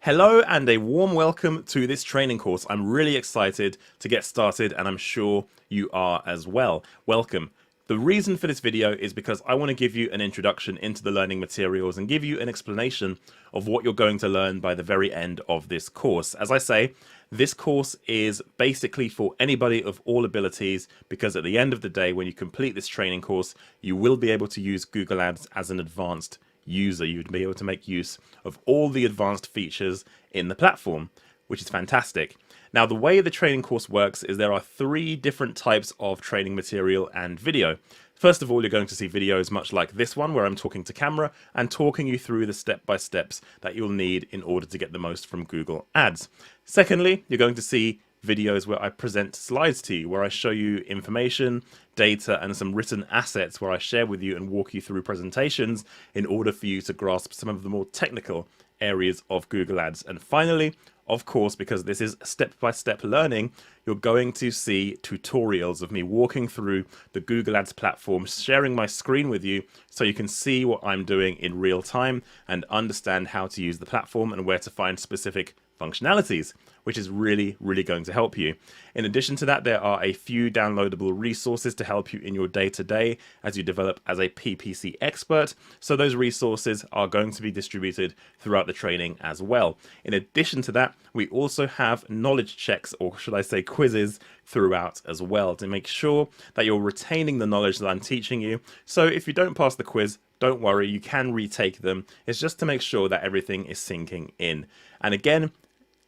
Hello and a warm welcome to this training course. I'm really excited to get started and I'm sure you are as well. Welcome. The reason for this video is because I want to give you an introduction into the learning materials and give you an explanation of what you're going to learn by the very end of this course. As I say, this course is basically for anybody of all abilities because at the end of the day, when you complete this training course, you will be able to use Google Ads as an advanced user. You'd be able to make use of all the advanced features in the platform, which is fantastic. Now, the way the training course works is there are three different types of training material and video. First of all, you're going to see videos much like this one where I'm talking to camera and talking you through the step-by-steps that you'll need in order to get the most from Google Ads. Secondly, you're going to see videos where I present slides to you, where I show you information, data, and some written assets where I share with you and walk you through presentations in order for you to grasp some of the more technical areas of Google Ads. And finally, of course, because this is step-by-step learning, you're going to see tutorials of me walking through the Google Ads platform, sharing my screen with you so you can see what I'm doing in real time and understand how to use the platform and where to find specific functionalities, which is really going to help you. In addition to that, there are a few downloadable resources to help you in your day-to-day as you develop as a PPC expert. So those resources are going to be distributed throughout the training as well. In addition to that, we also have knowledge checks, or should I say quizzes, throughout as well to make sure that you're retaining the knowledge that I'm teaching you. So if you don't pass the quiz, don't worry, you can retake them. It's just to make sure that everything is sinking in. And again,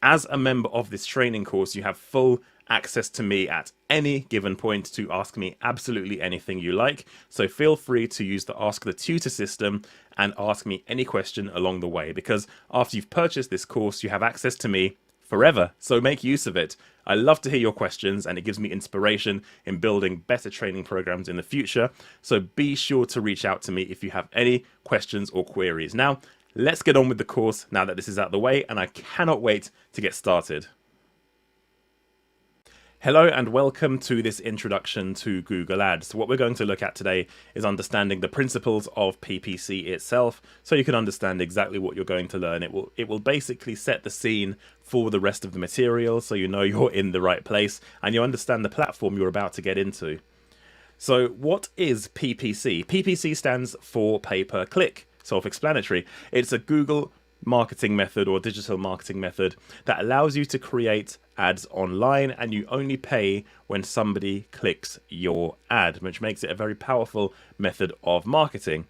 as a member of this training course, you have full access to me at any given point to ask me absolutely anything you like. So feel free to use the Ask the Tutor system and ask me any question along the way, because after you've purchased this course, you have access to me forever. So make use of it. I love to hear your questions and it gives me inspiration in building better training programs in the future. So be sure to reach out to me if you have any questions or queries. Now, let's get on with the course now that this is out of the way, and I cannot wait to get started. Hello and welcome to this introduction to Google Ads. What we're going to look at today is understanding the principles of PPC itself, so you can understand exactly what you're going to learn. It will basically set the scene for the rest of the material, so you know you're in the right place and you understand the platform you're about to get into. So what is PPC? PPC stands for pay-per-click. Self-explanatory. It's a Google marketing method or digital marketing method that allows you to create ads online, and you only pay when somebody clicks your ad, which makes it a very powerful method of marketing.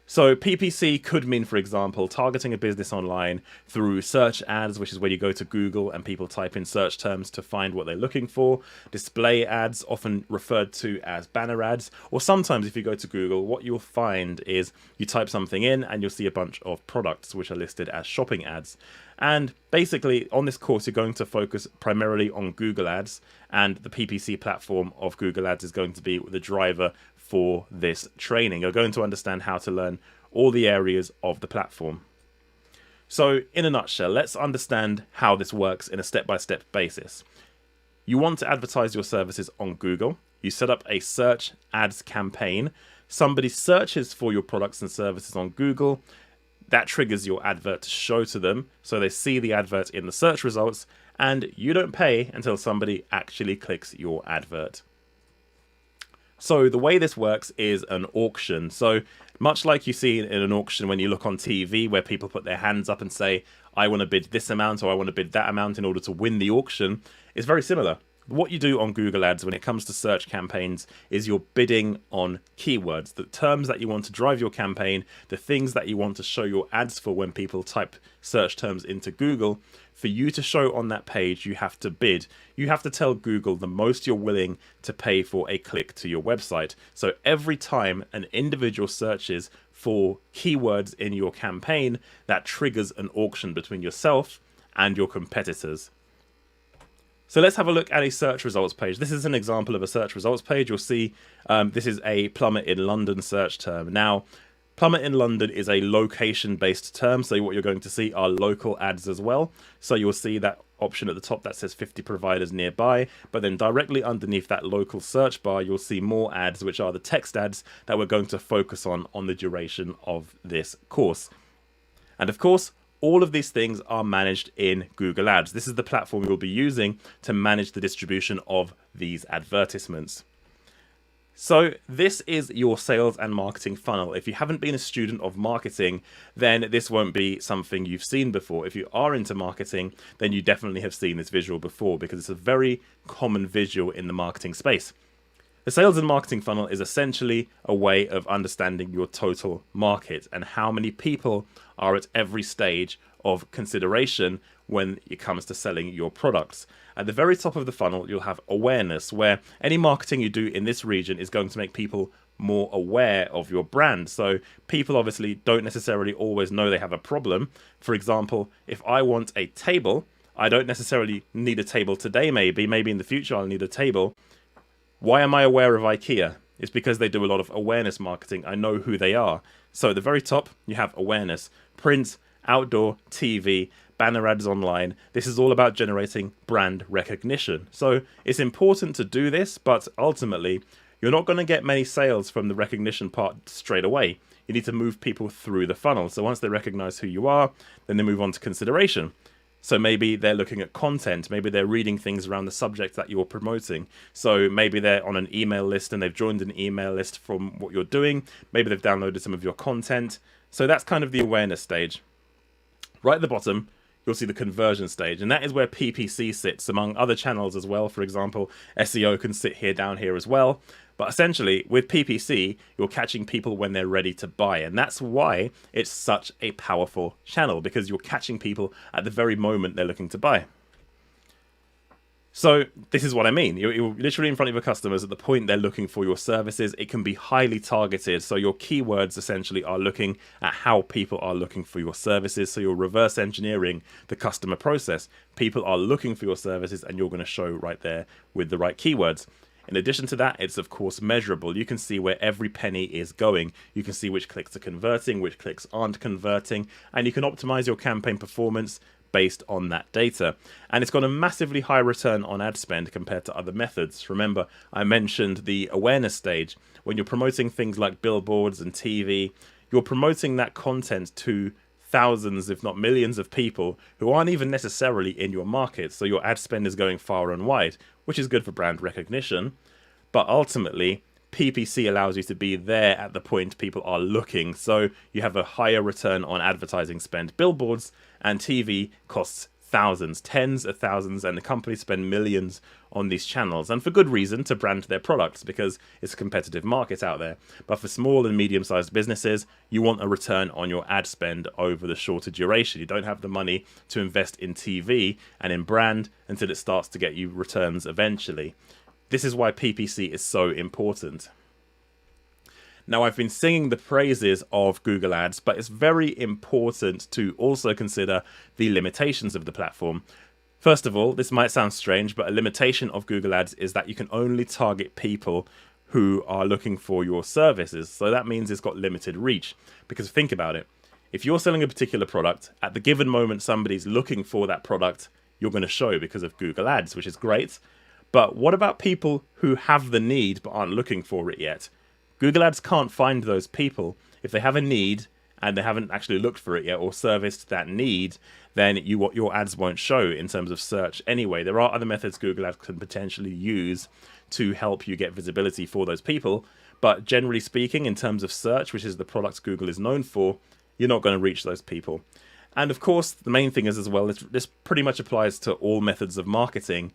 So PPC could mean, for example, targeting a business online through search ads, which is where you go to Google and people type in search terms to find what they're looking for. Display ads, often referred to as banner ads, or sometimes if you go to Google, what you'll find is you type something in and you'll see a bunch of products which are listed as shopping ads. And basically on this course, you're going to focus primarily on Google Ads, and the PPC platform of Google Ads is going to be the driver for this training. You're going to understand how to learn all the areas of the platform. So in a nutshell, let's understand how this works in a step-by-step basis. You want to advertise your services on Google. You set up a search ads campaign. Somebody searches for your products and services on Google. That triggers your advert to show to them, so they see the advert in the search results, and you don't pay until somebody actually clicks your advert. So the way this works is an auction. So much like you see in an auction when you look on TV where people put their hands up and say, I want to bid this amount or I want to bid that amount in order to win the auction, it's very similar. What you do on Google Ads when it comes to search campaigns is you're bidding on keywords, the terms that you want to drive your campaign, the things that you want to show your ads for when people type search terms into Google. For you to show on that page, you have to bid. You have to tell Google the most you're willing to pay for a click to your website. So every time an individual searches for keywords in your campaign, that triggers an auction between yourself and your competitors. So let's have a look at a search results page. This is an example of a search results page. You'll see this is a plumber in London search term. Now, plumber in London is a location-based term, so what you're going to see are local ads as well. So you'll see that option at the top that says 50 providers nearby, but then directly underneath that local search bar, you'll see more ads, which are the text ads that we're going to focus on the duration of this course. And of course, All of these things are managed in Google Ads. This is the platform you'll be using to manage the distribution of these advertisements. So this is your sales and marketing funnel. If you haven't been a student of marketing, then this won't be something you've seen before. If you are into marketing, then you definitely have seen this visual before, because it's a very common visual in the marketing space. The sales and marketing funnel is essentially a way of understanding your total market and how many people are at every stage of consideration when it comes to selling your products. At the very top of the funnel, you'll have awareness, where any marketing you do in this region is going to make people more aware of your brand. So people obviously don't necessarily always know they have a problem. For example, if I want a table, I don't necessarily need a table today, maybe in the future I'll need a table. Why am I aware of IKEA? It's because they do a lot of awareness marketing. I know who they are. So at the very top, you have awareness. Print, outdoor, TV, banner ads online. This is all about generating brand recognition. So it's important to do this, but ultimately, you're not going to get many sales from the recognition part straight away. You need to move people through the funnel. So once they recognize who you are, then they move on to consideration. So maybe they're looking at content, maybe they're reading things around the subject that you're promoting. So maybe they're on an email list and they've joined an email list from what you're doing. Maybe they've downloaded some of your content. So that's kind of the awareness stage. Right at the bottom, you'll see the conversion stage, and that is where PPC sits among other channels as well. For example, SEO can sit here down here as well. But essentially, with PPC, you're catching people when they're ready to buy. And that's why it's such a powerful channel, because you're catching people at the very moment they're looking to buy. So this is what I mean. You're literally in front of your customers at the point they're looking for your services. It can be highly targeted. So your keywords essentially are looking at how people are looking for your services. So you're reverse engineering the customer process. People are looking for your services and you're going to show right there with the right keywords. In addition to that, it's of course measurable. You can see where every penny is going. You can see which clicks are converting, which clicks aren't converting, and you can optimize your campaign performance based on that data. And it's got a massively high return on ad spend compared to other methods. Remember, I mentioned the awareness stage. When you're promoting things like billboards and TV, you're promoting that content to thousands, if not millions of people who aren't even necessarily in your market. So your ad spend is going far and wide, which is good for brand recognition. But ultimately, PPC allows you to be there at the point people are looking. So you have a higher return on advertising spend. Billboards and TV costs thousands, tens of thousands, and the companies spend millions on these channels, and for good reason, to brand their products, because it's a competitive market out there. But for small and medium-sized businesses, you want a return on your ad spend over the shorter duration. You don't have the money to invest in TV and in brand until it starts to get you returns eventually. This is why PPC is so important. Now, I've been singing the praises of Google Ads, but it's very important to also consider the limitations of the platform. First of all, this might sound strange, but a limitation of Google Ads is that you can only target people who are looking for your services. So that means it's got limited reach. Because think about it. If you're selling a particular product, at the given moment somebody's looking for that product, you're going to show because of Google Ads, which is great. But what about people who have the need but aren't looking for it yet? Google Ads can't find those people. If they have a need and they haven't actually looked for it yet or serviced that need, then your ads won't show in terms of search anyway. There are other methods Google Ads can potentially use to help you get visibility for those people. But generally speaking, in terms of search, which is the product Google is known for, you're not going to reach those people. And of course, the main thing is as well, this pretty much applies to all methods of marketing,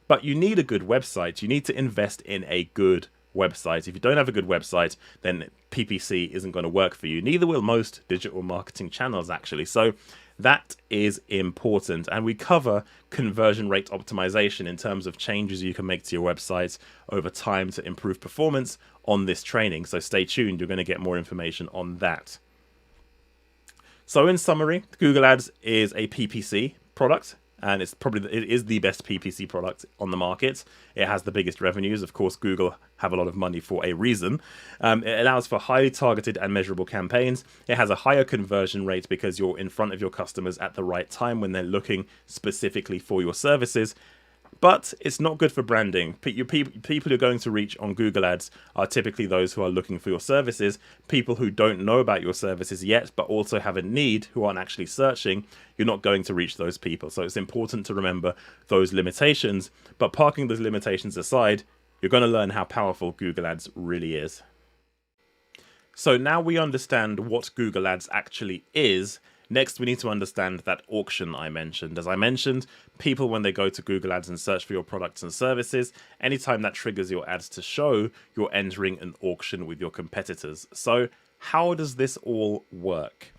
but you need a good website. You need to invest in a good website. If you don't have a good website, then PPC isn't going to work for you. Neither will most digital marketing channels, actually. So that is important. And we cover conversion rate optimization in terms of changes you can make to your website over time to improve performance on this training. So stay tuned. You're going to get more information on that. So in summary, Google Ads is a PPC product. And it is the best PPC product on the market. It has the biggest revenues. Of course, Google have a lot of money for a reason. It allows for highly targeted and measurable campaigns. It has a higher conversion rate because you're in front of your customers at the right time when they're looking specifically for your services. But it's not good for branding. People you're going to reach on Google Ads are typically those who are looking for your services, people who don't know about your services yet, but also have a need, who aren't actually searching. You're not going to reach those people. So it's important to remember those limitations. But parking those limitations aside, you're going to learn how powerful Google Ads really is. So now we understand what Google Ads actually is. Next, we need to understand that auction I mentioned. As I mentioned, people, when they go to Google Ads and search for your products and services, anytime that triggers your ads to show, you're entering an auction with your competitors. So how does this all work?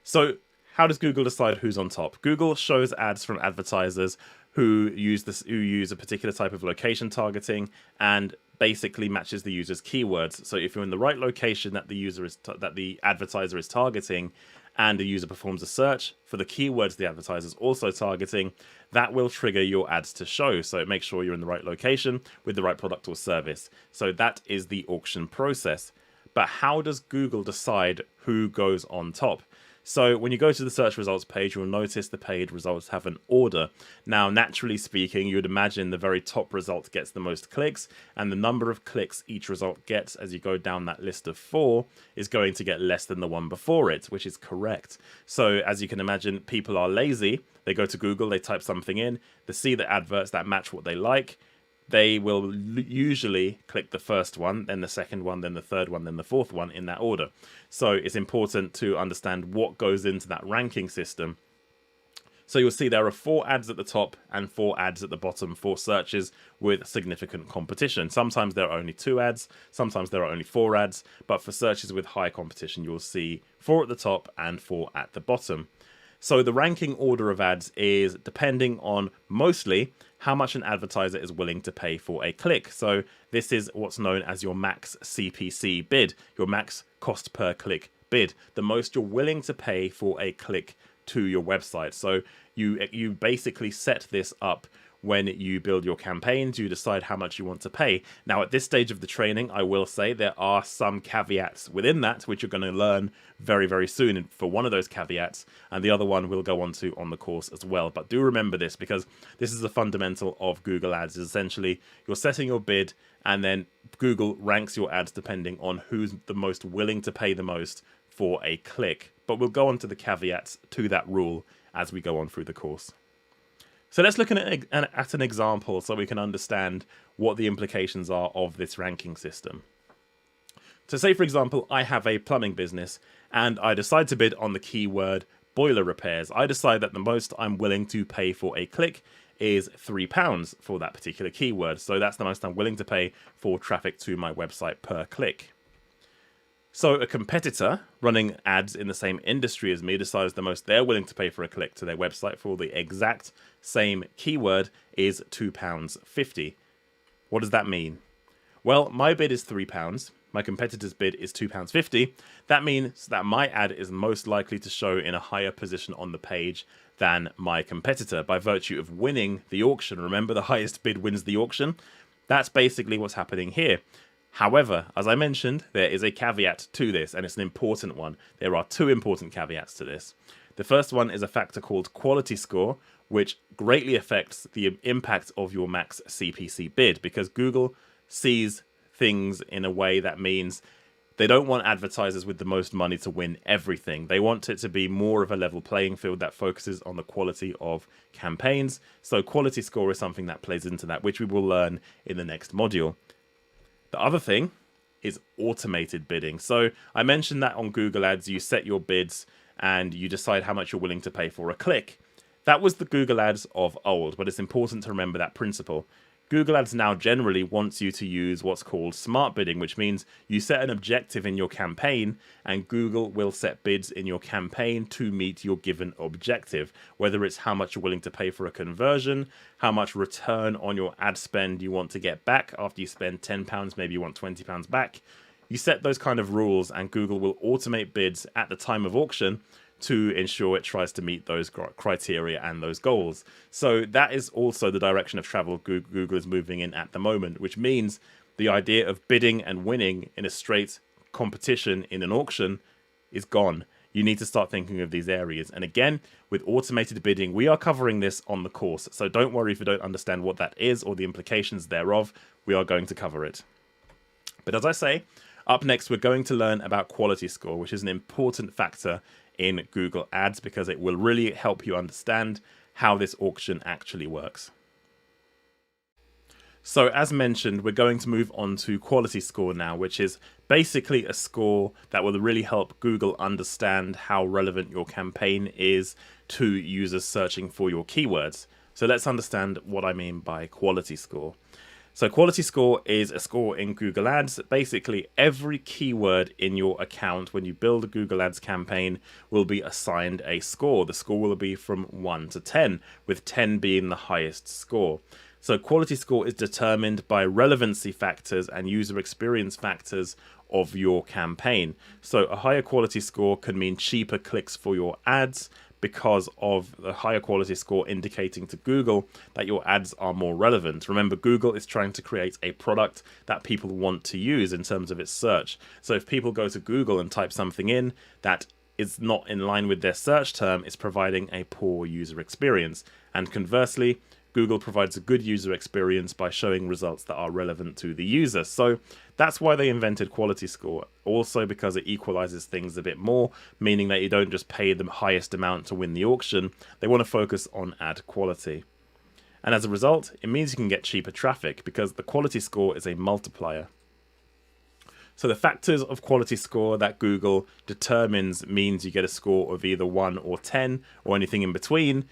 So how does Google decide who's on top? Google shows ads from advertisers who use a particular type of location targeting and basically matches the user's keywords. So if you're in the right location that the advertiser is targeting, and the user performs a search for the keywords the advertiser is also targeting, that will trigger your ads to show. So make sure you're in the right location with the right product or service. So that is the auction process. But how does Google decide who goes on top? So when you go to the search results page, you'll notice the page results have an order. Now, naturally speaking, you would imagine the very top result gets the most clicks, and the number of clicks each result gets as you go down that list of 4 is going to get less than the one before it, which is correct. So as you can imagine, people are lazy. They go to Google, they type something in, they see the adverts that match what they like. They will usually click the first one, then the second one, then the third one, then the fourth one in that order. So it's important to understand what goes into that ranking system. So you'll see there are 4 ads at the top and 4 ads at the bottom for searches with significant competition. Sometimes there are only 2 ads, sometimes there are only 4 ads, but for searches with high competition, you'll see 4 at the top and 4 at the bottom. So the ranking order of ads is depending on mostly how much an advertiser is willing to pay for a click. So this is what's known as your max CPC bid, your max cost per click bid, the most you're willing to pay for a click to your website. So you basically set this up when you build your campaigns. You decide how much you want to pay. Now, at this stage of the training, I will say there are some caveats within that, which you're going to learn very, very soon. And for one of those caveats, and the other one we'll go on to on the course as well. But do remember this, because this is the fundamental of Google Ads. Is essentially you're setting your bid, and then Google ranks your ads depending on who's the most willing to pay the most for a click. But we'll go on to the caveats to that rule as we go on through the course. So let's look at an example so we can understand what the implications are of this ranking system. So say, for example, I have a plumbing business and I decide to bid on the keyword boiler repairs. I decide that the most I'm willing to pay for a click is £3 for that particular keyword. So that's the most I'm willing to pay for traffic to my website per click. So a competitor running ads in the same industry as me decides the most they're willing to pay for a click to their website for the exact same keyword is £2.50. What does that mean? Well, my bid is £3. My competitor's bid is £2.50. That means that my ad is most likely to show in a higher position on the page than my competitor by virtue of winning the auction. Remember, the highest bid wins the auction. That's basically what's happening here. However, as I mentioned, there is a caveat to this, and it's an important one. There are 2 important caveats to this. The first one is a factor called quality score, which greatly affects the impact of your max CPC bid, because Google sees things in a way that means they don't want advertisers with the most money to win everything. They want it to be more of a level playing field that focuses on the quality of campaigns. So quality score is something that plays into that, which we will learn in the next module. The other thing is automated bidding. So I mentioned that on Google Ads, you set your bids and you decide how much you're willing to pay for a click. That was the Google Ads of old, but it's important to remember that principle. Google Ads now generally wants you to use what's called smart bidding, which means you set an objective in your campaign and Google will set bids in your campaign to meet your given objective, whether it's how much you're willing to pay for a conversion, how much return on your ad spend you want to get back after you spend £10, maybe you want £20 back. You set those kind of rules and Google will automate bids at the time of auction to ensure it tries to meet those criteria and those goals. So that is also the direction of travel Google is moving in at the moment, which means the idea of bidding and winning in a straight competition in an auction is gone. you need to start thinking of these areas. And again, with automated bidding, we are covering this on the course. So don't worry if you don't understand what that is or the implications thereof. We are going to cover it. But as I say, up next, we're going to learn about quality score, which is an important factor in Google Ads because it will really help you understand how this auction actually works. So as mentioned, we're going to move on to quality score now, which is basically a score that will really help Google understand how relevant your campaign is to users searching for your keywords. So let's understand what I mean by quality score. So quality score is a score in Google Ads. Basically, every keyword in your account when you build a Google Ads campaign will be assigned a score. The score will be from 1 to 10, with 10 being the highest score. So quality score is determined by relevancy factors and user experience factors of your campaign. So a higher quality score can mean cheaper clicks for your ads because of the higher quality score indicating to Google that your ads are more relevant. Remember, Google is trying to create a product that people want to use in terms of its search. So if people go to Google and type something in that is not in line with their search term, it's providing a poor user experience. And conversely, Google provides a good user experience by showing results that are relevant to the user. So that's why they invented quality score. Also because it equalizes things a bit more, meaning that you don't just pay the highest amount to win the auction. They want to focus on ad quality. And as a result, it means you can get cheaper traffic because the quality score is a multiplier. So the factors of quality score that Google determines means you get a score of either 1 or 10 or anything in between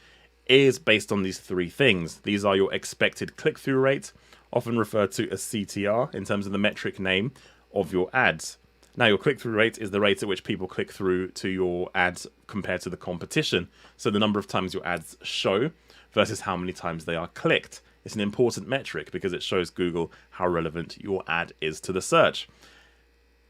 is based on these three things. These are your expected click-through rate, often referred to as CTR in terms of the metric name of your ads. Now, your click-through rate is the rate at which people click through to your ads compared to the competition. So the number of times your ads show versus how many times they are clicked. It's an important metric because it shows Google how relevant your ad is to the search.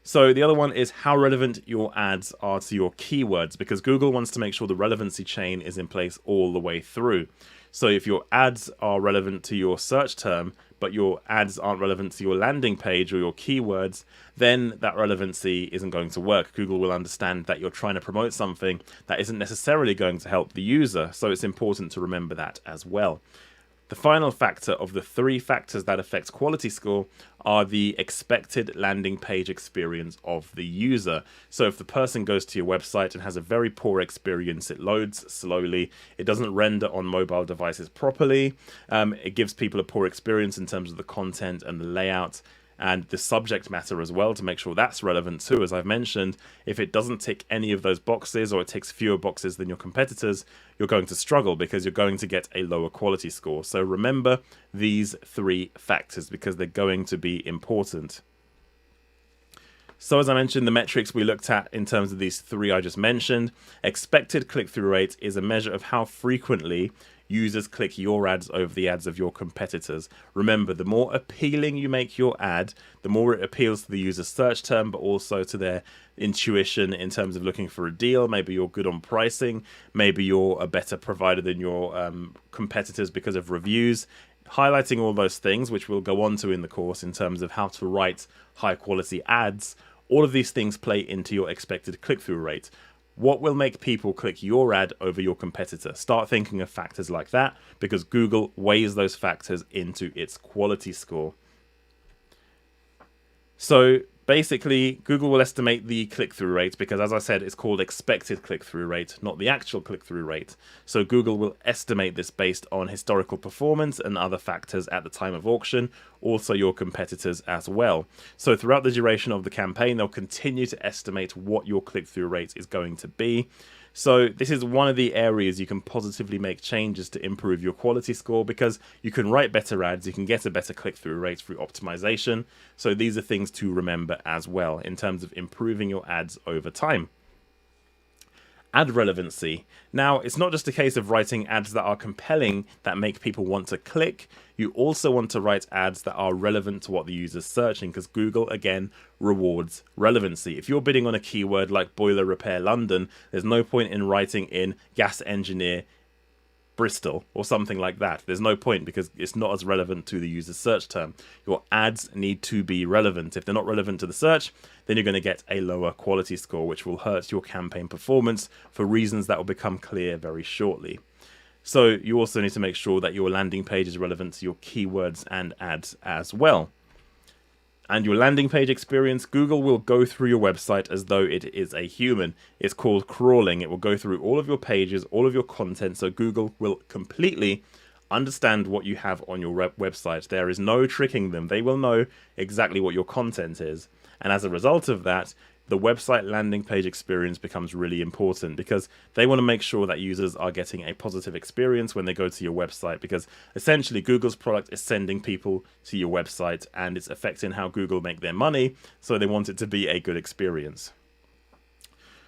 So the other one is how relevant your ads are to your keywords, because Google wants to make sure the relevancy chain is in place all the way through. So if your ads are relevant to your search term, but your ads aren't relevant to your landing page or your keywords, then that relevancy isn't going to work. Google will understand that you're trying to promote something that isn't necessarily going to help the user. So it's important to remember that as well. The final factor of the three factors that affect quality score are the expected landing page experience of the user. So if the person goes to your website and has a very poor experience, it loads slowly, it doesn't render on mobile devices properly, it gives people a poor experience in terms of the content and the layout, and the subject matter as well, to make sure that's relevant too. As I've mentioned, if it doesn't tick any of those boxes or it ticks fewer boxes than your competitors, you're going to struggle because you're going to get a lower quality score. So remember these three factors because they're going to be important. So as I mentioned, the metrics we looked at in terms of these three I just mentioned, expected click-through rate is a measure of how frequently users click your ads over the ads of your competitors. Remember, the more appealing you make your ad, the more it appeals to the user's search term, but also to their intuition in terms of looking for a deal. Maybe you're good on pricing, maybe you're a better provider than your competitors because of reviews. Highlighting all those things, which we'll go on to in the course in terms of how to write high quality ads, all of these things play into your expected click-through rate. What will make people click your ad over your competitor? Start thinking of factors like that because Google weighs those factors into its quality score. So basically, Google will estimate the click-through rate because, as I said, it's called expected click-through rate, not the actual click-through rate. So Google will estimate this based on historical performance and other factors at the time of auction, also your competitors as well. So throughout the duration of the campaign, they'll continue to estimate what your click-through rate is going to be. So this is one of the areas you can positively make changes to improve your quality score because you can write better ads, you can get a better click-through rate through optimization. So these are things to remember as well in terms of improving your ads over time. Ad relevancy. Now, it's not just a case of writing ads that are compelling that make people want to click. You also want to write ads that are relevant to what the user's searching because Google, again, rewards relevancy. If you're bidding on a keyword like boiler repair London, there's no point in writing in gas engineer Bristol or something like that. There's no point because it's not as relevant to the user's search term. Your ads need to be relevant. If they're not relevant to the search, then you're going to get a lower quality score, which will hurt your campaign performance for reasons that will become clear very shortly. So you also need to make sure that your landing page is relevant to your keywords and ads as well. And your landing page experience, Google will go through your website as though it is a human. It's called crawling. It will go through all of your pages, all of your content, so Google will completely understand what you have on your website. There is no tricking them. They will know exactly what your content is. And as a result of that, the website landing page experience becomes really important because they want to make sure that users are getting a positive experience when they go to your website, because essentially Google's product is sending people to your website and it's affecting how Google make their money, so they want it to be a good experience.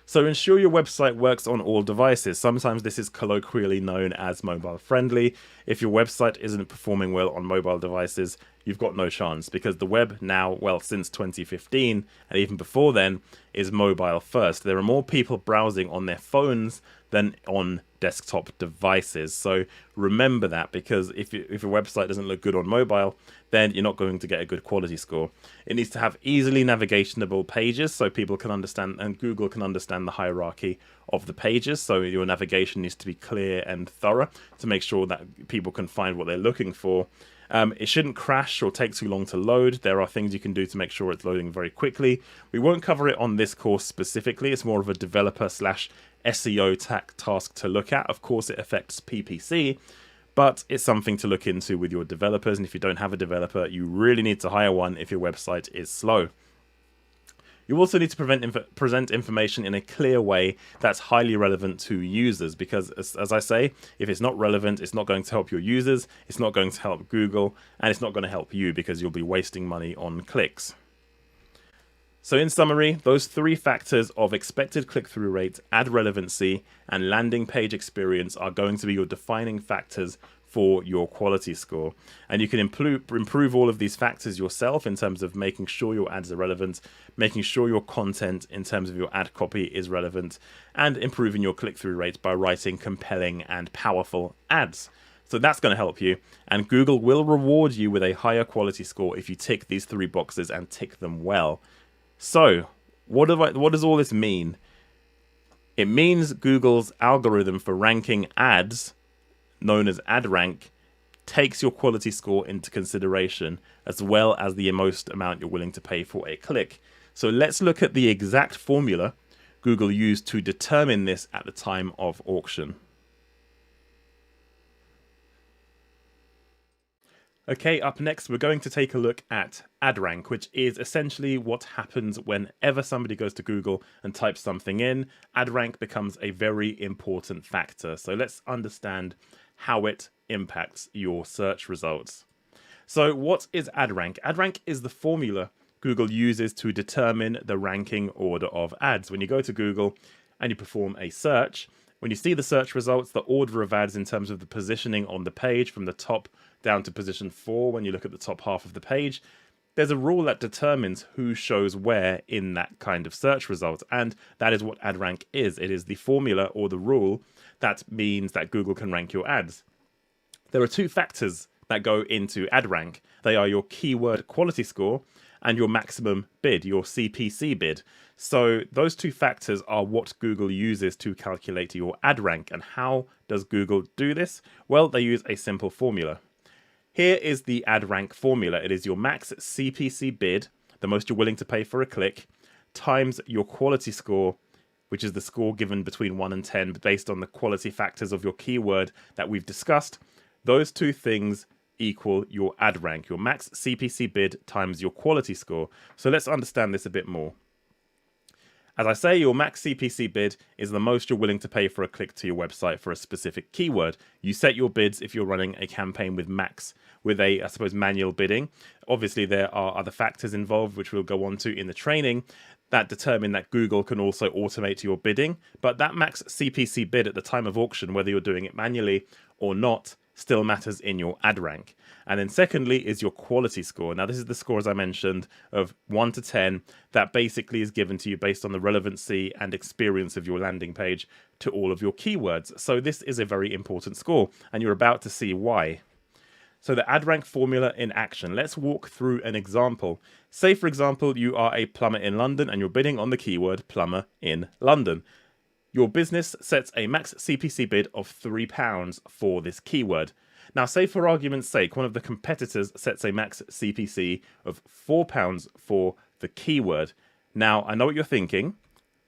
So ensure your website works on all devices. Sometimes this is colloquially known as mobile friendly. If your website isn't performing well on mobile devices, you've got no chance, because the web now, well, since 2015 and even before then, is mobile first. There are more people browsing on their phones than on desktop devices. So remember that, because if your website doesn't look good on mobile, then you're not going to get a good quality score. It needs to have easily navigatable pages so people can understand and Google can understand the hierarchy of the pages. So your navigation needs to be clear and thorough to make sure that people can find what they're looking for. It shouldn't crash or take too long to load. There are things you can do to make sure it's loading very quickly. We won't cover it on this course specifically. It's more of a developer / SEO task to look at. Of course, it affects PPC, but it's something to look into with your developers. And if you don't have a developer, you really need to hire one if your website is slow. You also need to present information in a clear way that's highly relevant to users, because as I say, if it's not relevant, it's not going to help your users, it's not going to help Google, and it's not going to help you because you'll be wasting money on clicks. So in summary, those three factors of expected click-through rate, ad relevancy, and landing page experience are going to be your defining factors for your quality score. And you can improve all of these factors yourself in terms of making sure your ads are relevant, making sure your content in terms of your ad copy is relevant, and improving your click-through rate by writing compelling and powerful ads. So that's going to help you, and Google will reward you with a higher quality score if you tick these three boxes and tick them well. So what does all this mean? It means Google's algorithm for ranking ads, known as ad rank, takes your quality score into consideration, as well as the most amount you're willing to pay for a click. So let's look at the exact formula Google used to determine this at the time of auction. Okay, up next we're going to take a look at ad rank, which is essentially what happens whenever somebody goes to Google and types something in. Ad rank becomes a very important factor. So let's understand how it impacts your search results. So what is ad rank? Ad rank is the formula Google uses to determine the ranking order of ads. When you go to Google and you perform a search, when you see the search results, the order of ads in terms of the positioning on the page from the top down to position 4, when you look at the top half of the page, there's a rule that determines who shows where in that kind of search result. And that is what ad rank is. It is the formula or the rule that means that Google can rank your ads. There are two factors that go into ad rank. They are your keyword quality score and your maximum bid, your CPC bid. So those two factors are what Google uses to calculate your ad rank. And how does Google do this? Well, they use a simple formula. Here is the ad rank formula. It is your max CPC bid, the most you're willing to pay for a click, times your quality score, which is the score given between 1 and 10 based on the quality factors of your keyword that we've discussed. Those two things equal your ad rank, your max CPC bid times your quality score. So let's understand this a bit more. As I say, your max CPC bid is the most you're willing to pay for a click to your website for a specific keyword. You set your bids if you're running a campaign with I suppose, manual bidding. Obviously, there are other factors involved, which we'll go on to in the training, that determine that Google can also automate your bidding. But that max CPC bid at the time of auction, whether you're doing it manually or not, still matters in your ad rank. And then secondly is your quality score. Now this is the score, as I mentioned, of 1 to 10 that basically is given to you based on the relevancy and experience of your landing page to all of your keywords. So this is a very important score, and you're about to see why. So the ad rank formula in action. Let's walk through an example. Say, for example, you are a plumber in London and you're bidding on the keyword plumber in London. Your business sets a max CPC bid of £3 for this keyword. Now, say for argument's sake, one of the competitors sets a max CPC of £4 for the keyword. Now, I know what you're thinking.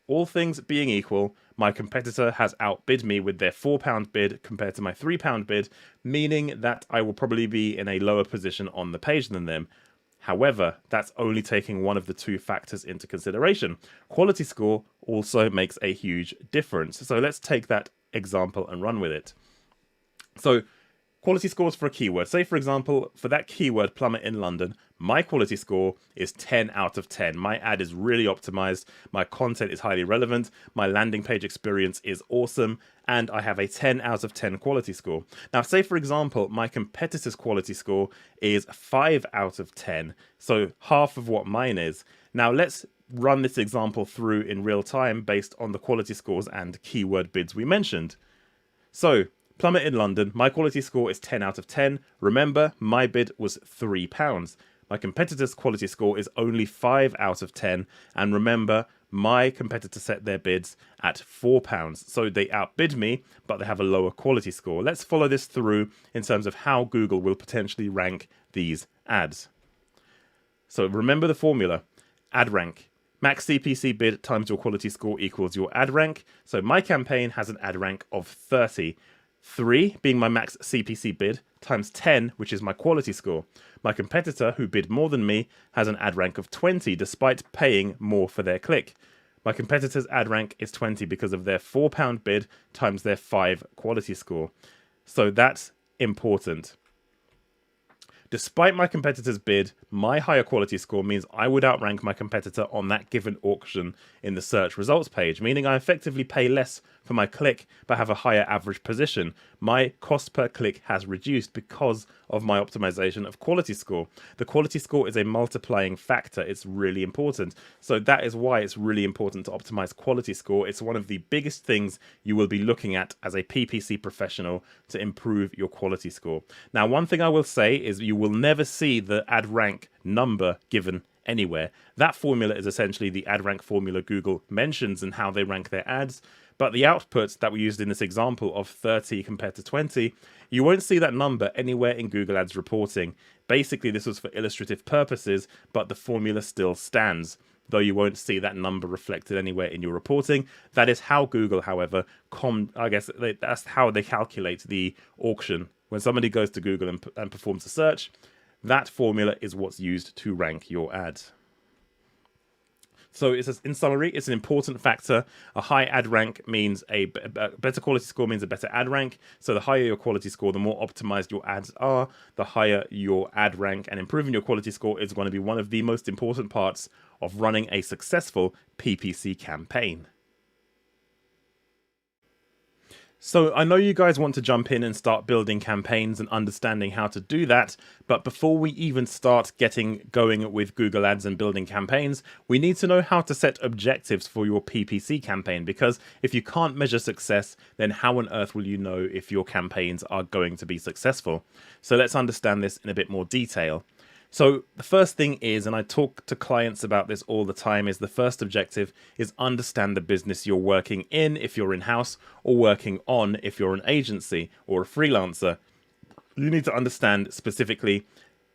All things being equal, my competitor has outbid me with their £4 bid compared to my £3 bid, meaning that I will probably be in a lower position on the page than them. However, that's only taking one of the two factors into consideration. Quality score also makes a huge difference. So let's take that example and run with it. So quality scores for a keyword. Say, for example, for that keyword plumber in London, my quality score is 10 out of 10. My ad is really optimized. My content is highly relevant. My landing page experience is awesome. And I have a 10 out of 10 quality score. Now, say, for example, my competitor's quality score is 5 out of 10. So half of what mine is. Now, let's run this example through in real time based on the quality scores and keyword bids we mentioned. So, plumber in London, my quality score is 10 out of 10. Remember, my bid was £3. My competitor's quality score is only 5 out of 10. And remember, my competitor set their bids at £4. So they outbid me, but they have a lower quality score. Let's follow this through in terms of how Google will potentially rank these ads. So remember the formula. Ad rank. Max CPC bid times your quality score equals your ad rank. So my campaign has an ad rank of 30. 3 being my max CPC bid times 10, which is my quality score. My competitor, who bid more than me, has an ad rank of 20 despite paying more for their click. My competitor's ad rank is 20 because of their £4 bid times their 5 quality score. So that's important. Despite my competitor's bid, my higher quality score means I would outrank my competitor on that given auction in the search results page, meaning I effectively pay less for my click but have a higher average position. My cost per click has reduced because of my optimization of quality score. The quality score is a multiplying factor. It's really important. So that is why it's really important to optimize quality score. It's one of the biggest things you will be looking at as a PPC professional to improve your quality score. Now, one thing I will say is you will never see the ad rank number given anywhere. That formula is essentially the ad rank formula Google mentions and how they rank their ads. But the output that we used in this example of 30 compared to 20, you won't see that number anywhere in Google Ads reporting. Basically, this was for illustrative purposes, but the formula still stands, though you won't see that number reflected anywhere in your reporting. That is how Google, however, that's how they calculate the auction. When somebody goes to Google and performs a search, that formula is what's used to rank your ad. So in summary, it's an important factor. A high ad rank means a better quality score means a better ad rank. So the higher your quality score, the more optimized your ads are, the higher your ad rank. And improving your quality score is going to be one of the most important parts of running a successful PPC campaign. So I know you guys want to jump in and start building campaigns and understanding how to do that, but before we even start getting going with Google Ads and building campaigns, we need to know how to set objectives for your PPC campaign, because if you can't measure success, then how on earth will you know if your campaigns are going to be successful? So let's understand this in a bit more detail. So the first thing is, and I talk to clients about this all the time, is the first objective is understand the business you're working in if you're in-house, or working on if you're an agency or a freelancer. You need to understand specifically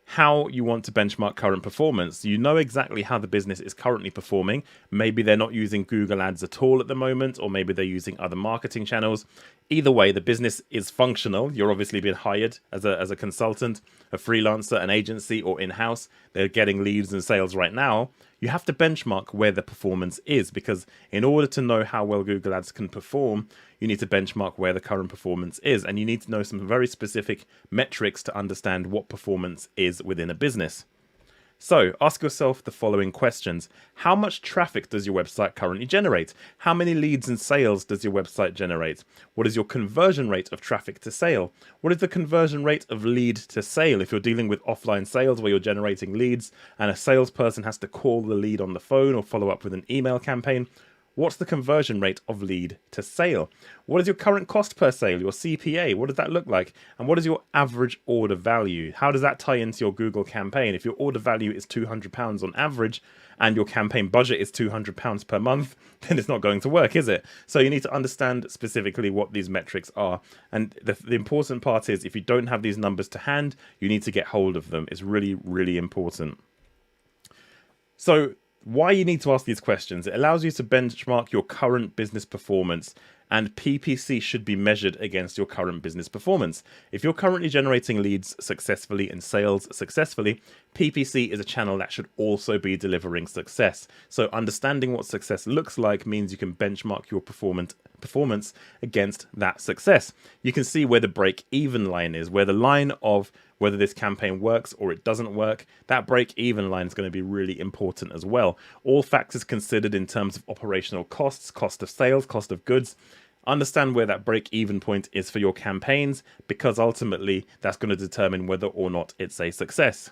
how you want to benchmark current performance. You know exactly how the business is currently performing. Maybe they're not using Google Ads at all at the moment, or maybe they're using other marketing channels. Either way, the business is functional. You're obviously being hired as a consultant, a freelancer, an agency, or in-house. They're getting leads and sales right now. You have to benchmark where the performance is, because in order to know how well Google Ads can perform, you need to benchmark where the current performance is, and you need to know some very specific metrics to understand what performance is within a business. So ask yourself the following questions. How much traffic does your website currently generate? How many leads and sales does your website generate? What is your conversion rate of traffic to sale? What is the conversion rate of lead to sale if you're dealing with offline sales where you're generating leads and a salesperson has to call the lead on the phone or follow up with an email campaign? What's the conversion rate of lead to sale? What is your current cost per sale, your CPA? What does that look like? And what is your average order value? How does that tie into your Google campaign? If your order value is £200 on average and your campaign budget is £200 per month, then it's not going to work, is it? So you need to understand specifically what these metrics are. And the important part is if you don't have these numbers to hand, you need to get hold of them. It's really, really important. So why you need to ask these questions: it allows you to benchmark your current business performance, and PPC should be measured against your current business performance. If you're currently generating leads successfully and sales successfully, PPC is a channel that should also be delivering success. So understanding what success looks like means you can benchmark your performance against that success. You can see where the break-even line is, where the line of whether this campaign works or it doesn't work. That break-even line is going to be really important as well. All factors considered in terms of operational costs, cost of sales, cost of goods. Understand where that break-even point is for your campaigns, because ultimately that's going to determine whether or not it's a success.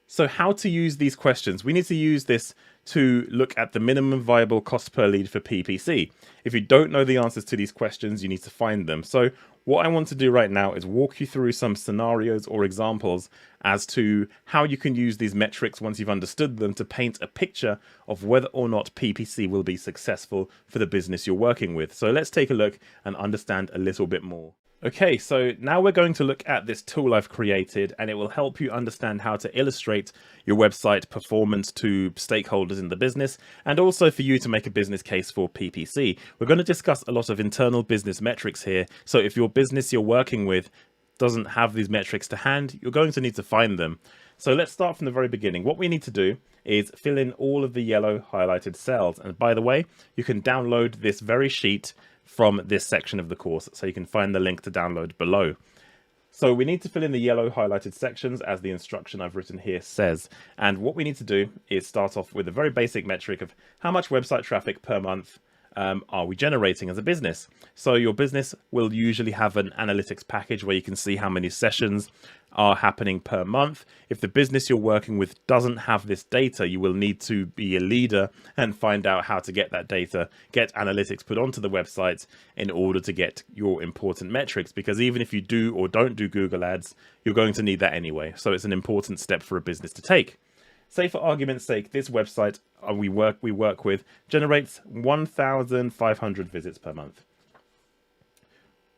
So how to use these questions? We need to use this to look at the minimum viable cost per lead for PPC. If you don't know the answers to these questions, you need to find them. So what I want to do right now is walk you through some scenarios or examples as to how you can use these metrics once you've understood them to paint a picture of whether or not PPC will be successful for the business you're working with. So let's take a look and understand a little bit more. Okay, so now we're going to look at this tool I've created, and it will help you understand how to illustrate your website performance to stakeholders in the business, and also for you to make a business case for PPC. We're going to discuss a lot of internal business metrics here, so if your business you're working with doesn't have these metrics to hand, you're going to need to find them. So let's start from the very beginning. What we need to do is fill in all of the yellow highlighted cells. And by the way, you can download this very sheet from this section of the course, so you can find the link to download below. So we need to fill in the yellow highlighted sections as the instruction I've written here says. And what we need to do is start off with a very basic metric of how much website traffic per month are we generating as a business. So your business will usually have an analytics package where you can see how many sessions are happening per month. If the business you're working with doesn't have this data, you will need to be a leader and find out how to get that data, get analytics put onto the website in order to get your important metrics, because even if you do or don't do Google Ads, you're going to need that anyway. So it's an important step for a business to take. Say for argument's sake, this website we work with generates 1,500 visits per month.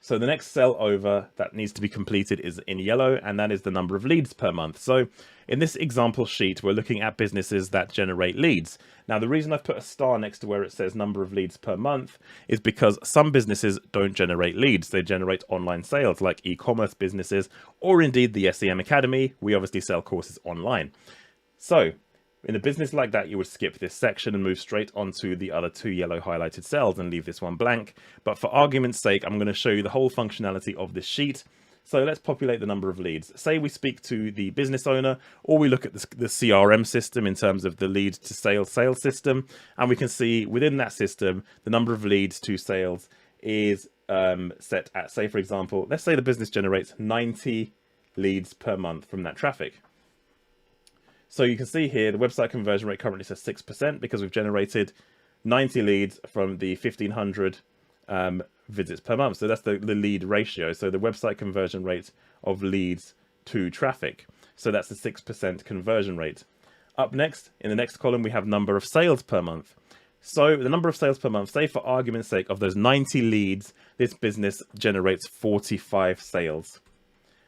So the next cell over that needs to be completed is in yellow, and that is the number of leads per month. So in this example sheet, we're looking at businesses that generate leads. Now, the reason I've put a star next to where it says number of leads per month is because some businesses don't generate leads. They generate online sales like e-commerce businesses, or indeed the SEM Academy. We obviously sell courses online. So in a business like that, you would skip this section and move straight onto the other two yellow highlighted cells and leave this one blank. But for argument's sake, I'm going to show you the whole functionality of this sheet. So let's populate the number of leads. Say we speak to the business owner, or we look at the CRM system in terms of the lead to sales system. And we can see within that system, the number of leads to sales is set at, say, for example, let's say the business generates 90 leads per month from that traffic. So you can see here, the website conversion rate currently says 6% because we've generated 90 leads from the 1,500 visits per month. So that's the lead ratio. So the website conversion rate of leads to traffic. So that's the 6% conversion rate. Up next, in the next column, we have number of sales per month. So the number of sales per month, say for argument's sake, of those 90 leads, this business generates 45 sales.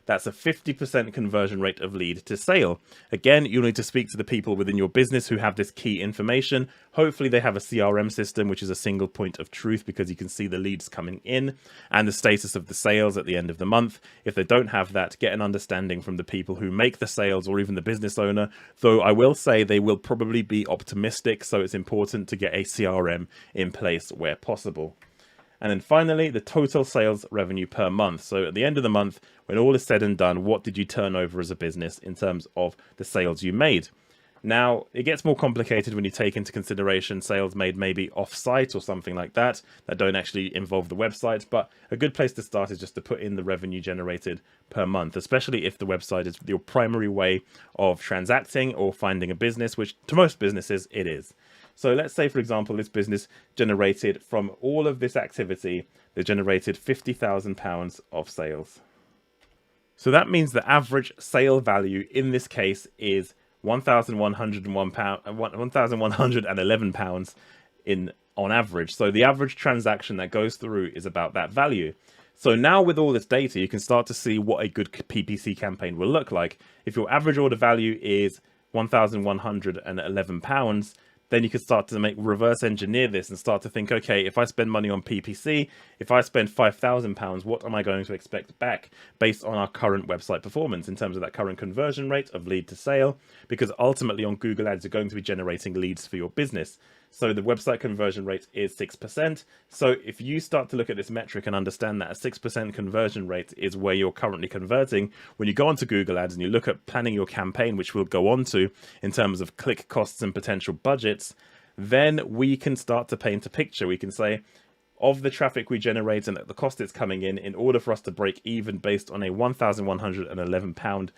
That's a 50% conversion rate of lead to sale. Again, you'll need to speak to the people within your business who have this key information. Hopefully they have a CRM system, which is a single point of truth, because you can see the leads coming in and the status of the sales at the end of the month. If they don't have that, get an understanding from the people who make the sales or even the business owner. Though I will say they will probably be optimistic, so it's important to get a CRM in place where possible. And then finally, the total sales revenue per month. So at the end of the month, when all is said and done, what did you turn over as a business in terms of the sales you made? Now, it gets more complicated when you take into consideration sales made maybe off-site or something like that don't actually involve the website, but a good place to start is just to put in the revenue generated per month, especially if the website is your primary way of transacting or finding a business, which to most businesses it is. So let's say, for example, this business generated from all of this activity, they generated £50,000 of sales. So that means the average sale value in this case is £1,111 on average. So the average transaction that goes through is about that value. So now with all this data, you can start to see what a good PPC campaign will look like. If your average order value is £1,111, then you can start to reverse engineer this and start to think, okay, if I spend money on PPC, if I spend £5,000, what am I going to expect back based on our current website performance in terms of that current conversion rate of lead to sale? Because ultimately on Google Ads, you're going to be generating leads for your business. So the website conversion rate is 6%. So if you start to look at this metric and understand that a 6% conversion rate is where you're currently converting, when you go onto Google Ads and you look at planning your campaign, which we'll go on to in terms of click costs and potential budgets, then we can start to paint a picture. We can say, of the traffic we generate and the cost it's coming in order for us to break even based on a £1,111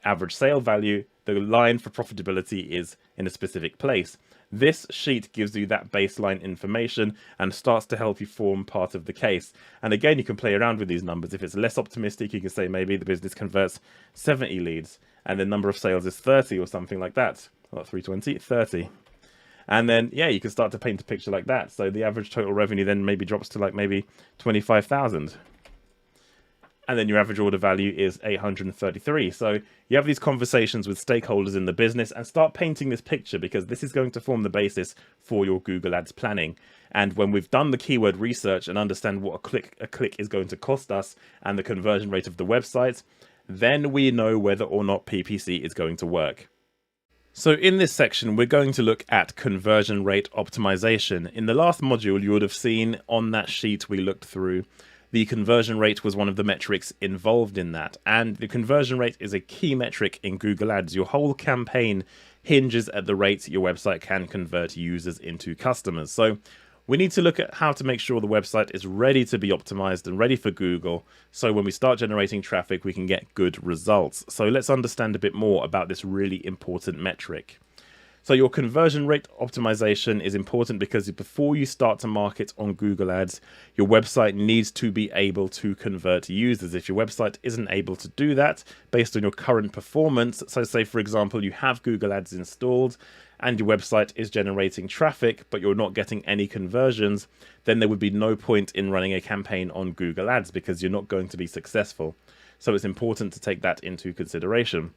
average sale value, the line for profitability is in a specific place. This sheet gives you that baseline information and starts to help you form part of the case. And again, you can play around with these numbers. If it's less optimistic, you can say maybe the business converts 70 leads and the number of sales is 30 or something like that. Not 320, 30. And then, yeah, you can start to paint a picture like that. So the average total revenue then maybe drops to like maybe 25,000. And then your average order value is 833. So you have these conversations with stakeholders in the business and start painting this picture, because this is going to form the basis for your Google Ads planning. And when we've done the keyword research and understand what a click is going to cost us and the conversion rate of the website, then we know whether or not PPC is going to work. So in this section, we're going to look at conversion rate optimization. In the last module, you would have seen on that sheet we looked through, the conversion rate was one of the metrics involved in that. And the conversion rate is a key metric in Google Ads. Your whole campaign hinges at the rate your website can convert users into customers. So we need to look at how to make sure the website is ready to be optimized and ready for Google. So when we start generating traffic, we can get good results. So let's understand a bit more about this really important metric. So your conversion rate optimization is important because before you start to market on Google Ads, your website needs to be able to convert users. If your website isn't able to do that based on your current performance, so say for example, you have Google Ads installed and your website is generating traffic, but you're not getting any conversions, then there would be no point in running a campaign on Google Ads because you're not going to be successful. So it's important to take that into consideration.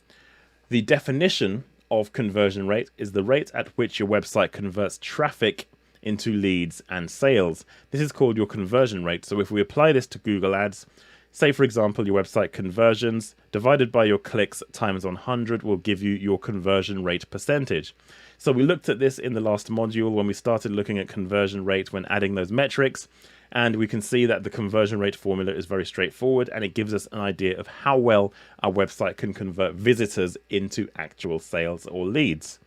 The definition of conversion rate is the rate at which your website converts traffic into leads and sales. This is called your conversion rate. So if we apply this to Google Ads, say for example your website conversions divided by your clicks times 100 will give you your conversion rate percentage. So we looked at this in the last module when we started looking at conversion rate when adding those metrics, and we can see that the conversion rate formula is very straightforward and it gives us an idea of how well our website can convert visitors into actual sales or leads.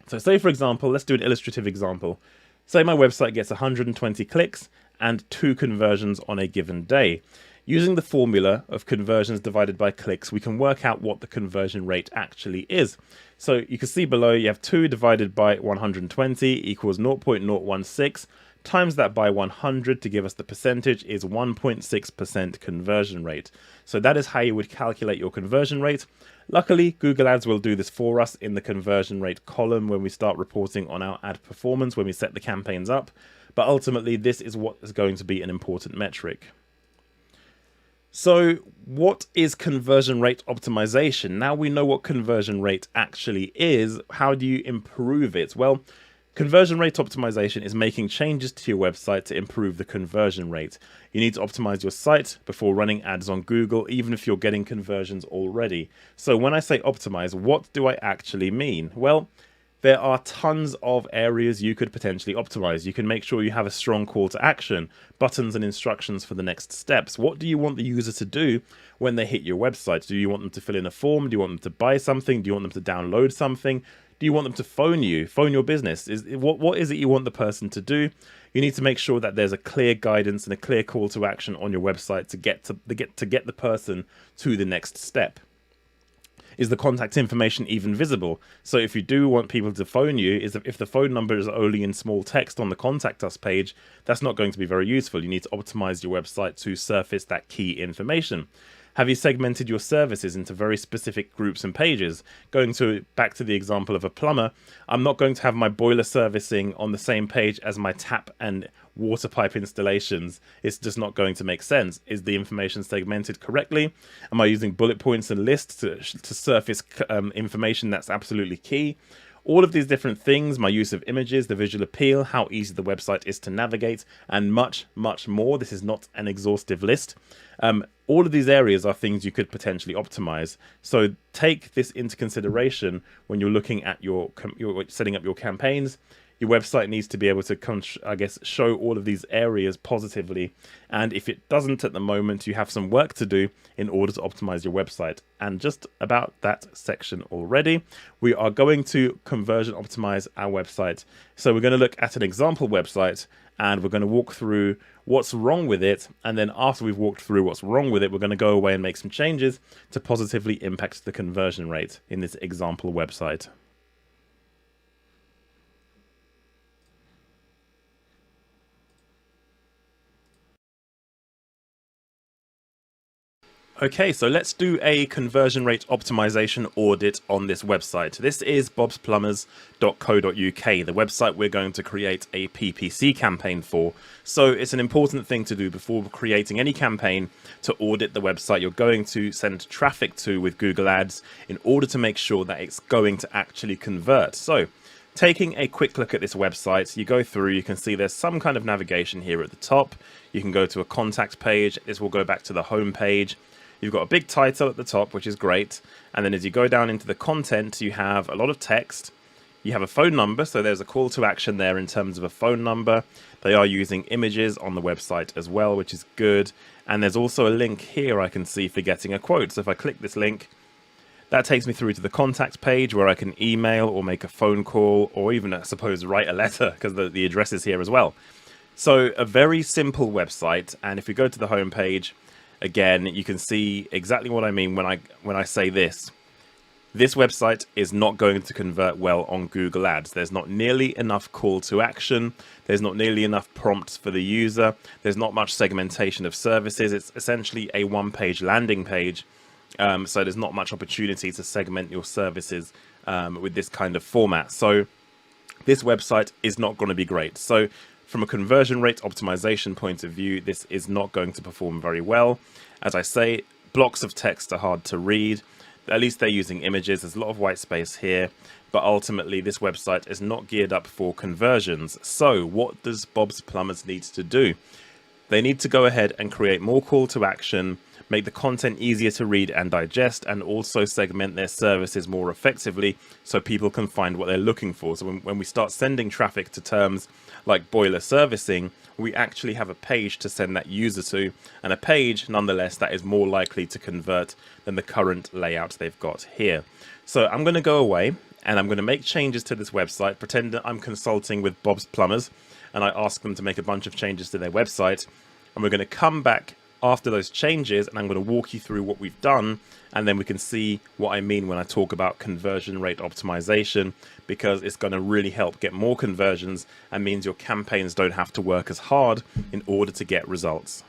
So say for example, let's do an illustrative example. Say my website gets 120 clicks and 2 conversions on a given day. Using the formula of conversions divided by clicks, we can work out what the conversion rate actually is. So you can see below you have 2 divided by 120 equals 0.016. Times that by 100 to give us the percentage is 1.6% conversion rate. So that is how you would calculate your conversion rate. Luckily, Google Ads will do this for us in the conversion rate column when we start reporting on our ad performance, when we set the campaigns up. But ultimately, this is what is going to be an important metric. So what is conversion rate optimization? Now we know what conversion rate actually is. How do you improve it? Well, conversion rate optimization is making changes to your website to improve the conversion rate. You need to optimize your site before running ads on Google, even if you're getting conversions already. So when I say optimize, what do I actually mean? Well, there are tons of areas you could potentially optimize. You can make sure you have a strong call to action, buttons and instructions for the next steps. What do you want the user to do when they hit your website? Do you want them to fill in a form? Do you want them to buy something? Do you want them to download something? Do you want them to phone you, phone your business? What is it you want the person to do? You need to make sure that there's a clear guidance and a clear call to action on your website to get the person to the next step. Is the contact information even visible? So if you do want people to phone you, if the phone number is only in small text on the contact us page, that's not going to be very useful. You need to optimize your website to surface that key information. Have you segmented your services into very specific groups and pages? Back to the example of a plumber, I'm not going to have my boiler servicing on the same page as my tap and water pipe installations. It's just not going to make sense. Is the information segmented correctly? Am I using bullet points and lists to surface information that's absolutely key? All of these different things, my use of images, the visual appeal, how easy the website is to navigate, and much, much more. This is not an exhaustive list. All of these areas are things you could potentially optimize. So take this into consideration when you're looking at your setting up your campaigns. Your website needs to be able to, show all of these areas positively. And if it doesn't at the moment, you have some work to do in order to optimize your website. And just about that section already, we are going to conversion optimize our website. So we're going to look at an example website and we're going to walk through what's wrong with it. And then after we've walked through what's wrong with it, we're going to go away and make some changes to positively impact the conversion rate in this example website. Okay, so let's do a conversion rate optimization audit on this website. This is bobsplumbers.co.uk, the website we're going to create a PPC campaign for. So it's an important thing to do before creating any campaign to audit the website you're going to send traffic to with Google Ads in order to make sure that it's going to actually convert. So taking a quick look at this website, you go through, you can see there's some kind of navigation here at the top. You can go to a contact page. This will go back to the home page. You've got a big title at the top, which is great. And then as you go down into the content, you have a lot of text. You have a phone number, so there's a call to action there in terms of a phone number. They are using images on the website as well, which is good. And there's also a link here I can see for getting a quote. So if I click this link, that takes me through to the contact page where I can email or make a phone call or even, I suppose, write a letter because the address is here as well. So a very simple website. And if we go to the home page, again, you can see exactly what I mean when I say this. This website is not going to convert well on Google Ads. There's not nearly enough call to action. There's not nearly enough prompts for the user. There's not much segmentation of services. It's essentially a one-page landing page. So there's not much opportunity to segment your services with this kind of format. So this website is not going to be great. So from a conversion rate optimization point of view, this is not going to perform very well. As I say, blocks of text are hard to read. At least they're using images. There's a lot of white space here, but ultimately this website is not geared up for conversions. So what does Bob's Plumbers need to do? They need to go ahead and create more call to action, make the content easier to read and digest, and also segment their services more effectively so people can find what they're looking for. So when we start sending traffic to terms like boiler servicing, we actually have a page to send that user to, and a page, nonetheless, that is more likely to convert than the current layout they've got here. So I'm going to go away and I'm going to make changes to this website, pretend that I'm consulting with Bob's Plumbers, and I ask them to make a bunch of changes to their website, and we're going to come back after those changes and I'm going to walk you through what we've done, and then we can see what I mean when I talk about conversion rate optimization, because it's going to really help get more conversions and means your campaigns don't have to work as hard in order to get results.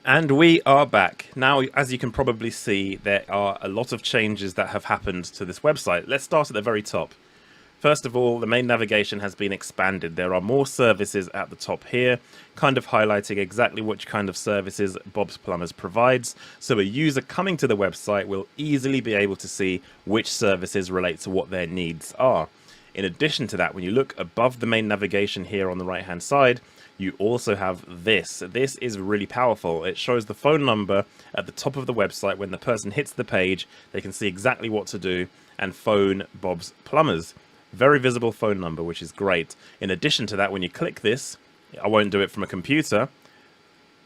And we are back. Now, as you can probably see, there are a lot of changes that have happened to this website. Let's start at the very top. First of all, the main navigation has been expanded. There are more services at the top here, kind of highlighting exactly which kind of services Bob's Plumbers provides. So a user coming to the website will easily be able to see which services relate to what their needs are. In addition to that, when you look above the main navigation here on the right hand side, you also have this. This is really powerful. It shows the phone number at the top of the website. When the person hits the page, they can see exactly what to do and phone Bob's Plumbers. very visible phone number, which is great. In addition to that, when you click this, I won't do it from a computer,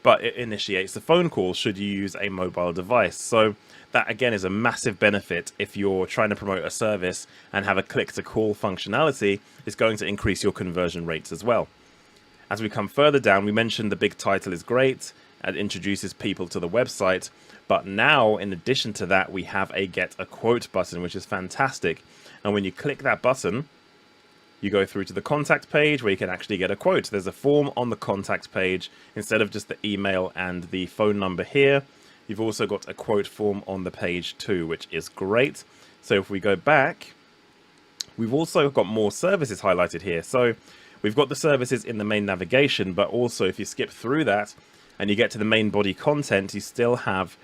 but it initiates the phone call should you use a mobile device. So that again is a massive benefit if you're trying to promote a service and have a click to call functionality. It's going to increase your conversion rates as well. As we come further down, we mentioned the big title is great and introduces people to the website. But now, in addition to that, we have a get a quote button, which is fantastic. And when you click that button, you go through to the contact page where you can actually get a quote. There's a form on the contact page instead of just the email and the phone number here. You've also got a quote form on the page too, which is great. So if we go back, we've also got more services highlighted here. So we've got the services in the main navigation, but also if you skip through that and you get to the main body content, you still have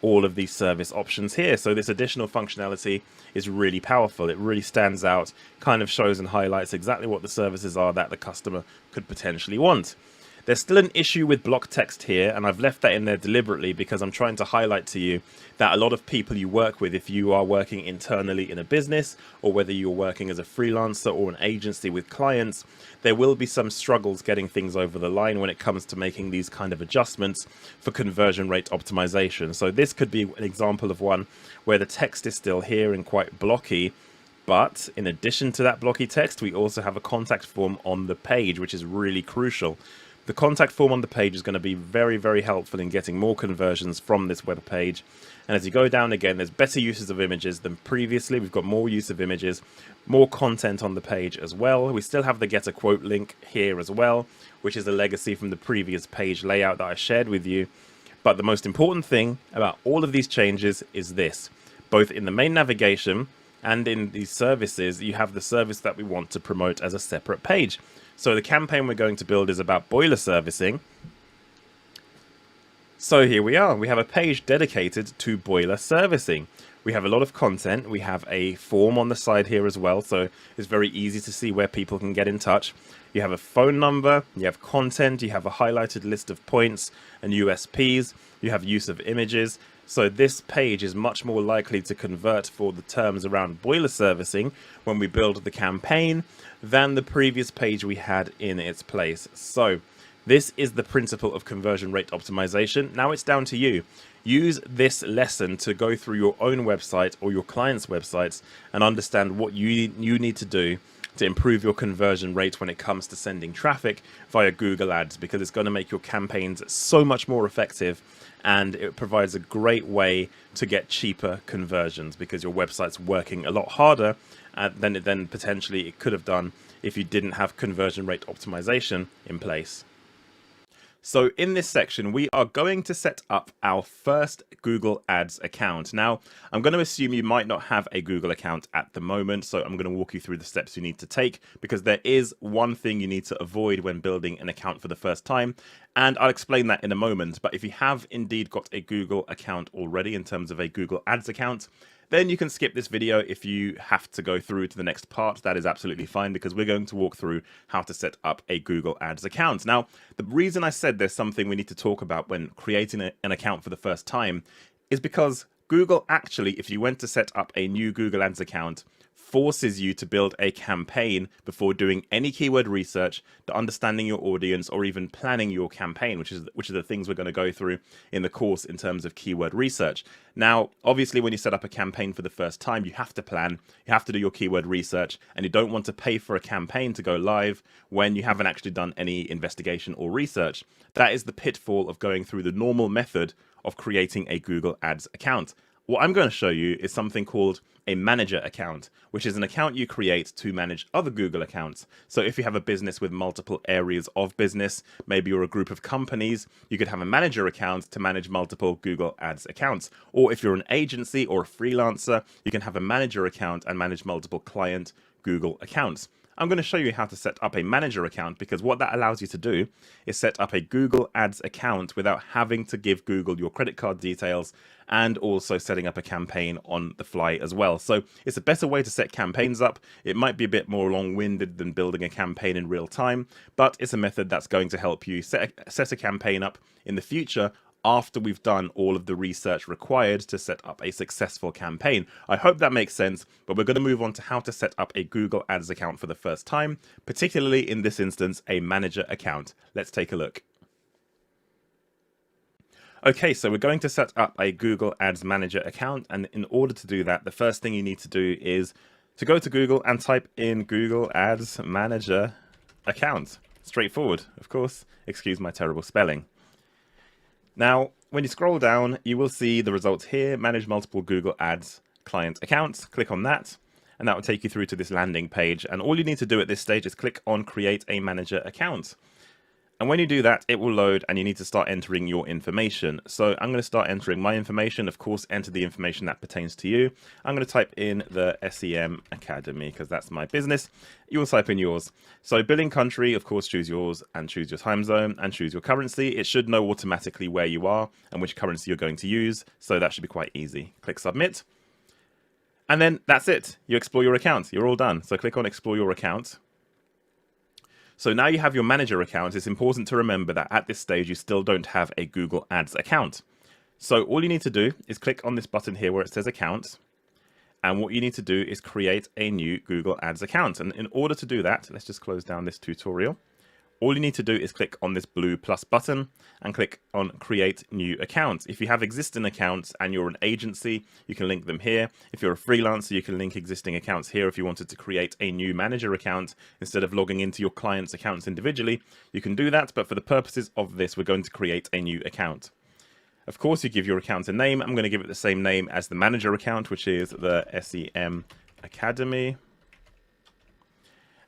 all of these service options here. So this additional functionality is really powerful. It really stands out, kind of shows and highlights exactly what the services are that the customer could potentially want. There's still an issue with block text here, and I've left that in there deliberately because I'm trying to highlight to you that a lot of people you work with, if you are working internally in a business or whether you're working as a freelancer or an agency with clients, there will be some struggles getting things over the line when it comes to making these kind of adjustments for conversion rate optimization. So this could be an example of one where the text is still here and quite blocky. But in addition to that blocky text, we also have a contact form on the page, which is really crucial. The contact form on the page is going to be very, very helpful in getting more conversions from this web page. And as you go down again, there's better uses of images than previously. We've got more use of images, more content on the page as well. We still have the get a quote link here as well, which is a legacy from the previous page layout that I shared with you. But the most important thing about all of these changes is this. Both in the main navigation and in these services, you have the service that we want to promote as a separate page. So the campaign we're going to build is about boiler servicing. So here we are. We have a page dedicated to boiler servicing. We have a lot of content. We have a form on the side here as well. So it's very easy to see where people can get in touch. You have a phone number, you have content, you have a highlighted list of points and USPs, you have use of images. So this page is much more likely to convert for the terms around boiler servicing when we build the campaign than the previous page we had in its place. So this is the principle of conversion rate optimization. Now it's down to you. Use this lesson to go through your own website or your client's websites and understand what you need to do to improve your conversion rate when it comes to sending traffic via Google Ads, because it's going to make your campaigns so much more effective, and it provides a great way to get cheaper conversions because your website's working a lot harder than potentially it could have done if you didn't have conversion rate optimization in place. So in this section, we are going to set up our first Google Ads account. Now, I'm going to assume you might not have a Google account at the moment, so I'm going to walk you through the steps you need to take, because there is one thing you need to avoid when building an account for the first time, and I'll explain that in a moment. But if you have indeed got a Google account already in terms of a Google Ads account, then you can skip this video if you have to go through to the next part. That is absolutely fine, because we're going to walk through how to set up a Google Ads account. Now, the reason I said there's something we need to talk about when creating an account for the first time is because Google actually, if you went to set up a new Google Ads account, forces you to build a campaign before doing any keyword research, to understanding your audience, or even planning your campaign, which are the things we're going to go through in the course in terms of keyword research. Now, obviously, when you set up a campaign for the first time, you have to plan, you have to do your keyword research, and you don't want to pay for a campaign to go live when you haven't actually done any investigation or research. That is the pitfall of going through the normal method of creating a Google Ads account. What I'm going to show you is something called a manager account, which is an account you create to manage other Google accounts. So if you have a business with multiple areas of business, maybe you're a group of companies, you could have a manager account to manage multiple Google Ads accounts. Or if you're an agency or a freelancer, you can have a manager account and manage multiple client Google accounts. I'm going to show you how to set up a manager account, because what that allows you to do is set up a Google Ads account without having to give Google your credit card details, and also setting up a campaign on the fly as well. So it's a better way to set campaigns up. It might be a bit more long-winded than building a campaign in real time, but it's a method that's going to help you set a campaign up in the future after we've done all of the research required to set up a successful campaign. I hope that makes sense, but we're going to move on to how to set up a Google Ads account for the first time, particularly in this instance, a manager account. Let's take a look. Okay, so we're going to set up a Google Ads Manager account, and in order to do that, the first thing you need to do is to go to Google and type in Google Ads Manager account. Straightforward, of course. Excuse my terrible spelling. Now, when you scroll down, you will see the results here, manage multiple Google Ads client accounts. Click on that, and that will take you through to this landing page. And all you need to do at this stage is click on Create a Manager Account. And when you do that, it will load and you need to start entering your information. So I'm going to start entering my information. Of course, enter the information that pertains to you. I'm going to type in the SEM Academy because that's my business. You will type in yours. So billing country, of course, choose yours and choose your time zone and choose your currency. It should know automatically where you are and which currency you're going to use. So that should be quite easy. Click submit. And then that's it. You explore your account. You're all done. So click on explore your account. So now you have your manager account. It's important to remember that at this stage, you still don't have a Google Ads account. So all you need to do is click on this button here where it says account. And what you need to do is create a new Google Ads account. And in order to do that, let's just close down this tutorial. All you need to do is click on this blue plus button and click on create new account. If you have existing accounts and you're an agency, you can link them here. If you're a freelancer, you can link existing accounts here. If you wanted to create a new manager account, instead of logging into your client's accounts individually, you can do that. But for the purposes of this, we're going to create a new account. Of course, you give your account a name. I'm going to give it the same name as the manager account, which is the SEM Academy.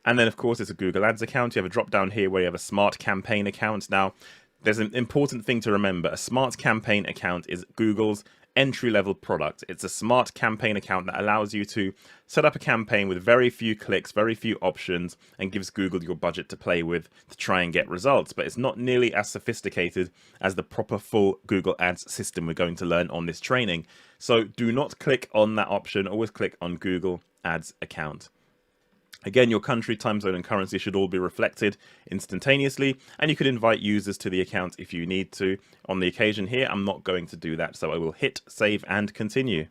And then, of course, it's a Google Ads account. You have a drop down here where you have a Smart Campaign account. Now, there's an important thing to remember. A Smart Campaign account is Google's entry-level product. It's a Smart Campaign account that allows you to set up a campaign with very few clicks, very few options, and gives Google your budget to play with to try and get results. But it's not nearly as sophisticated as the proper full Google Ads system we're going to learn on this training. So do not click on that option. Always click on Google Ads account. Again, your country, time zone, and currency should all be reflected instantaneously, and you could invite users to the account if you need to. On the occasion here, I'm not going to do that, so I will hit save and continue.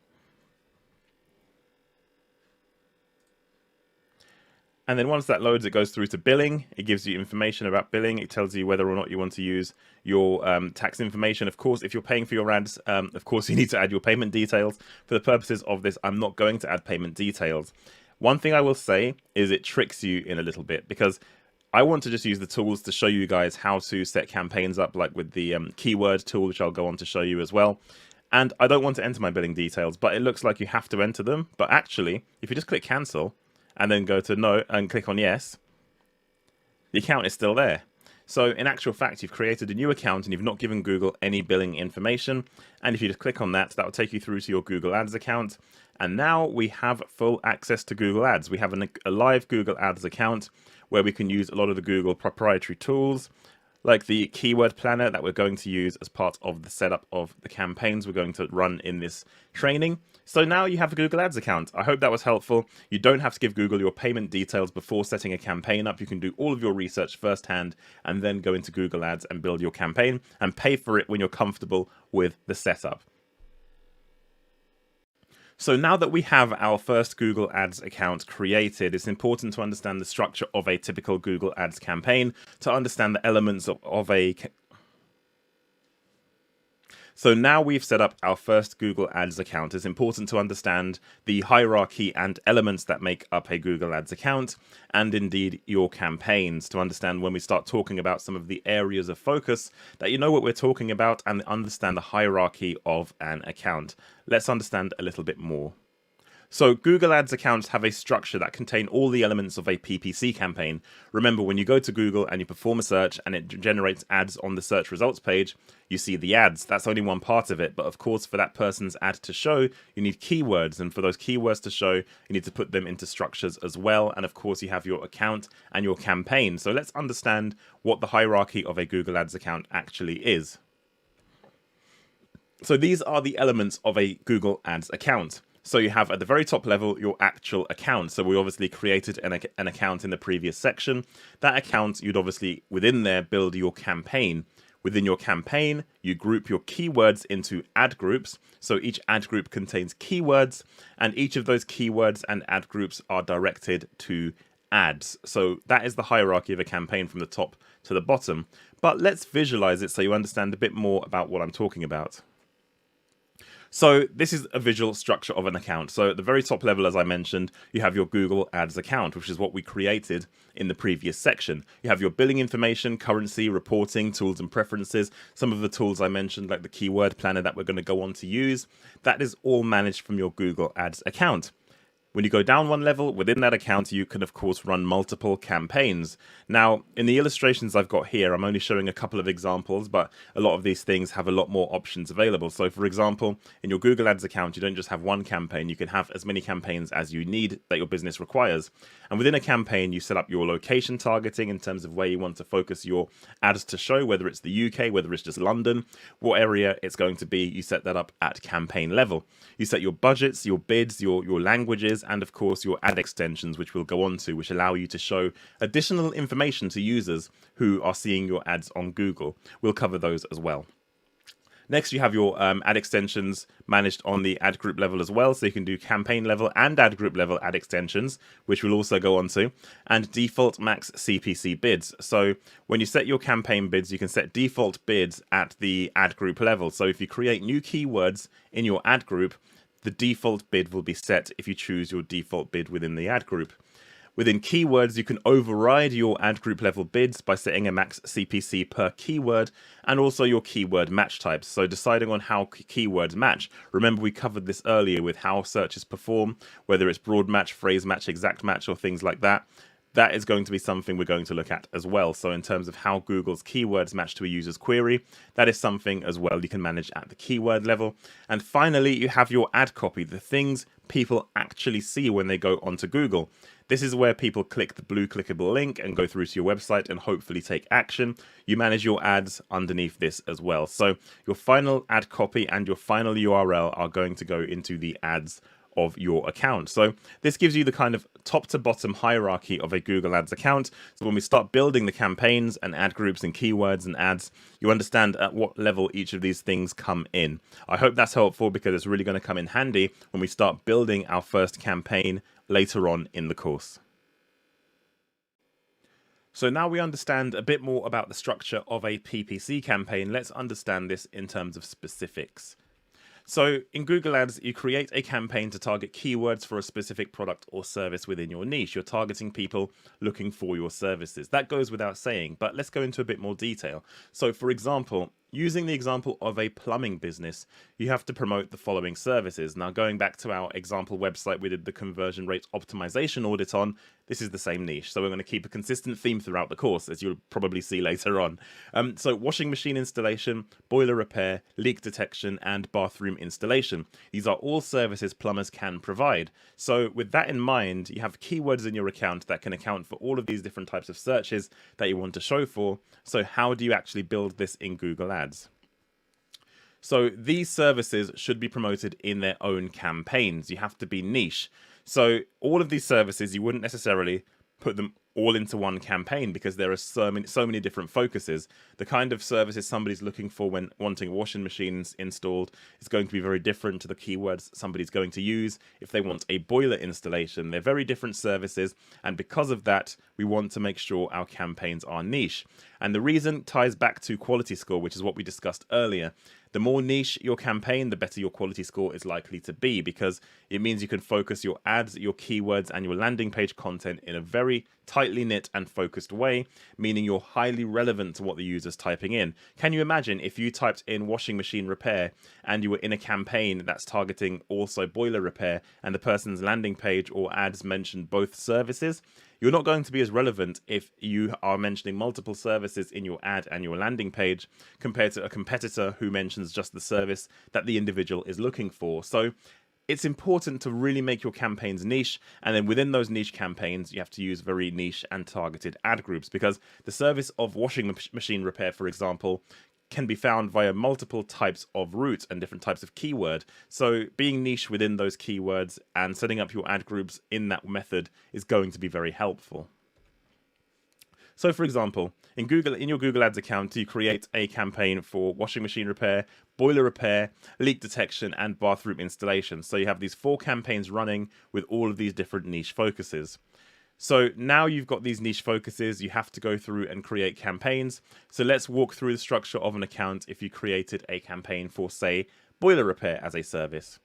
And then once that loads, it goes through to billing. It gives you information about billing. It tells you whether or not you want to use your tax information. Of course, if you're paying for your ads, of course, you need to add your payment details. For the purposes of this, I'm not going to add payment details. One thing I will say is it tricks you in a little bit because I want to just use the tools to show you guys how to set campaigns up, like with the keyword tool, which I'll go on to show you as well. And I don't want to enter my billing details, but it looks like you have to enter them. But actually, if you just click cancel and then go to no and click on yes, the account is still there. So in actual fact, you've created a new account and you've not given Google any billing information. And if you just click on that, that will take you through to your Google Ads account. And now we have full access to Google Ads. We have a live Google Ads account where we can use a lot of the Google proprietary tools, like the keyword planner that we're going to use as part of the setup of the campaigns we're going to run in this training. So now you have a Google Ads account. I hope that was helpful. You don't have to give Google your payment details before setting a campaign up. You can do all of your research firsthand and then go into Google Ads and build your campaign and pay for it when you're comfortable with the setup. So now that we have our first Google Ads account created, it's important to understand the structure of a typical Google Ads campaign, to understand the elements of a... So now we've set up our first Google Ads account, it's important to understand the hierarchy and elements that make up a Google Ads account, and indeed your campaigns, to understand when we start talking about some of the areas of focus that you know what we're talking about and understand the hierarchy of an account. Let's understand a little bit more. So Google Ads accounts have a structure that contain all the elements of a PPC campaign. Remember, when you go to Google and you perform a search and it generates ads on the search results page, you see the ads. That's only one part of it. But of course, for that person's ad to show, you need keywords. And for those keywords to show, you need to put them into structures as well. And of course, you have your account and your campaign. So let's understand what the hierarchy of a Google Ads account actually is. So these are the elements of a Google Ads account. So you have at the very top level your actual account. So we obviously created an account in the previous section. That account, you'd obviously within there build your campaign, Within your campaign, you group your keywords into ad groups. So each ad group contains keywords, and each of those keywords and ad groups are directed to ads. So that is the hierarchy of a campaign from the top to the bottom. But let's visualize it so you understand a bit more about what I'm talking about. So this is a visual structure of an account. So at the very top level, as I mentioned, you have your Google Ads account, which is what we created in the previous section. You have your billing information, currency, reporting, tools and preferences. Some of the tools I mentioned, like the keyword planner that we're going to go on to use, that is all managed from your Google Ads account. When you go down one level, within that account, you can, of course, run multiple campaigns. Now, in the illustrations I've got here, I'm only showing a couple of examples, but a lot of these things have a lot more options available. So, for example, in your Google Ads account, you don't just have one campaign. You can have as many campaigns as you need that your business requires. And within a campaign, you set up your location targeting in terms of where you want to focus your ads to show, whether it's the UK, whether it's just London, what area it's going to be. You set that up at campaign level. You set your budgets, your bids, your languages, and of course your ad extensions, which we'll go on to, which allow you to show additional information to users who are seeing your ads on Google. We'll cover those as well. Next, you have your ad extensions managed on the ad group level as well. So you can do campaign level and ad group level ad extensions, which we'll also go on to, and default max CPC bids. So when you set your campaign bids, you can set default bids at the ad group level. So if you create new keywords in your ad group, the default bid will be set if you choose your default bid within the ad group. Within keywords, you can override your ad group level bids by setting a max CPC per keyword and also your keyword match types. So deciding on how keywords match. Remember, we covered this earlier with how searches perform, whether it's broad match, phrase match, exact match, or things like that. That is going to be something we're going to look at as well. So in terms of how Google's keywords match to a user's query, that is something as well you can manage at the keyword level. And finally, you have your ad copy, the things people actually see when they go onto Google. This is where people click the blue clickable link and go through to your website and hopefully take action. You manage your ads underneath this as well. So your final ad copy and your final URL are going to go into the ads of your account. So this gives you the kind of top to bottom hierarchy of a Google Ads account. So when we start building the campaigns and ad groups and keywords and ads, you understand at what level each of these things come in. I hope that's helpful because it's really going to come in handy when we start building our first campaign later on in the course. So now we understand a bit more about the structure of a PPC campaign. Let's understand this in terms of specifics. So in Google Ads, you create a campaign to target keywords for a specific product or service within your niche. You're targeting people looking for your services. That goes without saying, but let's go into a bit more detail. So for example, using the example of a plumbing business, you have to promote the following services. Now, going back to our example website we did the conversion rate optimization audit on, this is the same niche. So we're going to keep a consistent theme throughout the course, as you'll probably see later on. So washing machine installation, boiler repair, leak detection, and bathroom installation. These are all services plumbers can provide. So with that in mind, you have keywords in your account that can account for all of these different types of searches that you want to show for. So how do you actually build this in Google Ads? So these services should be promoted in their own campaigns. You have to be niche. So all of these services, you wouldn't necessarily put them all into one campaign because there are so many different focuses. The kind of services somebody's looking for when wanting washing machines installed is going to be very different to the keywords somebody's going to use if they want a boiler installation. They're very different services, and because of that, we want to make sure our campaigns are niche. And the reason ties back to quality score, which is what we discussed earlier. The more niche your campaign, the better your quality score is likely to be, because it means you can focus your ads, your keywords, and your landing page content in a very tightly knit and focused way, meaning you're highly relevant to what the user's typing in. Can you imagine if you typed in washing machine repair and you were in a campaign that's targeting also boiler repair and the person's landing page or ads mentioned both services? You're not going to be as relevant if you are mentioning multiple services in your ad and your landing page compared to a competitor who mentions just the service that the individual is looking for. So it's important to really make your campaigns niche, and then within those niche campaigns, you have to use very niche and targeted ad groups, because the service of washing machine repair, for example, can be found via multiple types of routes and different types of keyword. So being niche within those keywords and setting up your ad groups in that method is going to be very helpful. So for example, in your Google Ads account, you create a campaign for washing machine repair, boiler repair, leak detection, and bathroom installation. So you have these 4 campaigns running with all of these different niche focuses. So now you've got these niche focuses, you have to go through and create campaigns. So let's walk through the structure of an account if you created a campaign for, say, boiler repair as a service.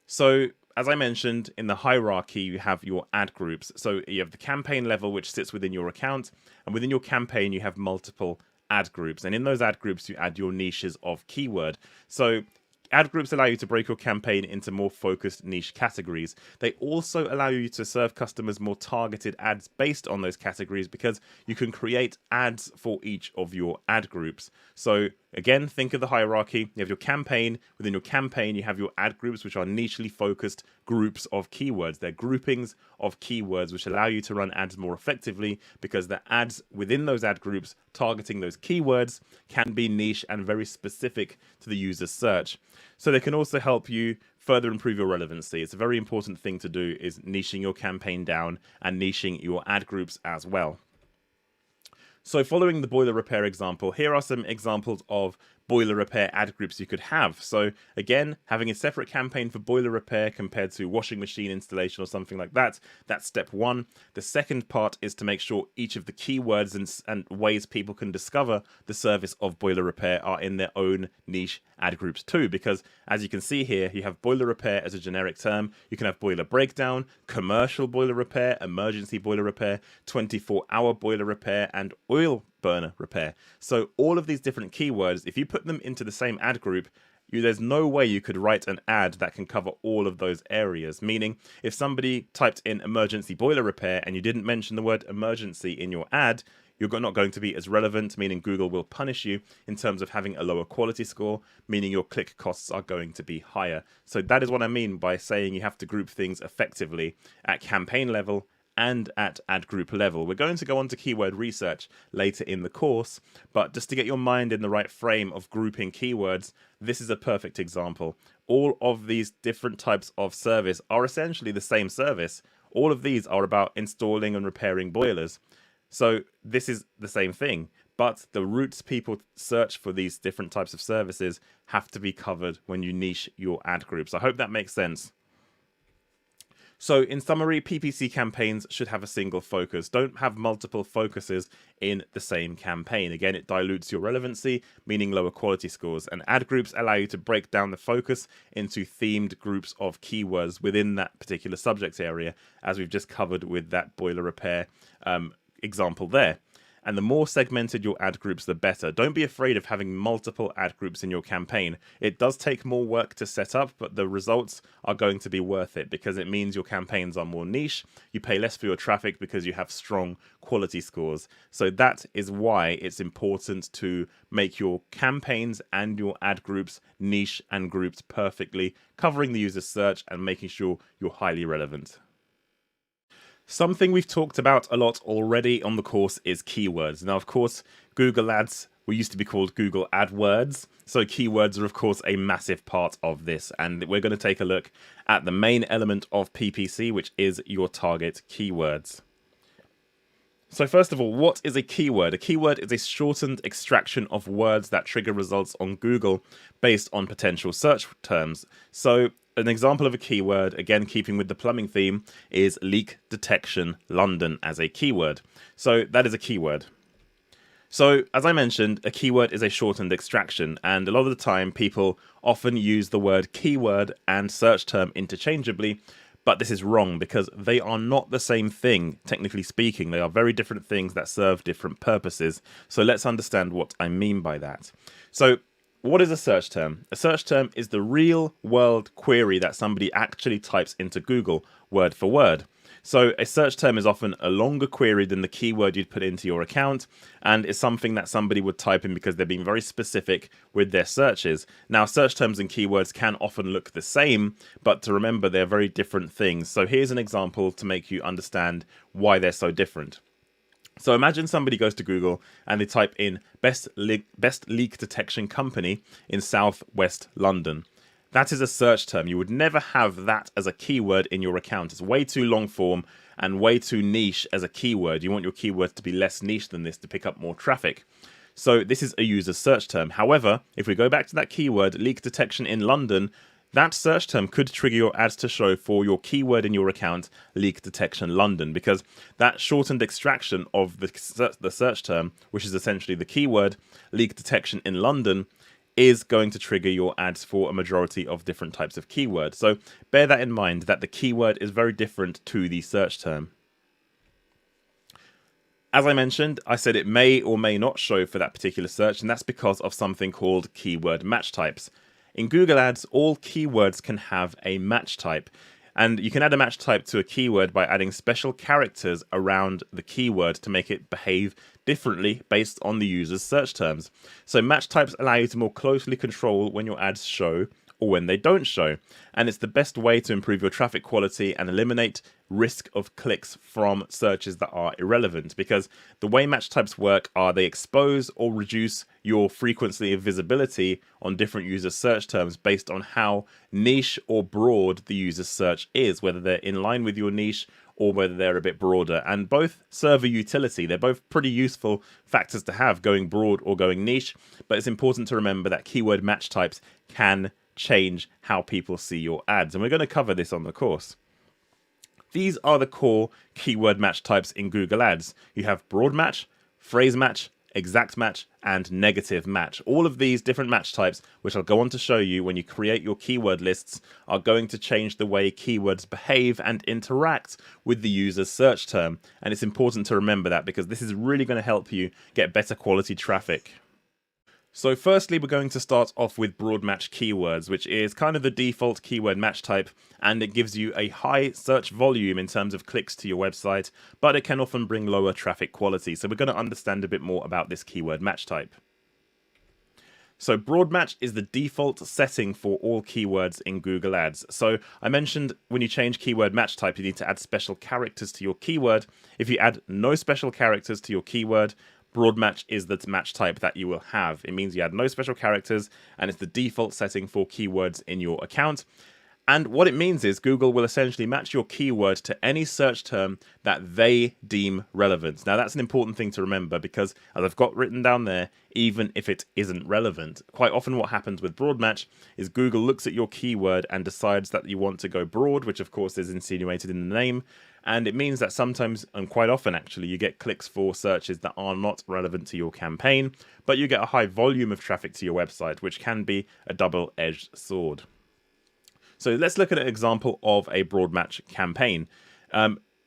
So as I mentioned, in the hierarchy, you have your ad groups. So you have the campaign level, which sits within your account. And within your campaign, you have multiple ad groups. And in those ad groups, you add your niches of keyword. So ad groups allow you to break your campaign into more focused niche categories. They also allow you to serve customers more targeted ads based on those categories because you can create ads for each of your ad groups. So again, think of the hierarchy. You have your campaign. Within your campaign, you have your ad groups, which are nichely focused groups of keywords. They're groupings of keywords which allow you to run ads more effectively because the ads within those ad groups targeting those keywords can be niche and very specific to the user's search. So they can also help you further improve your relevancy. It's a very important thing to do, is niching your campaign down and niching your ad groups as well. So following the boiler repair example, here are some examples of boiler repair ad groups you could have. So again, having a separate campaign for boiler repair compared to washing machine installation or something like that, that's step 1. The second part is to make sure each of the keywords and ways people can discover the service of boiler repair are in their own niche ad groups too, because as you can see here, you have boiler repair as a generic term. You can have boiler breakdown, commercial boiler repair, emergency boiler repair, 24-hour boiler repair, and oil burner repair. So all of these different keywords, if you put them into the same ad group, there's no way you could write an ad that can cover all of those areas. Meaning, if somebody typed in emergency boiler repair and you didn't mention the word emergency in your ad, you're not going to be as relevant, meaning Google will punish you in terms of having a lower quality score, meaning your click costs are going to be higher. So that is what I mean by saying you have to group things effectively at campaign level and at ad group level. We're going to go on to keyword research later in the course, but just to get your mind in the right frame of grouping keywords, this is a perfect example. All of these different types of service are essentially the same service. All of these are about installing and repairing boilers. So this is the same thing, but the routes people search for these different types of services have to be covered when you niche your ad groups. I hope that makes sense. So in summary, PPC campaigns should have a single focus. Don't have multiple focuses in the same campaign. Again, it dilutes your relevancy, meaning lower quality scores. And ad groups allow you to break down the focus into themed groups of keywords within that particular subject area, as we've just covered with that boiler repair example there. And the more segmented your ad groups, the better. Don't be afraid of having multiple ad groups in your campaign. It does take more work to set up, but the results are going to be worth it because it means your campaigns are more niche. You pay less for your traffic because you have strong quality scores. So that is why it's important to make your campaigns and your ad groups niche and grouped perfectly, covering the user's search and making sure you're highly relevant. Something we've talked about a lot already on the course is keywords. Now, of course, Google Ads used to be called Google AdWords. So keywords are, of course, a massive part of this. And we're going to take a look at the main element of PPC, which is your target keywords. So first of all, what is a keyword? A keyword is a shortened extraction of words that trigger results on Google based on potential search terms. So an example of a keyword, again keeping with the plumbing theme, is leak detection London as a keyword. So that is a keyword. So as I mentioned, a keyword is a shortened extraction, and a lot of the time people often use the word keyword and search term interchangeably, but this is wrong because they are not the same thing, technically speaking. They are very different things that serve different purposes. So let's understand what I mean by that. So what is a search term? A search term is the real world query that somebody actually types into Google word for word. So a search term is often a longer query than the keyword you'd put into your account, and is something that somebody would type in because they're being very specific with their searches. Now, search terms and keywords can often look the same, but to remember, they're very different things. So here's an example to make you understand why they're so different. So imagine somebody goes to Google and they type in best leak detection company in southwest London. That is a search term. You would never have that as a keyword in your account. It's way too long form and way too niche as a keyword. You want your keyword to be less niche than this to pick up more traffic. So this is a user search term. However, if we go back to that keyword, leak detection in London, that search term could trigger your ads to show for your keyword in your account, leak detection London, because that shortened extraction of the search term, which is essentially the keyword, leak detection in London, is going to trigger your ads for a majority of different types of keywords. So bear that in mind, that the keyword is very different to the search term. As I mentioned, I said it may or may not show for that particular search, and that's because of something called keyword match types. In Google Ads, all keywords can have a match type, and you can add a match type to a keyword by adding special characters around the keyword to make it behave differently based on the user's search terms. So match types allow you to more closely control when your ads show or when they don't show, and it's the best way to improve your traffic quality and eliminate risk of clicks from searches that are irrelevant, because the way match types work are they expose or reduce your frequency of visibility on different user search terms based on how niche or broad the user's search is, whether they're in line with your niche or whether they're a bit broader, and both serve a utility. They're both pretty useful factors to have, going broad or going niche, but it's important to remember that keyword match types can change how people see your ads, and we're going to cover this on the course. These are the core keyword match types in Google Ads. You have broad match, phrase match, exact match, and negative match. All of these different match types, which I'll go on to show you when you create your keyword lists, are going to change the way keywords behave and interact with the user's search term. And it's important to remember that, because this is really going to help you get better quality traffic. So firstly, we're going to start off with broad match keywords, which is kind of the default keyword match type, and it gives you a high search volume in terms of clicks to your website, but it can often bring lower traffic quality. So we're going to understand a bit more about this keyword match type. So broad match is the default setting for all keywords in Google Ads. So I mentioned when you change keyword match type, you need to add special characters to your keyword. If you add no special characters to your keyword, broad match is the match type that you will have. It means you add no special characters, and it's the default setting for keywords in your account. And what it means is Google will essentially match your keyword to any search term that they deem relevant. Now, that's an important thing to remember, because as I've got written down there, even if it isn't relevant, quite often what happens with broad match is Google looks at your keyword and decides that you want to go broad, which of course is insinuated in the name. And it means that sometimes, and quite often actually, you get clicks for searches that are not relevant to your campaign, but you get a high volume of traffic to your website, which can be a double-edged sword. So let's look at an example of a broad match campaign.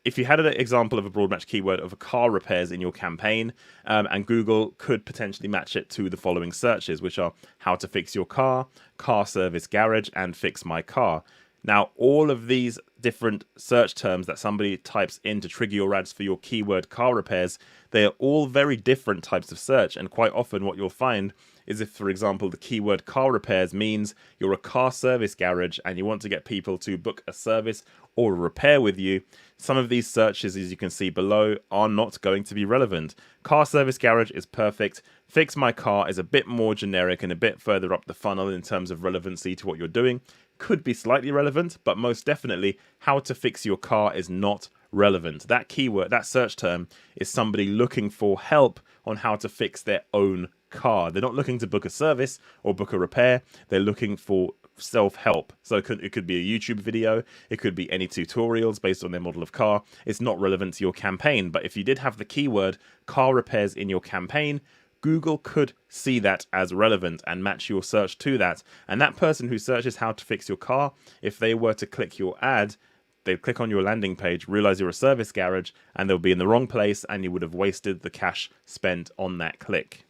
If you had an example of a broad match keyword of a car repairs in your campaign, and Google could potentially match it to the following searches, which are how to fix your car, car service garage, and fix my car. Now, all of these different search terms that somebody types in to trigger your ads for your keyword car repairs, they are all very different types of search. And quite often what you'll find is if, for example, the keyword car repairs means you're a car service garage and you want to get people to book a service or a repair with you, some of these searches, as you can see below, are not going to be relevant. Car service garage is perfect. Fix my car is a bit more generic and a bit further up the funnel in terms of relevancy to what you're doing. Could be slightly relevant, but most definitely how to fix your car is not relevant. That keyword, that search term, is somebody looking for help on how to fix their own car. They're not looking to book a service or book a repair. They're looking for self-help. So it could be a YouTube video, it could be any tutorials based on their model of car. It's not relevant to your campaign, but if you did have the keyword car repairs in your campaign, Google could see that as relevant and match your search to that. And that person who searches how to fix your car, if they were to click your ad, they'd click on your landing page, realize you're a service garage, and they'll be in the wrong place, and you would have wasted the cash spent on that click.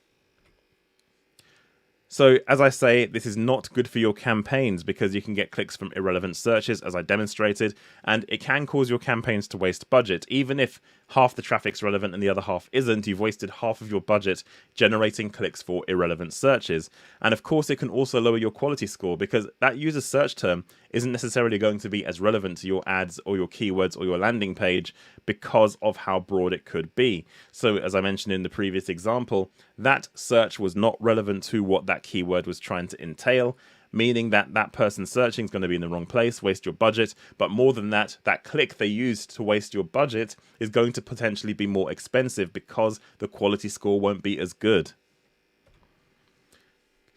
So, as I say, this is not good for your campaigns because you can get clicks from irrelevant searches, as I demonstrated, and it can cause your campaigns to waste budget. Even if half the traffic's relevant and the other half isn't, you've wasted half of your budget generating clicks for irrelevant searches. And of course, it can also lower your quality score because that user search term isn't necessarily going to be as relevant to your ads or your keywords or your landing page because of how broad it could be. So, as I mentioned in the previous example, that search was not relevant to what that keyword was trying to entail, meaning that that person searching is going to be in the wrong place, waste your budget. But more than that, that click they used to waste your budget is going to potentially be more expensive because the quality score won't be as good.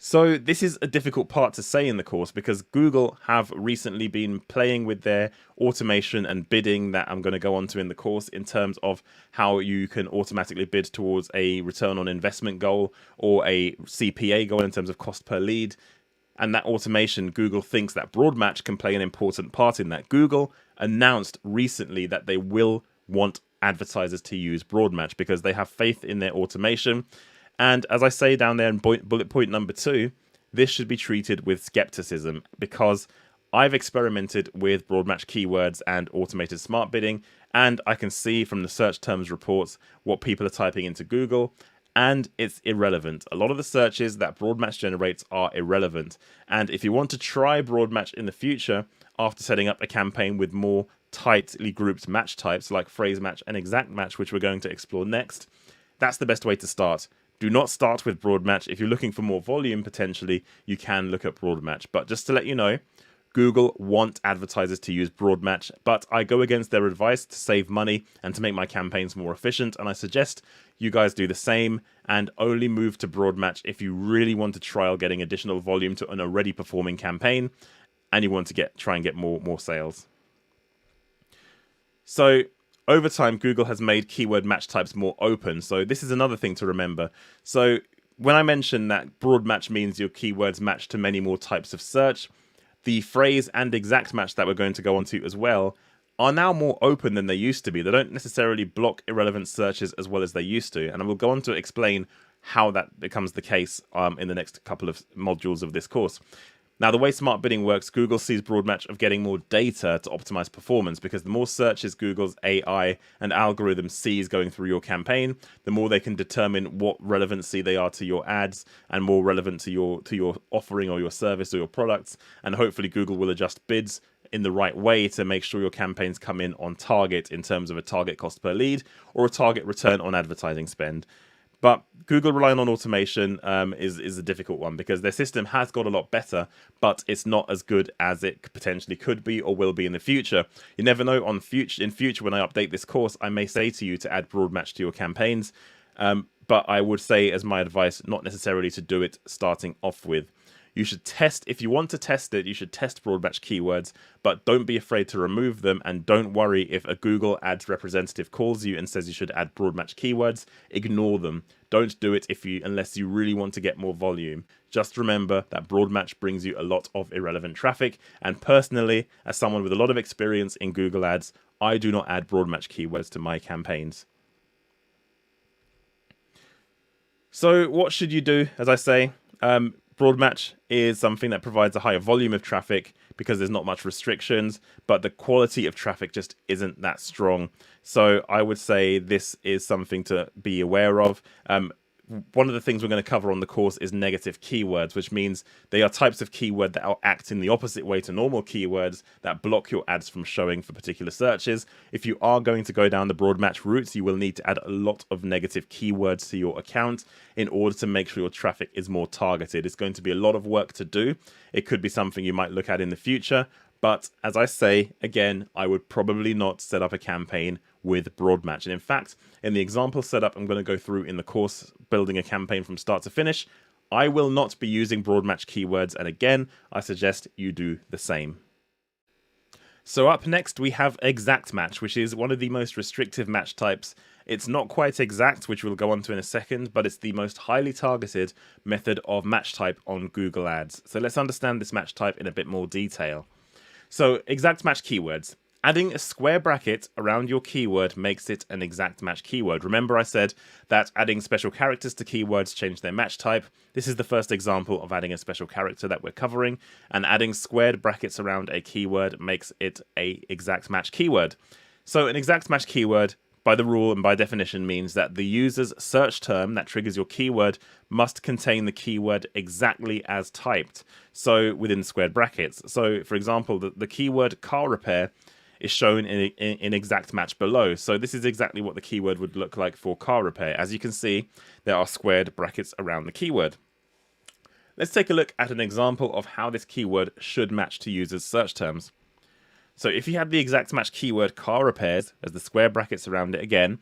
So this is a difficult part to say in the course because Google have recently been playing with their automation and bidding that I'm going to go on to in the course in terms of how you can automatically bid towards a return on investment goal or a CPA goal in terms of cost per lead. And that automation, Google thinks that broad match can play an important part in that. Google announced recently that they will want advertisers to use broad match because they have faith in their automation. And as I say down there in bullet point number 2, this should be treated with skepticism because I've experimented with broad match keywords and automated smart bidding, and I can see from the search terms reports what people are typing into Google, and it's irrelevant. A lot of the searches that broad match generates are irrelevant. And if you want to try broad match in the future, after setting up a campaign with more tightly grouped match types like phrase match and exact match, which we're going to explore next, that's the best way to start. Do not start with broad match. If you're looking for more volume, potentially, you can look at broad match. But just to let you know, Google want advertisers to use broad match, but I go against their advice to save money and to make my campaigns more efficient. And I suggest you guys do the same and only move to broad match if you really want to trial getting additional volume to an already performing campaign and you want to try and get more sales. So over time, Google has made keyword match types more open. So this is another thing to remember. So when I mentioned that broad match means your keywords match to many more types of search, the phrase and exact match that we're going to go on to as well are now more open than they used to be. They don't necessarily block irrelevant searches as well as they used to. And I will go on to explain how that becomes the case in the next couple of modules of this course. Now, the way smart bidding works, Google sees broad match of getting more data to optimize performance because the more searches Google's AI and algorithm sees going through your campaign, the more they can determine what relevancy they are to your ads and more relevant to your offering or your service or your products. And hopefully Google will adjust bids in the right way to make sure your campaigns come in on target in terms of a target cost per lead or a target return on advertising spend. But Google relying on automation is a difficult one because their system has got a lot better, but it's not as good as it potentially could be or will be in the future. You never know. In future, when I update this course, I may say to you to add broad match to your campaigns, but I would say as my advice, not necessarily to do it starting off with. You should test, if you want to test it, you should test broad match keywords, but don't be afraid to remove them, and don't worry if a Google Ads representative calls you and says you should add broad match keywords. Ignore them. Don't do it unless you really want to get more volume. Just remember that broad match brings you a lot of irrelevant traffic, and personally, as someone with a lot of experience in Google Ads, I do not add broad match keywords to my campaigns. So what should you do? As I say, broad match is something that provides a higher volume of traffic because there's not much restrictions, but the quality of traffic just isn't that strong. So I would say this is something to be aware of. One of the things we're going to cover on the course is negative keywords, which means they are types of keyword that act in the opposite way to normal keywords that block your ads from showing for particular searches. If you are going to go down the broad match route, you will need to add a lot of negative keywords to your account in order to make sure your traffic is more targeted. It's going to be a lot of work to do. It could be something you might look at in the future. But as I say, again, I would probably not set up a campaign with broad match. And in fact, in the example setup I'm going to go through in the course, building a campaign from start to finish, I will not be using broad match keywords. And again, I suggest you do the same. So up next, we have exact match, which is one of the most restrictive match types. It's not quite exact, which we'll go on to in a second, but it's the most highly targeted method of match type on Google Ads. So let's understand this match type in a bit more detail. So exact match keywords. Adding a square bracket around your keyword makes it an exact match keyword. Remember I said that adding special characters to keywords change their match type. This is the first example of adding a special character that we're covering, and adding squared brackets around a keyword makes it an exact match keyword. So an exact match keyword, by the rule and by definition, means that the user's search term that triggers your keyword must contain the keyword exactly as typed, so within squared brackets. So for example, the keyword car repair is shown in exact match below. So this is exactly what the keyword would look like for car repair. As you can see, there are squared brackets around the keyword. Let's take a look at an example of how this keyword should match to users' search terms. So if you had the exact match keyword car repairs as the square brackets around it again,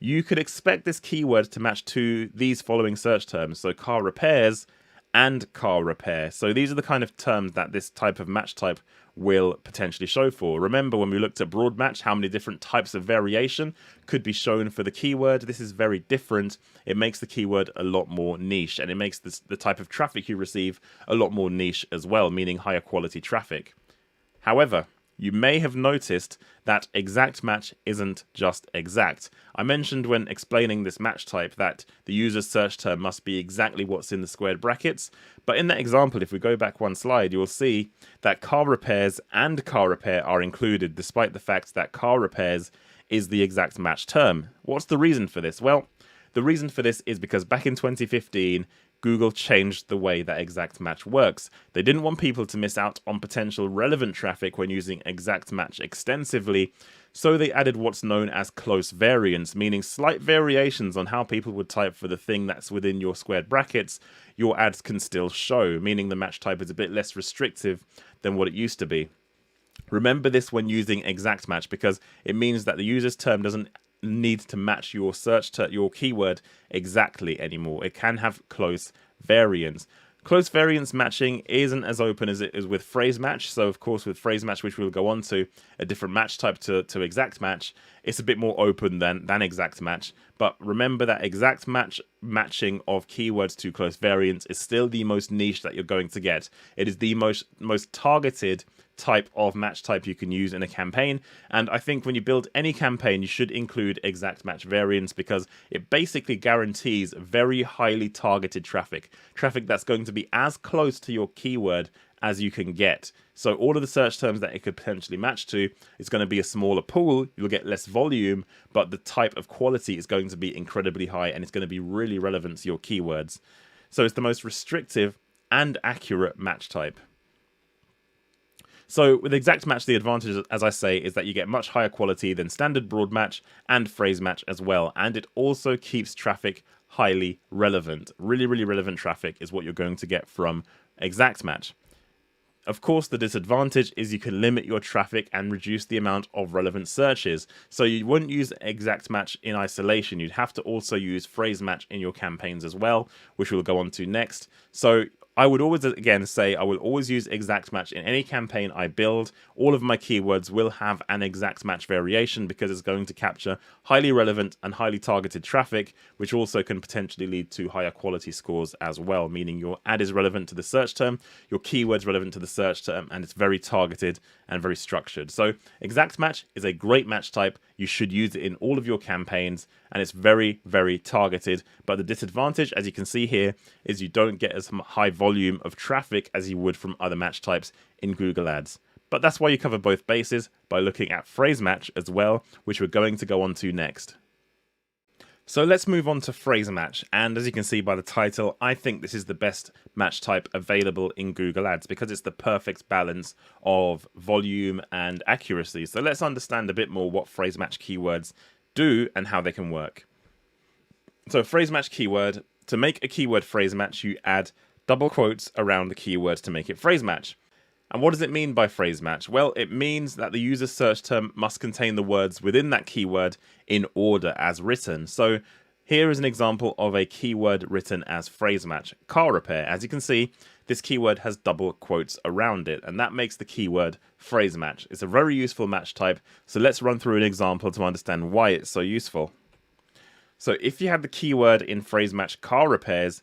you could expect this keyword to match to these following search terms. So car repairs and car repair. So these are the kind of terms that this type of match type will potentially show for. Remember when we looked at broad match, how many different types of variation could be shown for the keyword? This is very different. It makes the keyword a lot more niche, and it makes the type of traffic you receive a lot more niche as well, meaning higher quality traffic. However, you may have noticed that exact match isn't just exact. I mentioned when explaining this match type that the user's search term must be exactly what's in the squared brackets. But in that example, if we go back one slide, you'll see that car repairs and car repair are included, despite the fact that car repairs is the exact match term. What's the reason for this? Well, the reason for this is because back in 2015, Google changed the way that exact match works. They didn't want people to miss out on potential relevant traffic when using exact match extensively, so they added what's known as close variance, meaning slight variations on how people would type for the thing that's within your squared brackets, your ads can still show, meaning the match type is a bit less restrictive than what it used to be. Remember this when using exact match, because it means that the user's term doesn't need to match your your keyword exactly anymore. It can have close variance. Close variance matching isn't as open as it is with phrase match. So of course with phrase match, which we'll go on to, a different match type to exact match, it's a bit more open than exact match. But remember that exact matching of keywords to close variance is still the most niche that you're going to get. It is the most targeted type of match type you can use in a campaign, and I think when you build any campaign you should include exact match variance, because it basically guarantees very highly targeted traffic that's going to be as close to your keyword as you can get. So all of the search terms that it could potentially match to is going to be a smaller pool, you'll get less volume, but the type of quality is going to be incredibly high and it's going to be really relevant to your keywords. So it's the most restrictive and accurate match type. So with exact match, the advantage, as I say, is that you get much higher quality than standard broad match and phrase match as well. And it also keeps traffic highly relevant. Really, really relevant traffic is what you're going to get from exact match. Of course, the disadvantage is you can limit your traffic and reduce the amount of relevant searches. So you wouldn't use exact match in isolation. You'd have to also use phrase match in your campaigns as well, which we'll go on to next. So I would always, again, say I will always use exact match in any campaign I build. All of my keywords will have an exact match variation because it's going to capture highly relevant and highly targeted traffic, which also can potentially lead to higher quality scores as well, meaning your ad is relevant to the search term, your keyword's relevant to the search term, and it's very targeted and very structured. So exact match is a great match type. You should use it in all of your campaigns, and it's very, very targeted. But the disadvantage, as you can see here, is you don't get as high volume of traffic as you would from other match types in Google Ads. But that's why you cover both bases by looking at phrase match as well, which we're going to go on to next. So let's move on to phrase match, and as you can see by the title, I think this is the best match type available in Google Ads because it's the perfect balance of volume and accuracy. So let's understand a bit more what phrase match keywords do and how they can work. So phrase match keyword, to make a keyword phrase match, you add double quotes around the keyword to make it phrase match. And what does it mean by phrase match? Well, it means that the user's search term must contain the words within that keyword in order as written. So here is an example of a keyword written as phrase match, car repair. As you can see, this keyword has double quotes around it, and that makes the keyword phrase match. It's a very useful match type, so let's run through an example to understand why it's so useful. So if you had the keyword in phrase match car repairs,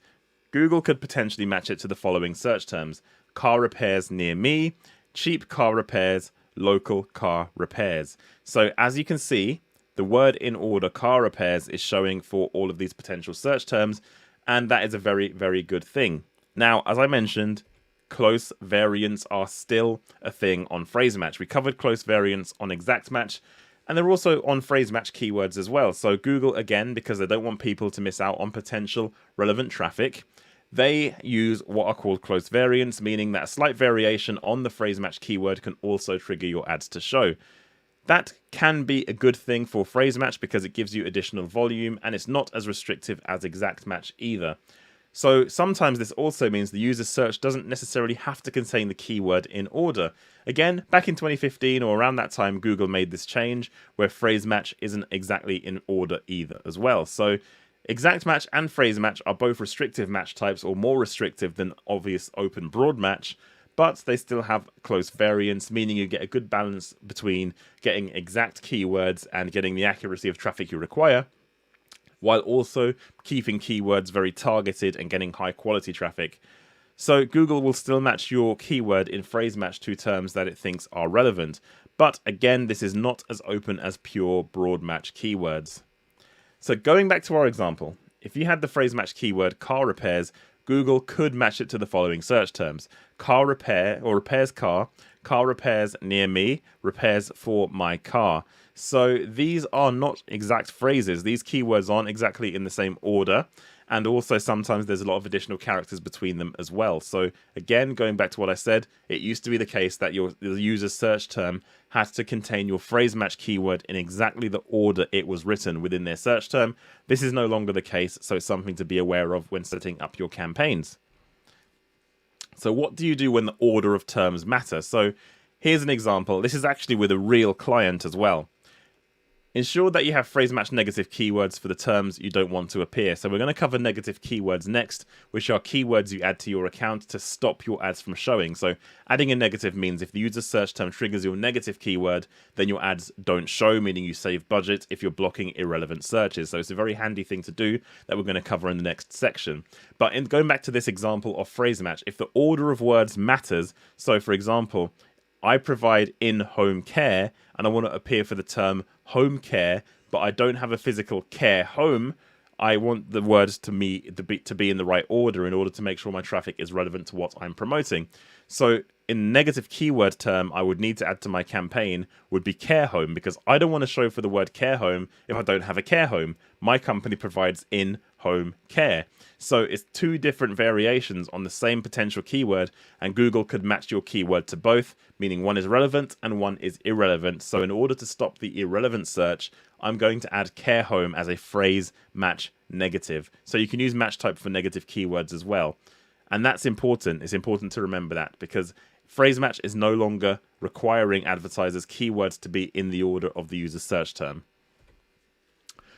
Google could potentially match it to the following search terms: car repairs near me, cheap car repairs, local car repairs. So as you can see, the word in order car repairs is showing for all of these potential search terms, and that is a very, very good thing. Now, as I mentioned, close variants are still a thing on phrase match. We covered close variants on exact match, and they're also on phrase match keywords as well. So Google, again, because they don't want people to miss out on potential relevant traffic, they use what are called close variants, meaning that a slight variation on the phrase match keyword can also trigger your ads to show. That can be a good thing for phrase match because it gives you additional volume and it's not as restrictive as exact match either. So sometimes this also means the user's search doesn't necessarily have to contain the keyword in order. Again, back in 2015 or around that time, Google made this change where phrase match isn't exactly in order either as well. So exact match and phrase match are both restrictive match types, or more restrictive than obvious open broad match, but they still have close variance, meaning you get a good balance between getting exact keywords and getting the accuracy of traffic you require, while also keeping keywords very targeted and getting high quality traffic. So Google will still match your keyword in phrase match to terms that it thinks are relevant. But again, this is not as open as pure broad match keywords. So going back to our example, if you had the phrase match keyword car repairs, Google could match it to the following search terms: car repair or repairs car, car repairs near me, repairs for my car. So these are not exact phrases. These keywords aren't exactly in the same order. And also sometimes there's a lot of additional characters between them as well. So again, going back to what I said, it used to be the case that the user's search term had to contain your phrase match keyword in exactly the order it was written within their search term. This is no longer the case, so it's something to be aware of when setting up your campaigns. So what do you do when the order of terms matter? So here's an example. This is actually with a real client as well. Ensure that you have phrase match negative keywords for the terms you don't want to appear. So we're going to cover negative keywords next, which are keywords you add to your account to stop your ads from showing. So adding a negative means if the user's search term triggers your negative keyword, then your ads don't show, meaning you save budget if you're blocking irrelevant searches. So it's a very handy thing to do that we're going to cover in the next section. But in going back to this example of phrase match, if the order of words matters, so for example, I provide in-home care and I want to appear for the term home care, but I don't have a physical care home, I want the words to be in the right order in order to make sure my traffic is relevant to what I'm promoting. So in negative keyword term, I would need to add to my campaign would be care home, because I don't want to show for the word care home if I don't have a care home. My company provides in-home care. So it's two different variations on the same potential keyword, and Google could match your keyword to both, meaning one is relevant and one is irrelevant. So in order to stop the irrelevant search, I'm going to add care home as a phrase match negative. So you can use match type for negative keywords as well. And that's important. It's important to remember that, because phrase match is no longer requiring advertisers' keywords to be in the order of the user's search term.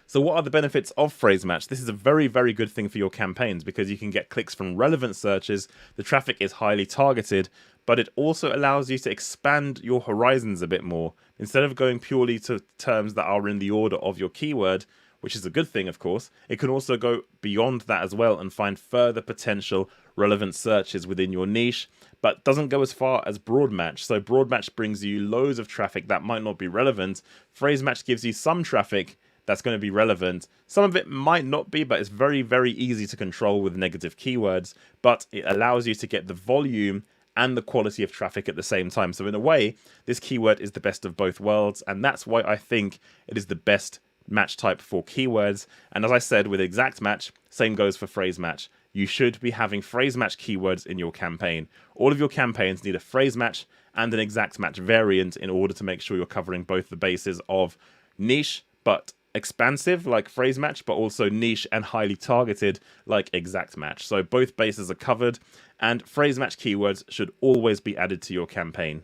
So what are the benefits of phrase match? This is a very, very good thing for your campaigns because you can get clicks from relevant searches, the traffic is highly targeted, but it also allows you to expand your horizons a bit more. Instead of going purely to terms that are in the order of your keyword, which is a good thing, of course, it can also go beyond that as well and find further potential relevant searches within your niche, but doesn't go as far as broad match. So broad match brings you loads of traffic that might not be relevant. Phrase match gives you some traffic that's going to be relevant. Some of it might not be, but it's very, very easy to control with negative keywords, but it allows you to get the volume and the quality of traffic at the same time. So in a way, this keyword is the best of both worlds, and that's why I think it is the best match type for keywords. And as I said, with exact match, same goes for phrase match. You should be having phrase match keywords in your campaign. All of your campaigns need a phrase match and an exact match variant in order to make sure you're covering both the bases of niche but expansive like phrase match, but also niche and highly targeted like exact match. So both bases are covered, and phrase match keywords should always be added to your campaign.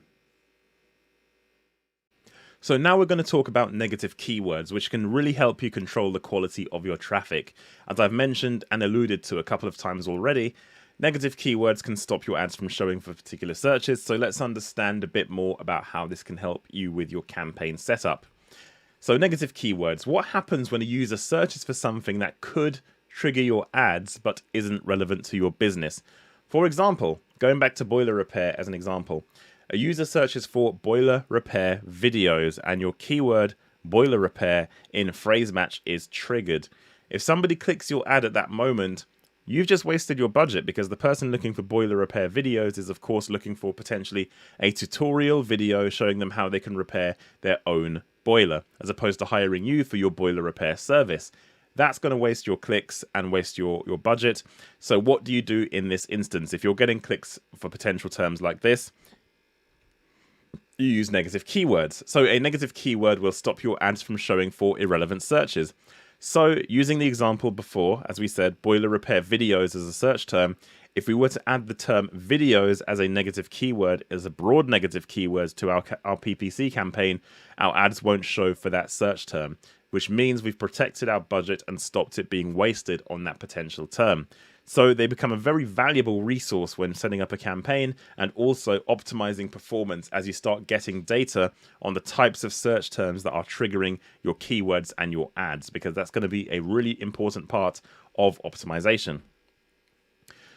So now we're going to talk about negative keywords, which can really help you control the quality of your traffic. As I've mentioned and alluded to a couple of times already, negative keywords can stop your ads from showing for particular searches. So let's understand a bit more about how this can help you with your campaign setup. So negative keywords. What happens when a user searches for something that could trigger your ads but isn't relevant to your business? For example, going back to boiler repair as an example, a user searches for boiler repair videos and your keyword boiler repair in phrase match is triggered. If somebody clicks your ad at that moment, you've just wasted your budget, because the person looking for boiler repair videos is of course looking for potentially a tutorial video showing them how they can repair their own boiler, as opposed to hiring you for your boiler repair service. That's going to waste your clicks and waste your budget. So what do you do in this instance? If you're getting clicks for potential terms like this, you use negative keywords. So a negative keyword will stop your ads from showing for irrelevant searches. So using the example before, as we said, boiler repair videos as a search term, if we were to add the term videos as a negative keyword, as a broad negative keyword to our PPC campaign, our ads won't show for that search term, which means we've protected our budget and stopped it being wasted on that potential term. So they become a very valuable resource when setting up a campaign and also optimizing performance as you start getting data on the types of search terms that are triggering your keywords and your ads, because that's going to be a really important part of optimization.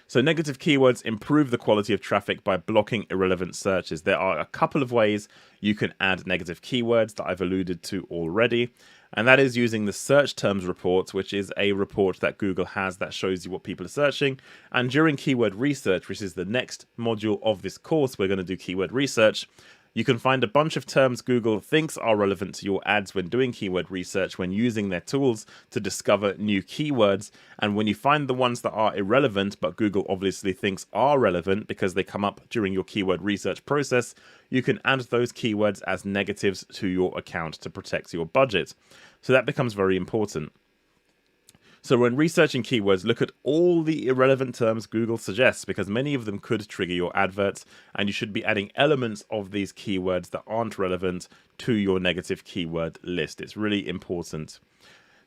So negative keywords improve the quality of traffic by blocking irrelevant searches. There are a couple of ways you can add negative keywords that I've alluded to already, and that is using the search terms report, which is a report that Google has that shows you what people are searching. And during keyword research, which is the next module of this course, we're going to do keyword research. You can find a bunch of terms Google thinks are relevant to your ads when doing keyword research, when using their tools to discover new keywords. And when you find the ones that are irrelevant, but Google obviously thinks are relevant because they come up during your keyword research process, you can add those keywords as negatives to your account to protect your budget. So that becomes very important. So when researching keywords, look at all the irrelevant terms Google suggests, because many of them could trigger your adverts, and you should be adding elements of these keywords that aren't relevant to your negative keyword list. It's really important.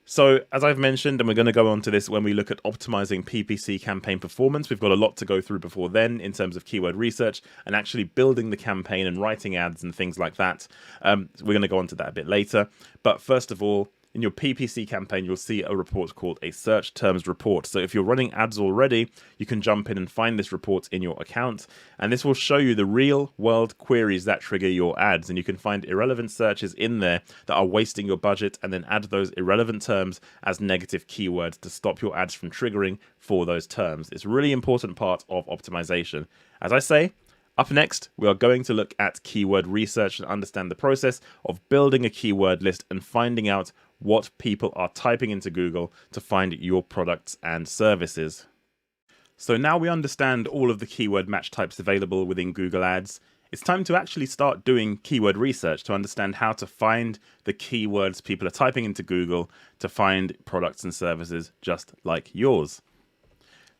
So as I've mentioned, and we're going to go on to this when we look at optimizing PPC campaign performance, we've got a lot to go through before then in terms of keyword research and actually building the campaign and writing ads and things like that. We're going to go on to that a bit later. But first of all, in your PPC campaign, you'll see a report called a search terms report. So if you're running ads already, you can jump in and find this report in your account. And this will show you the real world queries that trigger your ads. And you can find irrelevant searches in there that are wasting your budget, and then add those irrelevant terms as negative keywords to stop your ads from triggering for those terms. It's a really important part of optimization. As I say, up next, we are going to look at keyword research and understand the process of building a keyword list and finding out what people are typing into Google to find your products and services. So now we understand all of the keyword match types available within Google Ads, it's time to actually start doing keyword research to understand how to find the keywords people are typing into Google to find products and services just like yours.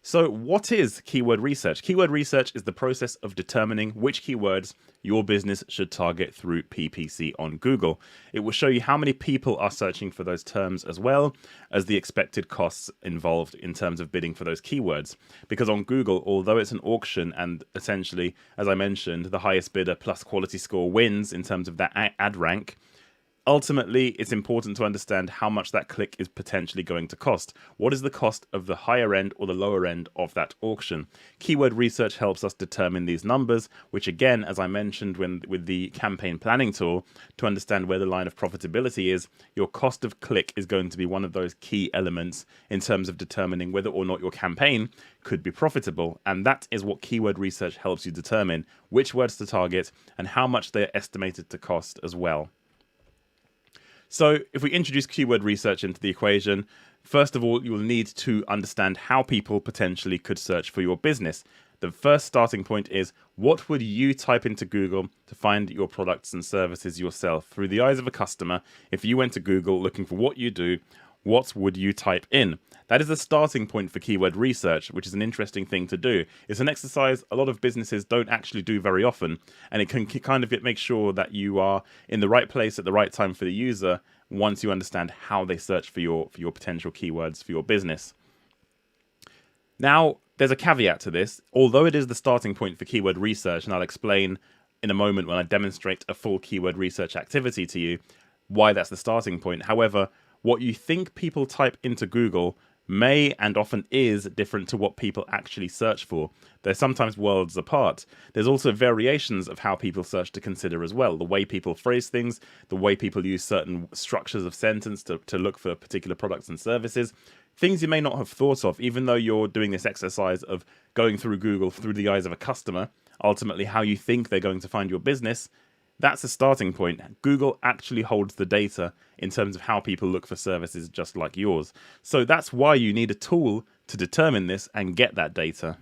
So what is keyword research? Keyword research is the process of determining which keywords your business should target through PPC on Google. It will show you how many people are searching for those terms, as well as the expected costs involved in terms of bidding for those keywords. Because on Google, although it's an auction and essentially, as I mentioned, the highest bidder plus quality score wins in terms of that ad rank, ultimately, it's important to understand how much that click is potentially going to cost. What is the cost of the higher end or the lower end of that auction? Keyword research helps us determine these numbers, which again, as I mentioned with the campaign planning tool, to understand where the line of profitability is, your cost of click is going to be one of those key elements in terms of determining whether or not your campaign could be profitable. And that is what keyword research helps you determine, which words to target and how much they're estimated to cost as well. So if we introduce keyword research into the equation, first of all, you will need to understand how people potentially could search for your business. The first starting point is, what would you type into Google to find your products and services yourself? Through the eyes of a customer, if you went to Google looking for what you do, what would you type in? That is the starting point for keyword research, which is an interesting thing to do. It's an exercise a lot of businesses don't actually do very often, and it can kind of make sure that you are in the right place at the right time for the user once you understand how they search for your potential keywords for your business. Now, there's a caveat to this. Although it is the starting point for keyword research, and I'll explain in a moment when I demonstrate a full keyword research activity to you why that's the starting point. However, what you think people type into Google may and often is different to what people actually search for. They're sometimes worlds apart. There's also variations of how people search to consider as well. The way people phrase things, the way people use certain structures of sentence to look for particular products and services. Things you may not have thought of, even though you're doing this exercise of going through Google through the eyes of a customer, ultimately how you think they're going to find your business. That's a starting point. Google actually holds the data in terms of how people look for services just like yours. So that's why you need a tool to determine this and get that data.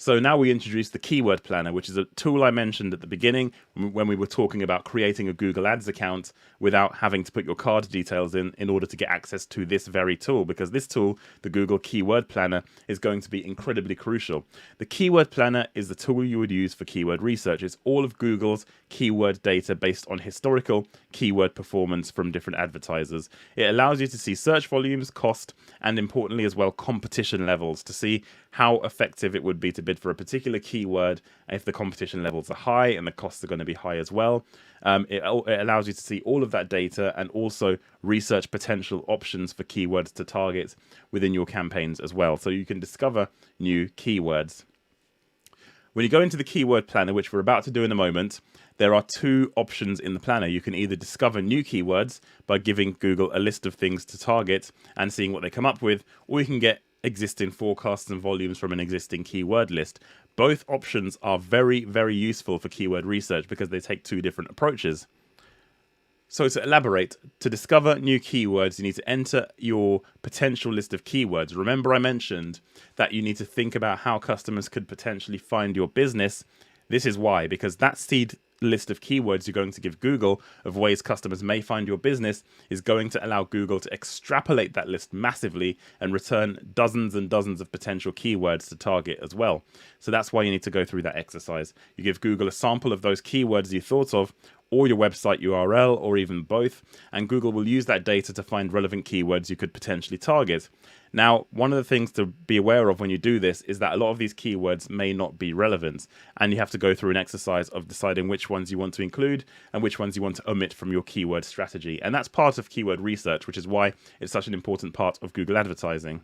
So now we introduce the keyword planner, which is a tool I mentioned at the beginning when we were talking about creating a Google Ads account without having to put your card details in order to get access to this very tool, because this tool, the Google Keyword Planner, is going to be incredibly crucial. The Keyword Planner is the tool you would use for keyword research. It's all of Google's keyword data based on historical keyword performance from different advertisers. It allows you to see search volumes, cost, and importantly as well, competition levels to see how effective it would be to bid for a particular keyword if the competition levels are high and the costs are going to be high as well. It allows you to see all of that data and also research potential options for keywords to target within your campaigns as well. So you can discover new keywords. When you go into the keyword planner, which we're about to do in a moment, there are two options in the planner. You can either discover new keywords by giving Google a list of things to target and seeing what they come up with, or you can get existing forecasts and volumes from an existing keyword list. Both options are very, very useful for keyword research because they take two different approaches. So to elaborate, to discover new keywords, you need to enter your potential list of keywords. Remember I mentioned that you need to think about how customers could potentially find your business. This is why, because that seed list of keywords you're going to give Google of ways customers may find your business is going to allow Google to extrapolate that list massively and return dozens and dozens of potential keywords to target as well. So that's why you need to go through that exercise. You give Google a sample of those keywords you thought of, or your website URL, or even both, and Google will use that data to find relevant keywords you could potentially target. Now, one of the things to be aware of when you do this is that a lot of these keywords may not be relevant, and you have to go through an exercise of deciding which ones you want to include and which ones you want to omit from your keyword strategy. And that's part of keyword research, which is why it's such an important part of Google advertising.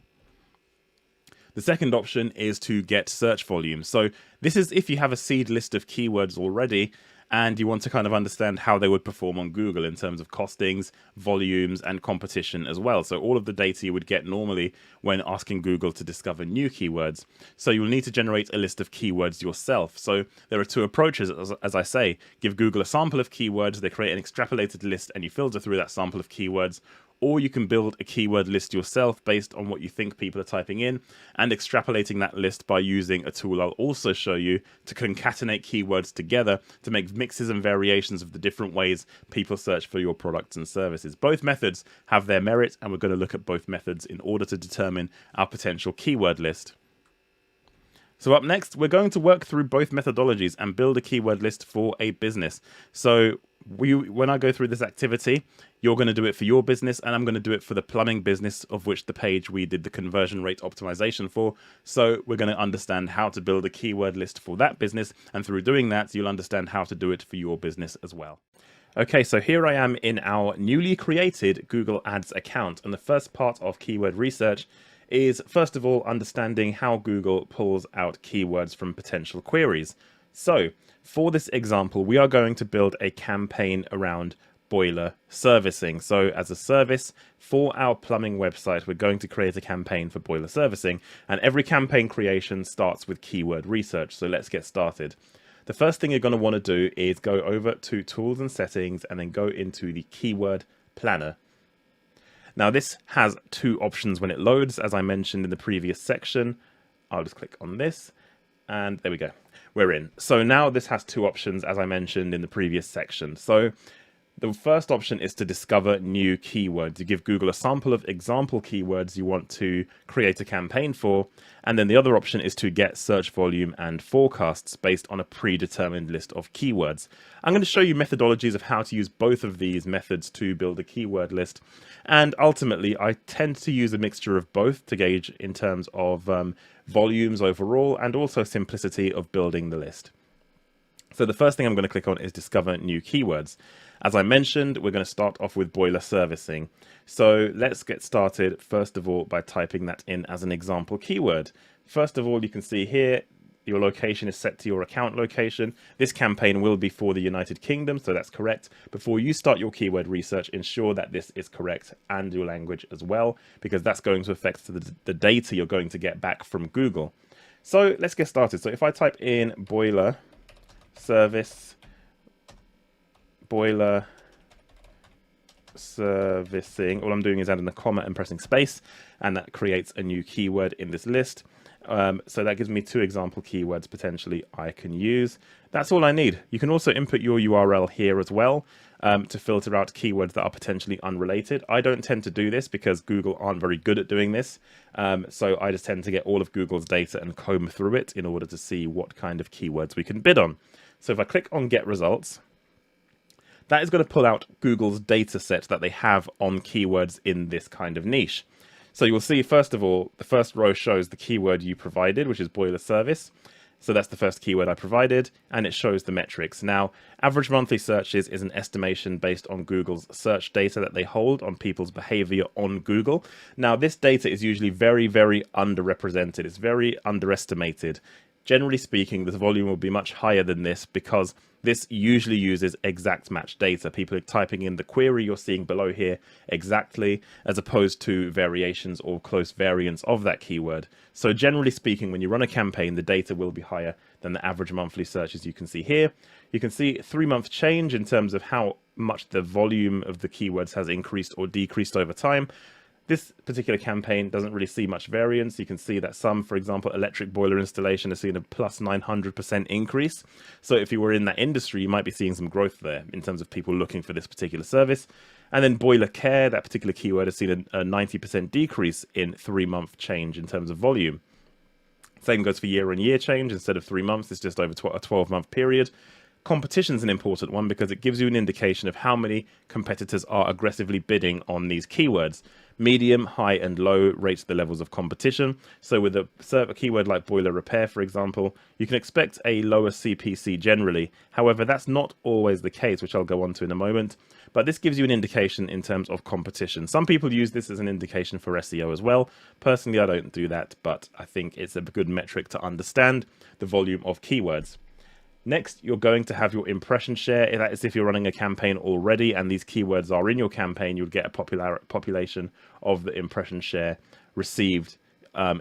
The second option is to get search volume. So this is if you have a seed list of keywords already and you want to kind of understand how they would perform on Google in terms of costings, volumes, and competition as well. So all of the data you would get normally when asking Google to discover new keywords. So you'll need to generate a list of keywords yourself. So there are two approaches, as I say. Give Google a sample of keywords, they create an extrapolated list, and you filter through that sample of keywords. Or you can build a keyword list yourself based on what you think people are typing in and extrapolating that list by using a tool I'll also show you to concatenate keywords together to make mixes and variations of the different ways people search for your products and services. Both methods have their merit, and we're going to look at both methods in order to determine our potential keyword list. So up next, we're going to work through both methodologies and build a keyword list for a business. So when I go through this activity, you're going to do it for your business, and I'm going to do it for the plumbing business of which the page we did the conversion rate optimization for. So we're going to understand how to build a keyword list for that business, and through doing that, you'll understand how to do it for your business as well. Okay, so here I am in our newly created Google Ads account, and the first part of keyword research is, first of all, understanding how Google pulls out keywords from potential queries. So for this example, we are going to build a campaign around boiler servicing. So as a service for our plumbing website, we're going to create a campaign for boiler servicing, and every campaign creation starts with keyword research. So let's get started. The first thing you're going to want to do is go over to Tools and Settings and then go into the Keyword Planner. Now this has two options when it loads, as I mentioned in the previous section. I'll just click on this and there we go. We're in. So now this has two options, as I mentioned in the previous section. So the first option is to discover new keywords. You give Google a sample of example keywords you want to create a campaign for. And then the other option is to get search volume and forecasts based on a predetermined list of keywords. I'm going to show you methodologies of how to use both of these methods to build a keyword list. And ultimately, I tend to use a mixture of both to gauge in terms of volumes overall and also simplicity of building the list. So the first thing I'm going to click on is discover new keywords. As I mentioned, we're going to start off with boiler servicing. So let's get started, first of all, by typing that in as an example keyword. First of all, you can see here, your location is set to your account location. This campaign will be for the United Kingdom, so that's correct. Before you start your keyword research, ensure that this is correct and your language as well, because that's going to affect the data you're going to get back from Google. So let's get started. So if I type in boiler servicing, all I'm doing is adding a comma and pressing space, and that creates a new keyword in this list. So that gives me 2 example keywords potentially I can use. That's all I need. You can also input your URL here as well to filter out keywords that are potentially unrelated. I don't tend to do this because Google aren't very good at doing this. So I just tend to get all of Google's data and comb through it in order to see what kind of keywords we can bid on. So if I click on Get Results, that is going to pull out Google's data set that they have on keywords in this kind of niche. So you'll see, first of all, the first row shows the keyword you provided, which is boiler service. So that's the first keyword I provided, and it shows the metrics. Now, average monthly searches is an estimation based on Google's search data that they hold on people's behavior on Google. Now, this data is usually very, very underrepresented. It's very underestimated. Generally speaking, the volume will be much higher than this because this usually uses exact match data. People are typing in the query you're seeing below here exactly, as opposed to variations or close variants of that keyword. So generally speaking, when you run a campaign, the data will be higher than the average monthly searches you can see here. You can see 3-month change in terms of how much the volume of the keywords has increased or decreased over time. This particular campaign doesn't really see much variance. You can see that some, for example, electric boiler installation has seen a plus 900% increase. So if you were in that industry, you might be seeing some growth there in terms of people looking for this particular service. And then boiler care, that particular keyword has seen a 90% decrease in 3-month change in terms of volume. Same goes for year-on-year change. Instead of 3 months, it's just over a 12-month period. Competition is an important one because it gives you an indication of how many competitors are aggressively bidding on these keywords. Medium, high, and low rates the levels of competition. So with a keyword like boiler repair, for example, you can expect a lower CPC generally. However, that's not always the case, which I'll go on to in a moment. But this gives you an indication in terms of competition. Some people use this as an indication for SEO as well. Personally, I don't do that, but I think it's a good metric to understand the volume of keywords. Next, you're going to have your impression share. That is if you're running a campaign already and these keywords are in your campaign, you'll get a population of the impression share received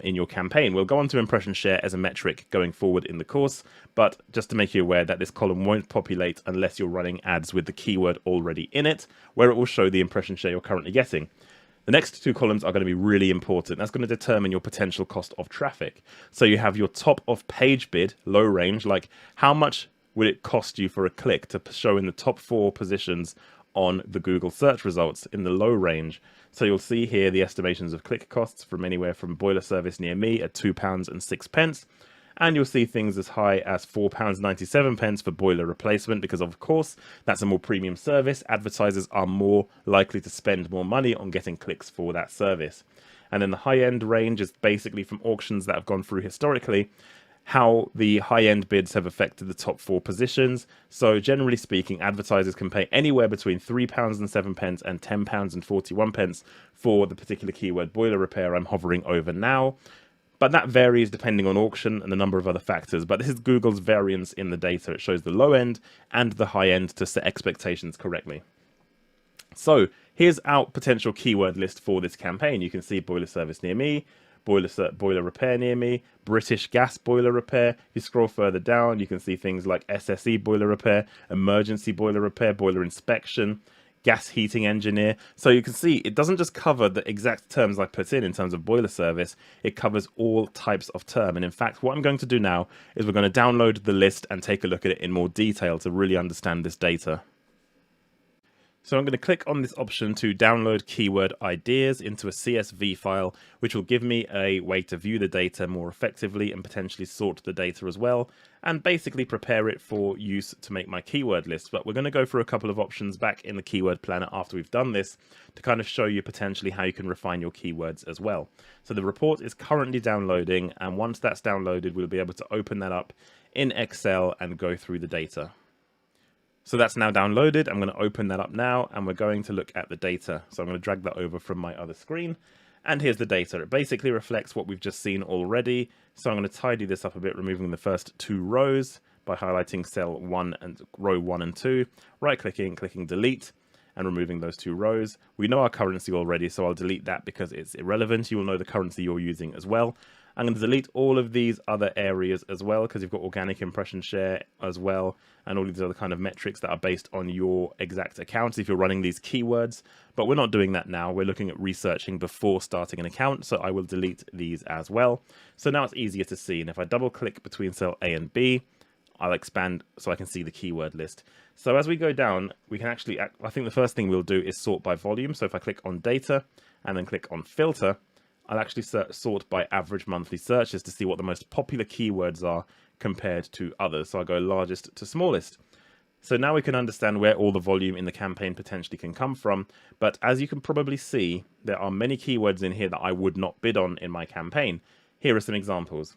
in your campaign. We'll go on to impression share as a metric going forward in the course, but just to make you aware that this column won't populate unless you're running ads with the keyword already in it, where it will show the impression share you're currently getting. The next 2 columns are going to be really important. That's going to determine your potential cost of traffic. So you have your top of page bid, low range, like how much would it cost you for a click to show in the top 4 positions on the Google search results in the low range. So you'll see here the estimations of click costs from anywhere from boiler service near me at £2.06. And you'll see things as high as £4.97 for boiler replacement, because of course that's a more premium service. Advertisers are more likely to spend more money on getting clicks for that service. And then the high-end range is basically from auctions that have gone through historically, how the high-end bids have affected the top 4 positions. So generally speaking, advertisers can pay anywhere between £3.07 and £10.41 for the particular keyword boiler repair I'm hovering over now. But that varies depending on auction and a number of other factors. But this is Google's variance in the data. It shows the low end and the high end to set expectations correctly. So here's our potential keyword list for this campaign. You can see boiler service near me, boiler repair near me, British gas boiler repair. If you scroll further down, you can see things like SSE boiler repair, emergency boiler repair, boiler inspection, gas heating engineer. So you can see it doesn't just cover the exact terms I put in terms of boiler service, it covers all types of term. And in fact, what I'm going to do now is we're going to download the list and take a look at it in more detail to really understand this data. So I'm going to click on this option to download keyword ideas into a CSV file, which will give me a way to view the data more effectively and potentially sort the data as well, and basically prepare it for use to make my keyword list. But we're going to go through a couple of options back in the keyword planner after we've done this to kind of show you potentially how you can refine your keywords as well. So the report is currently downloading, and once that's downloaded, we'll be able to open that up in Excel and go through the data. So that's now downloaded. I'm going to open that up now and we're going to look at the data. So I'm going to drag that over from my other screen. And here's the data. It basically reflects what we've just seen already. So I'm going to tidy this up a bit, removing the first 2 rows by highlighting cell 1 and row 1 and 2, right-clicking, clicking delete, and removing those 2 rows. We know our currency already, so I'll delete that because it's irrelevant. You will know the currency you're using as well. I'm going to delete all of these other areas as well, because you've got organic impression share as well, and all these other kind of metrics that are based on your exact accounts if you're running these keywords. But we're not doing that now. We're looking at researching before starting an account, so I will delete these as well. So now it's easier to see, and if I double click between cell A and B, I'll expand so I can see the keyword list. So as we go down, we can actually, I think the first thing we'll do is sort by volume. So if I click on data and then click on filter, I'll actually sort by average monthly searches to see what the most popular keywords are compared to others. So I go largest to smallest. So now we can understand where all the volume in the campaign potentially can come from. But as you can probably see, there are many keywords in here that I would not bid on in my campaign. Here are some examples.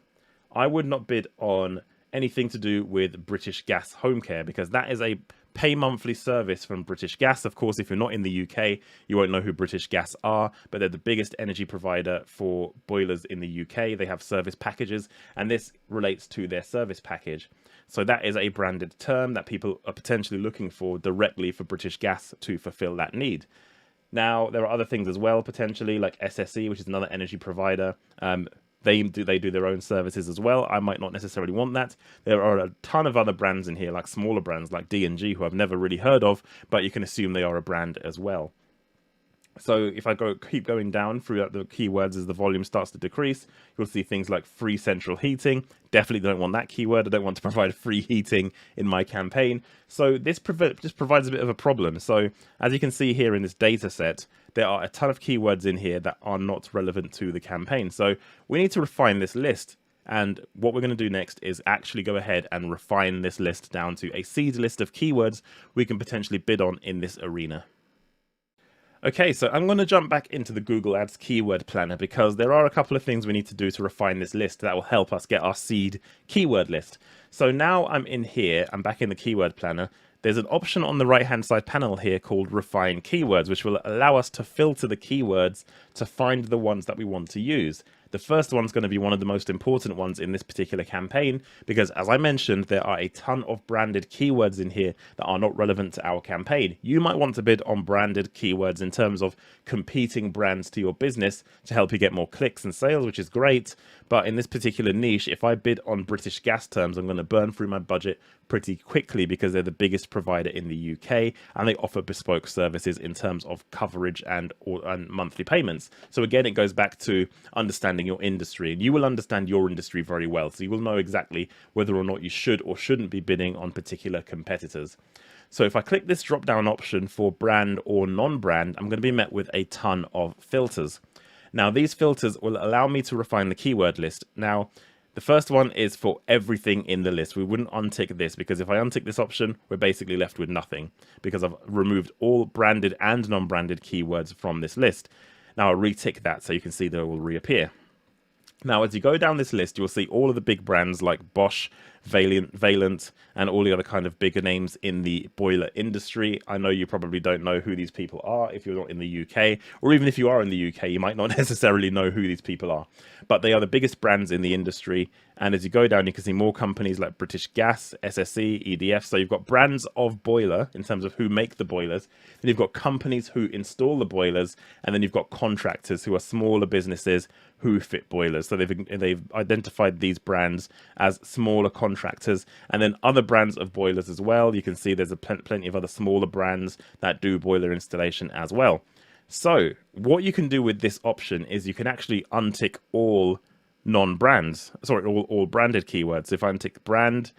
I would not bid on anything to do with British Gas Home Care, because that is a pay monthly service from British Gas. Of course, if you're not in the UK, you won't know who British Gas are, but they're the biggest energy provider for boilers in the UK. They have service packages, and this relates to their service package. So that is a branded term that people are potentially looking for directly for British Gas to fulfill that need. Now, there are other things as well, potentially, like SSE, which is another energy provider. They do their own services as well. I might not necessarily want that. There are a ton of other brands in here, like smaller brands like D&G, who I've never really heard of, but you can assume they are a brand as well. So if I keep going down through the keywords as the volume starts to decrease, you'll see things like free central heating. Definitely don't want that keyword. I don't want to provide free heating in my campaign. So this just provides a bit of a problem. So as you can see here in this data set, there are a ton of keywords in here that are not relevant to the campaign. So we need to refine this list. And what we're going to do next is actually go ahead and refine this list down to a seed list of keywords we can potentially bid on in this arena. Okay, so I'm going to jump back into the Google Ads Keyword Planner because there are a couple of things we need to do to refine this list that will help us get our seed keyword list. So now I'm in here, I'm back in the Keyword Planner. There's an option on the right-hand side panel here called Refine Keywords, which will allow us to filter the keywords to find the ones that we want to use. The first one's going to be one of the most important ones in this particular campaign because, as I mentioned, there are a ton of branded keywords in here that are not relevant to our campaign. You might want to bid on branded keywords in terms of competing brands to your business to help you get more clicks and sales, which is great. But in this particular niche, if I bid on British Gas terms, I'm going to burn through my budget pretty quickly because they're the biggest provider in the UK and they offer bespoke services in terms of coverage and monthly payments. So again, it goes back to understanding your industry, and you will understand your industry very well. So you will know exactly whether or not you should or shouldn't be bidding on particular competitors. So if I click this drop down option for brand or non-brand, I'm going to be met with a ton of filters. Now, these filters will allow me to refine the keyword list. Now, the first one is for everything in the list. We wouldn't untick this because if I untick this option, we're basically left with nothing because I've removed all branded and non-branded keywords from this list. Now I'll retick that so you can see they will reappear. Now, as you go down this list, you'll see all of the big brands like Bosch, Valent, and all the other kind of bigger names in the boiler industry. I know you probably don't know who these people are if you're not in the UK, or even if you are in the UK, you might not necessarily know who these people are. But they are the biggest brands in the industry. And as you go down, you can see more companies like British Gas, SSE, EDF. So you've got brands of boiler in terms of who make the boilers. Then you've got companies who install the boilers. And then you've got contractors who are smaller businesses who fit boilers. So they've identified these brands as smaller contractors. And then other brands of boilers as well. You can see there's plenty of other smaller brands that do boiler installation as well. So what you can do with this option is you can actually untick all non-brands, sorry, all branded keywords. If I untick brand,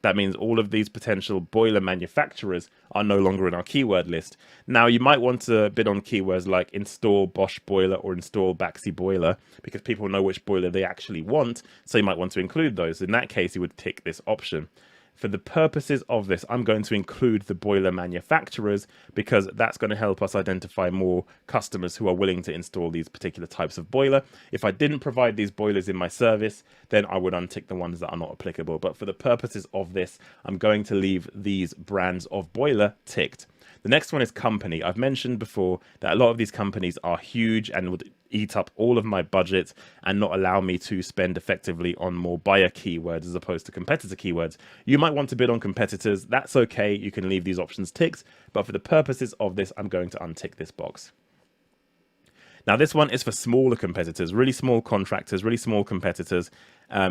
that means all of these potential boiler manufacturers are no longer in our keyword list. Now, you might want to bid on keywords like install Bosch boiler or install Baxi boiler because people know which boiler they actually want, so you might want to include those. In that case, you would tick this option. For the purposes of this, I'm going to include the boiler manufacturers because that's going to help us identify more customers who are willing to install these particular types of boiler. If I didn't provide these boilers in my service, then I would untick the ones that are not applicable. But for the purposes of this, I'm going to leave these brands of boiler ticked. The next one is company. I've mentioned before that a lot of these companies are huge and would eat up all of my budget and not allow me to spend effectively on more buyer keywords as opposed to competitor keywords. You might want to bid on competitors. That's okay. You can leave these options ticked. But for the purposes of this, I'm going to untick this box. Now, this one is for smaller competitors, really small contractors, really small competitors.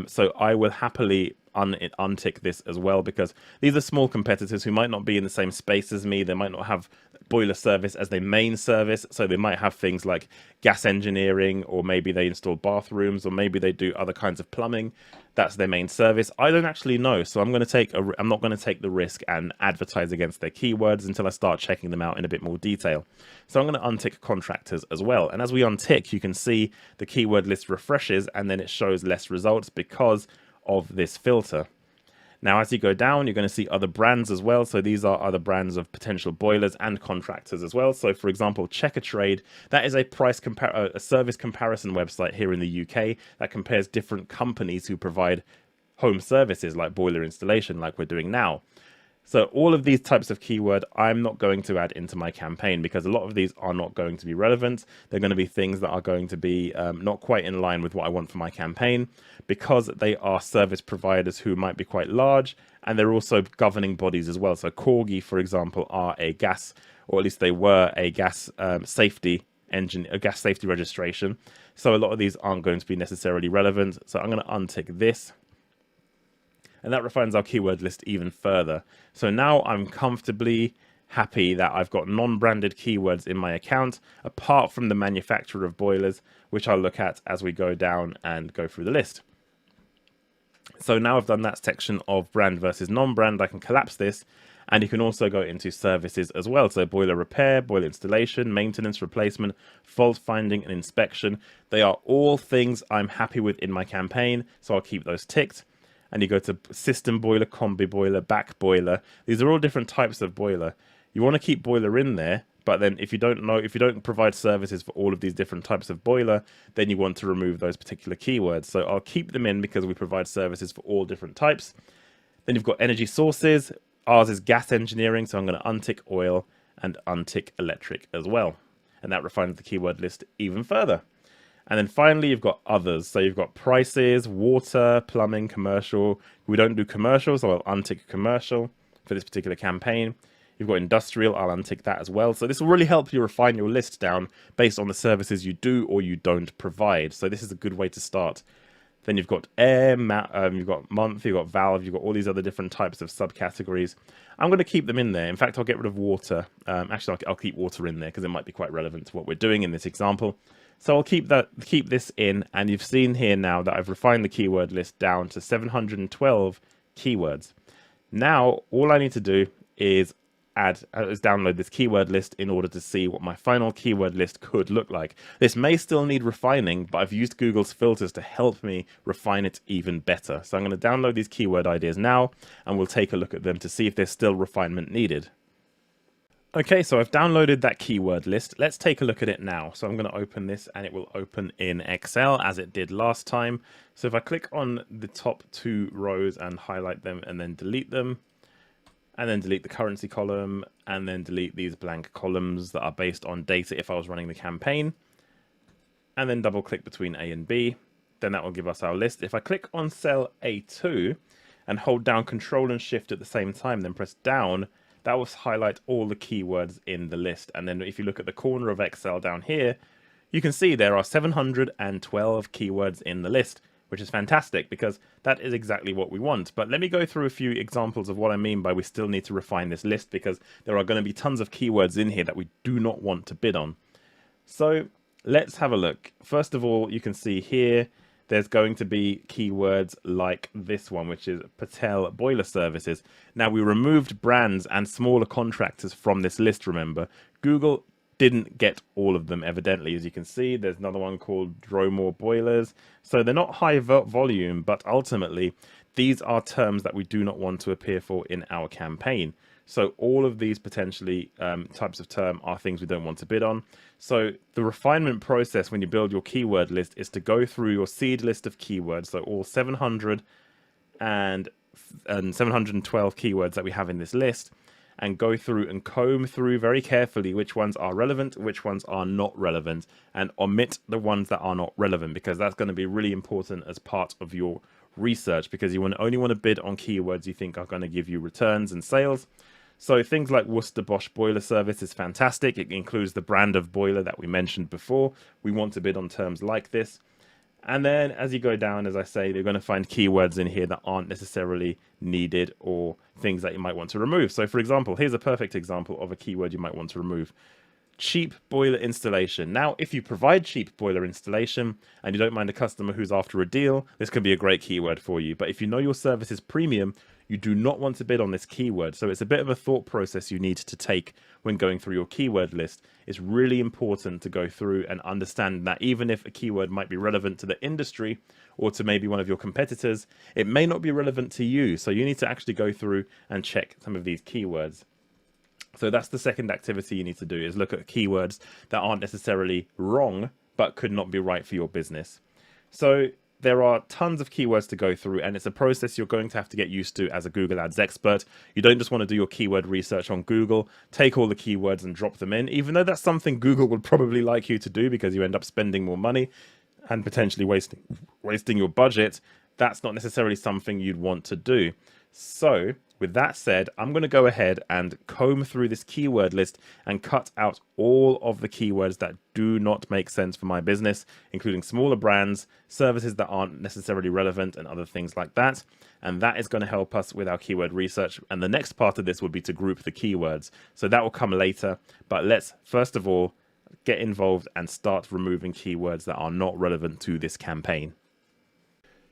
So I will happily untick this as well, because these are small competitors who might not be in the same space as me. They might not have boiler service as their main service. So they might have things like gas engineering, or maybe they install bathrooms, or maybe they do other kinds of plumbing. That's their main service. I don't actually know, so I'm not going to take the risk and advertise against their keywords until I start checking them out in a bit more detail. So I'm going to untick contractors as well. And as we untick, you can see the keyword list refreshes, and then it shows less results because of this filter. Now, as you go down, you're going to see other brands as well. So these are other brands of potential boilers and contractors as well. So, for example, Checker Trade, that is a a service comparison website here in the UK that compares different companies who provide home services like boiler installation, like we're doing now. So all of these types of keyword, I'm not going to add into my campaign, because a lot of these are not going to be relevant. They're going to be things that are going to be not quite in line with what I want for my campaign, because they are service providers who might be quite large, and they're also governing bodies as well. So Corgi, for example, are a gas, or at least they were a gas safety engine, a gas safety registration. So a lot of these aren't going to be necessarily relevant. So I'm going to untick this. And that refines our keyword list even further. So now I'm comfortably happy that I've got non-branded keywords in my account, apart from the manufacturer of boilers, which I'll look at as we go down and go through the list. So now I've done that section of brand versus non-brand, I can collapse this, and you can also go into services as well. So boiler repair, boiler installation, maintenance, replacement, fault finding, and inspection. They are all things I'm happy with in my campaign, so I'll keep those ticked. And you go to system boiler, combi boiler, back boiler. These are all different types of boiler. You want to keep boiler in there, but then if you don't provide services for all of these different types of boiler, then you want to remove those particular keywords. So I'll keep them in because we provide services for all different types. Then you've got energy sources. Ours is gas engineering, so I'm going to untick oil and untick electric as well. And that refines the keyword list even further. And then finally, you've got others. So you've got prices, water, plumbing, commercial. We don't do commercial, so I'll untick commercial for this particular campaign. You've got industrial, I'll untick that as well. So this will really help you refine your list down based on the services you do or you don't provide. So this is a good way to start. Then you've got air, you've got month, you've got valve, you've got all these other different types of subcategories. I'm going to keep them in there. In fact, I'll get rid of water. Actually, I'll keep water in there because it might be quite relevant to what we're doing in this example. So I'll keep this in, and you've seen here now that I've refined the keyword list down to 712 keywords. Now, all I need to do is download this keyword list in order to see what my final keyword list could look like. This may still need refining, but I've used Google's filters to help me refine it even better. So I'm going to download these keyword ideas now, and we'll take a look at them to see if there's still refinement needed. Okay, so I've downloaded that keyword list. Let's take a look at it now. So I'm going to open this, and it will open in Excel as it did last time. So if I click on the top two rows and highlight them and then delete them, and then delete the currency column, and then delete these blank columns that are based on data if I was running the campaign, and then double click between A and B, then that will give us our list. If I click on cell A2 and hold down Control and Shift at the same time, then press down, that will highlight all the keywords in the list. And then if you look at the corner of Excel down here, you can see there are 712 keywords in the list, which is fantastic because that is exactly what we want. But let me go through a few examples of what I mean by we still need to refine this list, because there are going to be tons of keywords in here that we do not want to bid on. So let's have a look. First of all, you can see here, there's going to be keywords like this one, which is Patel Boiler Services. Now, we removed brands and smaller contractors from this list, remember. Google didn't get all of them, evidently. As you can see, there's another one called Dromore Boilers. So they're not high volume, but ultimately, these are terms that we do not want to appear for in our campaign. So all of these potentially types of term are things we don't want to bid on. So the refinement process when you build your keyword list is to go through your seed list of keywords, so all 700 and 712 keywords that we have in this list, and go through and comb through very carefully which ones are relevant, which ones are not relevant, and omit the ones that are not relevant, because that's going to be really important as part of your research, because you only want to bid on keywords you think are going to give you returns and sales. So things like Worcester Bosch boiler service is fantastic. It includes the brand of boiler that we mentioned before. We want to bid on terms like this. And then as you go down, as I say, you're going to find keywords in here that aren't necessarily needed or things that you might want to remove. So for example, here's a perfect example of a keyword you might want to remove. Cheap boiler installation. Now, if you provide cheap boiler installation and you don't mind a customer who's after a deal, this could be a great keyword for you. But if you know your service is premium, you do not want to bid on this keyword. So it's a bit of a thought process you need to take when going through your keyword list. It's really important to go through and understand that even if a keyword might be relevant to the industry or to maybe one of your competitors, it may not be relevant to you. So you need to actually go through and check some of these keywords. So that's the second activity you need to do, is look at keywords that aren't necessarily wrong, but could not be right for your business. So there are tons of keywords to go through, and it's a process you're going to have to get used to as a Google Ads expert. You don't just want to do your keyword research on Google, take all the keywords and drop them in, even though that's something Google would probably like you to do because you end up spending more money and potentially wasting your budget. That's not necessarily something you'd want to do. So with that said, I'm going to go ahead and comb through this keyword list and cut out all of the keywords that do not make sense for my business, including smaller brands, services that aren't necessarily relevant, and other things like that. And that is going to help us with our keyword research. And the next part of this would be to group the keywords. So that will come later. But let's first of all get involved and start removing keywords that are not relevant to this campaign.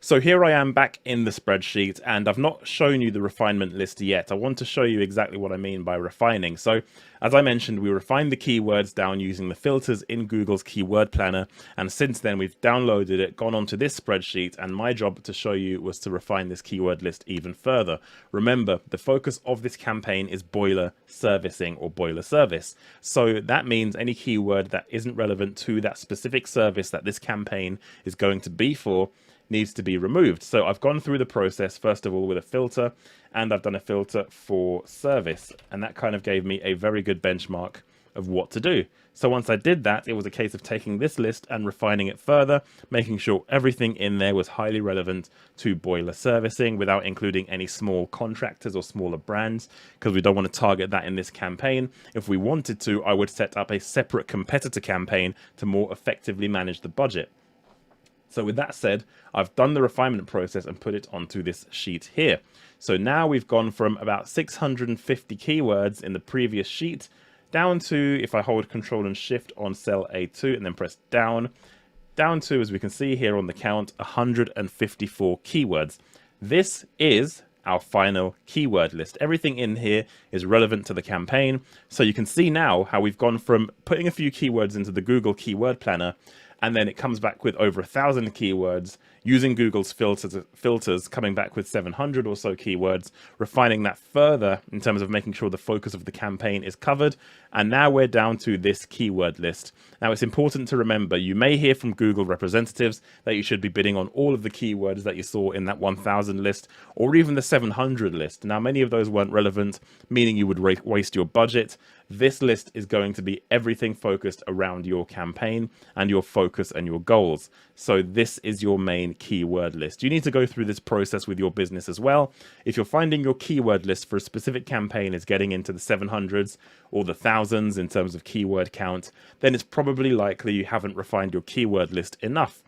So here I am back in the spreadsheet, and I've not shown you the refinement list yet. I want to show you exactly what I mean by refining. So as I mentioned, we refined the keywords down using the filters in Google's keyword planner. And since then we've downloaded it, gone onto this spreadsheet, and my job to show you was to refine this keyword list even further. Remember, the focus of this campaign is boiler servicing or boiler service. So that means any keyword that isn't relevant to that specific service that this campaign is going to be for needs to be removed. So I've gone through the process, first of all, with a filter, and I've done a filter for service. And that kind of gave me a very good benchmark of what to do. So once I did that, it was a case of taking this list and refining it further, making sure everything in there was highly relevant to boiler servicing without including any small contractors or smaller brands, because we don't want to target that in this campaign. If we wanted to, I would set up a separate competitor campaign to more effectively manage the budget. So with that said, I've done the refinement process and put it onto this sheet here. So now we've gone from about 650 keywords in the previous sheet down to, if I hold Control and Shift on cell A2 and then press down to, as we can see here on the count, 154 keywords. This is our final keyword list. Everything in here is relevant to the campaign. So you can see now how we've gone from putting a few keywords into the Google Keyword Planner, and then it comes back with over 1,000 keywords, using Google's filters, coming back with 700 or so keywords, refining that further in terms of making sure the focus of the campaign is covered. And now we're down to this keyword list. Now it's important to remember, you may hear from Google representatives that you should be bidding on all of the keywords that you saw in that 1,000 list, or even the 700 list. Now many of those weren't relevant, meaning you would waste your budget. This list is going to be everything focused around your campaign and your focus and your goals. So this is your main keyword list. You need to go through this process with your business as well. If you're finding your keyword list for a specific campaign is getting into the 700s or the thousands in terms of keyword count, then it's probably likely you haven't refined your keyword list enough.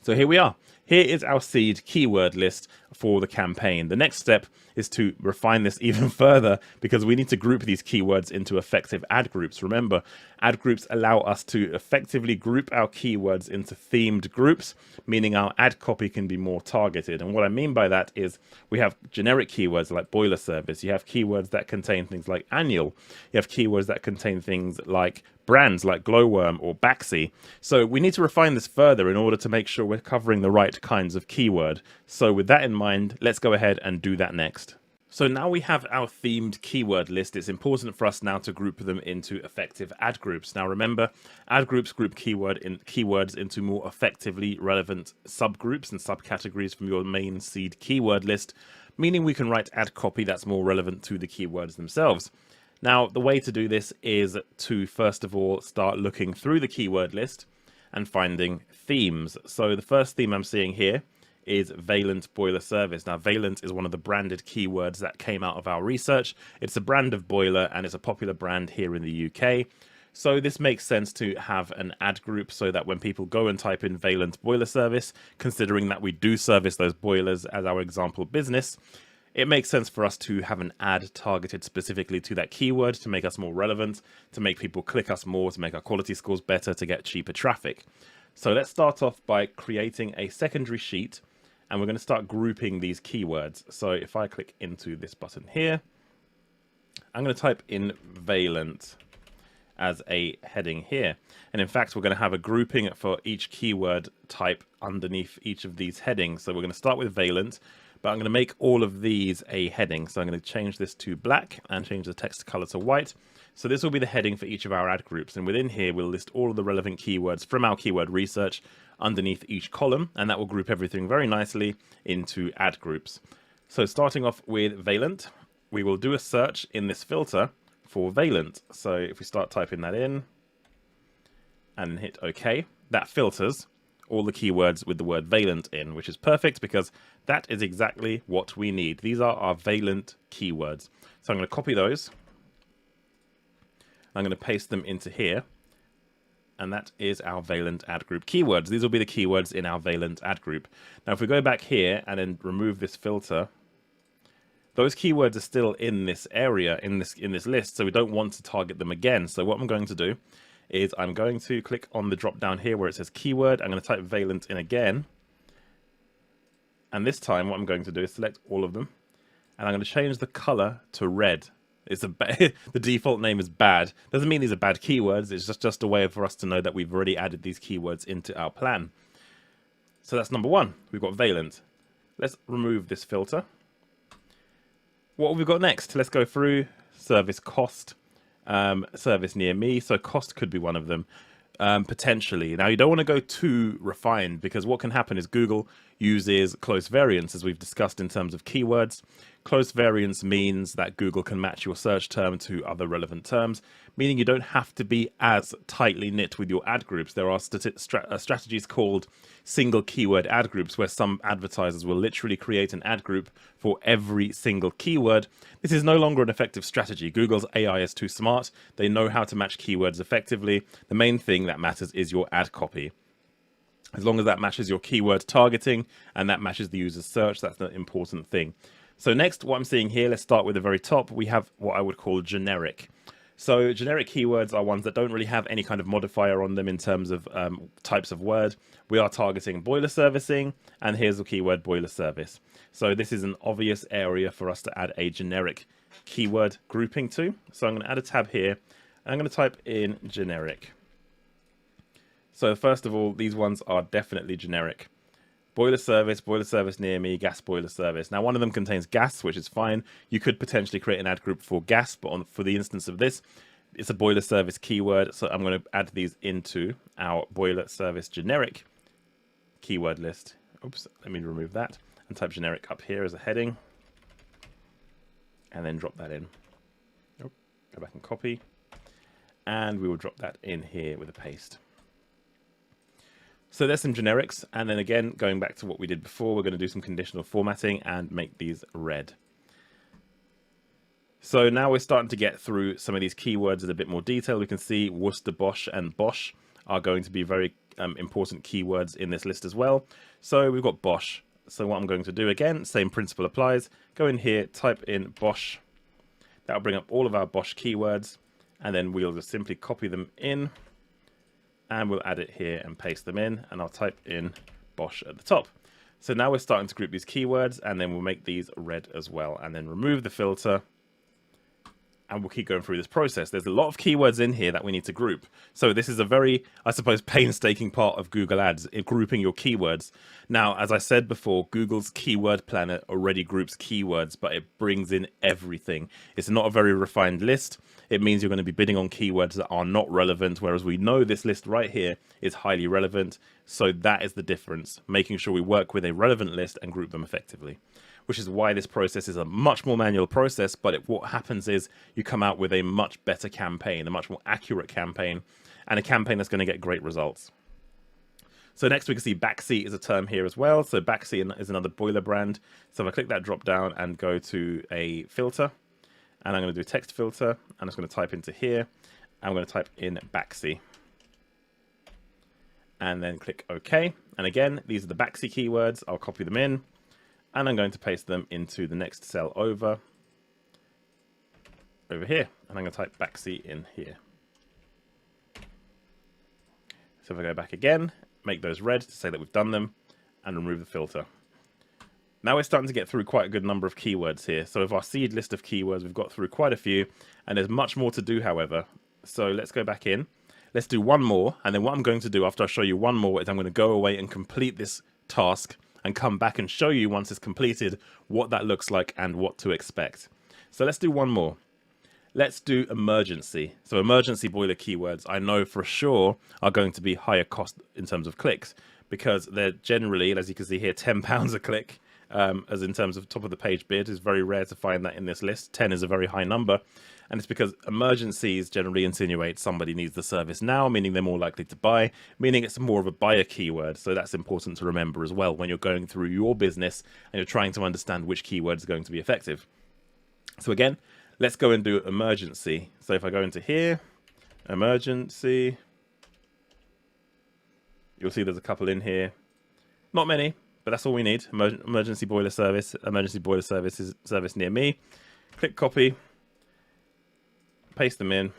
So here we are. Here is our seed keyword list for the campaign. The next step is to refine this even further, because we need to group these keywords into effective ad groups. Remember, ad groups allow us to effectively group our keywords into themed groups, meaning our ad copy can be more targeted. And what I mean by that is we have generic keywords like boiler service. You have keywords that contain things like annual. You have keywords that contain things like brands like Glowworm or Baxi. So we need to refine this further in order to make sure we're covering the right kinds of keyword. So with that in mind, let's go ahead and do that next. So now we have our themed keyword list. It's important for us now to group them into effective ad groups. Now remember, ad groups group keywords into more effectively relevant subgroups and subcategories from your main seed keyword list, meaning we can write ad copy that's more relevant to the keywords themselves. Now, the way to do this is to, first of all, start looking through the keyword list and finding themes. So the first theme I'm seeing here is Valent boiler service. Now, Valent is one of the branded keywords that came out of our research. It's a brand of boiler and it's a popular brand here in the UK. So this makes sense to have an ad group so that when people go and type in Valent boiler service, considering that we do service those boilers as our example business, it makes sense for us to have an ad targeted specifically to that keyword to make us more relevant, to make people click us more, to make our quality scores better, to get cheaper traffic. So let's start off by creating a secondary sheet, and we're going to start grouping these keywords. So if I click into this button here, I'm going to type in Valent as a heading here. And in fact, we're going to have a grouping for each keyword type underneath each of these headings. So we're going to start with Valent, but I'm going to make all of these a heading. So I'm going to change this to black and change the text color to white. So this will be the heading for each of our ad groups. And within here, we'll list all of the relevant keywords from our keyword research underneath each column. And that will group everything very nicely into ad groups. So starting off with Valent, we will do a search in this filter for Valent. So if we start typing that in and hit OK, that filters all the keywords with the word Valent in, which is perfect because that is exactly what we need. These are our Valent keywords. So I'm going to copy those. I'm going to paste them into here. And that is our Valent ad group keywords. These will be the keywords in our Valent ad group. Now, if we go back here and then remove this filter, those keywords are still in this area, in this list, so we don't want to target them again. So what I'm going to do is I'm going to click on the drop down here where it says keyword. I'm going to type Valent in again. And this time what I'm going to do is select all of them. And I'm going to change the color to red. It's the default name is bad. Doesn't mean these are bad keywords. It's just a way for us to know that we've already added these keywords into our plan. So that's number one. We've got Valent. Let's remove this filter. What have we got next? Let's go through service cost, service near me. So cost could be one of them, potentially. Now, you don't want to go too refined because what can happen is Google uses close variance, as we've discussed in terms of keywords. Close variance means that Google can match your search term to other relevant terms, meaning you don't have to be as tightly knit with your ad groups. There are strategies called single keyword ad groups where some advertisers will literally create an ad group for every single keyword. This is no longer an effective strategy. Google's AI is too smart. They know how to match keywords effectively. The main thing that matters is your ad copy. As long as that matches your keyword targeting and that matches the user's search, that's the important thing. So next, what I'm seeing here, let's start with the very top. We have what I would call generic. So generic keywords are ones that don't really have any kind of modifier on them in terms of types of word. We are targeting boiler servicing, and here's the keyword boiler service. So this is an obvious area for us to add a generic keyword grouping to. So I'm going to add a tab here. I'm going to type in generic. So first of all, these ones are definitely generic. Boiler service near me, gas boiler service. Now, one of them contains gas, which is fine. You could potentially create an ad group for gas, but for the instance of this, it's a boiler service keyword. So I'm going to add these into our boiler service generic keyword list. Oops, let me remove that and type generic up here as a heading. And then drop that in. Oh, go back and copy. And we will drop that in here with a paste. So there's some generics, and then again, going back to what we did before, we're going to do some conditional formatting and make these red. So now we're starting to get through some of these keywords in a bit more detail. We can see Worcester Bosch and Bosch are going to be very important keywords in this list as well. So we've got Bosch. So what I'm going to do again, same principle applies. Go in here, type in Bosch. That'll bring up all of our Bosch keywords, and then we'll just simply copy them in. And we'll add it here and paste them in, and I'll type in Bosch at the top. So now we're starting to group these keywords, and then we'll make these red as well, and then remove the filter, and we'll keep going through this process. There's a lot of keywords in here that we need to group. So this is a very, I suppose, painstaking part of Google Ads, grouping your keywords. Now, as I said before, Google's keyword planner already groups keywords, but it brings in everything. It's not a very refined list. It means you're going to be bidding on keywords that are not relevant, whereas we know this list right here is highly relevant. So that is the difference, making sure we work with a relevant list and group them effectively, which is why this process is a much more manual process. But what happens is you come out with a much better campaign, a much more accurate campaign, and a campaign that's going to get great results. So next we can see Baxi is a term here as well. So Baxi is another boiler brand. So if I click that drop down and go to a filter, and I'm going to do a text filter, I'm just going to type into here. I'm going to type in Baxi. And then click OK. And again, these are the Baxi keywords. I'll copy them in, and I'm going to paste them into the next cell over here. And I'm going to type Baxi in here. So if I go back again, make those red to say that we've done them, and remove the filter. Now we're starting to get through quite a good number of keywords here. So with our seed list of keywords, we've got through quite a few, and there's much more to do, however. So let's go back in. Let's do one more, and then what I'm going to do after I show you one more is I'm going to go away and complete this task and come back and show you once it's completed what that looks like and what to expect. So let's do one more. Let's do emergency. So emergency boiler keywords, I know for sure, are going to be higher cost in terms of clicks, because they're generally, as you can see here, £10 a click. As in terms of top of the page bid, is very rare to find that in this list. 10 is a very high number, and it's because emergencies generally insinuate somebody needs the service now, meaning they're more likely to buy, meaning it's more of a buyer keyword. So that's important to remember as well when you're going through your business and you're trying to understand which keyword is going to be effective. So again, let's go and do emergency. So if I go into here, emergency, you'll see there's a couple in here. Not many, but that's all we need. Emergency boiler service, emergency boiler service near me. Click copy, paste them in.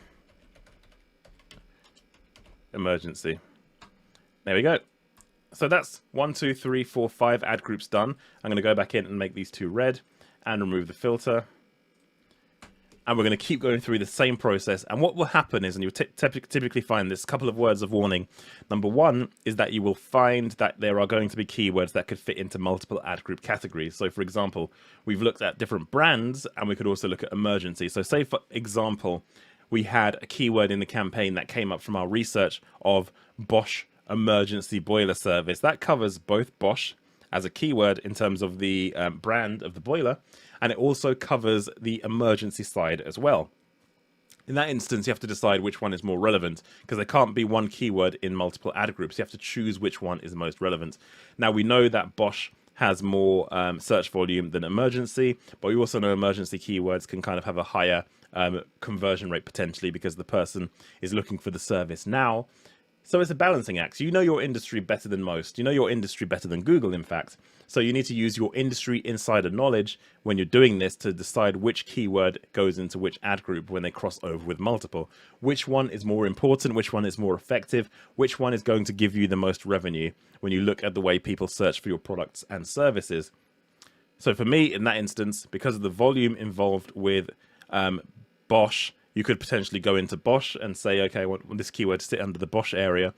Emergency. There we go. So that's 1, 2, 3, 4, 5 ad groups done. I'm going to go back in and make these two red and remove the filter. And we're going to keep going through the same process. And what will happen is, and you'll typically find this, couple of words of warning. Number one is that you will find that there are going to be keywords that could fit into multiple ad group categories. So for example, we've looked at different brands, and we could also look at emergency. So say for example, we had a keyword in the campaign that came up from our research of Bosch emergency boiler service. That covers both Bosch as a keyword in terms of the brand of the boiler, and it also covers the emergency side as well. In that instance, you have to decide which one is more relevant, because there can't be one keyword in multiple ad groups. You have to choose which one is most relevant. Now, we know that Bosch has more search volume than emergency, but we also know emergency keywords can kind of have a higher conversion rate potentially, because the person is looking for the service now. So it's a balancing act. You know your industry better than most. You know your industry better than Google, in fact. So you need to use your industry insider knowledge when you're doing this to decide which keyword goes into which ad group when they cross over with multiple. Which one is more important? Which one is more effective? Which one is going to give you the most revenue when you look at the way people search for your products and services? So for me, in that instance, because of the volume involved with Bosch, you could potentially go into Bosch and say, okay, I want this keyword to sit under the Bosch area.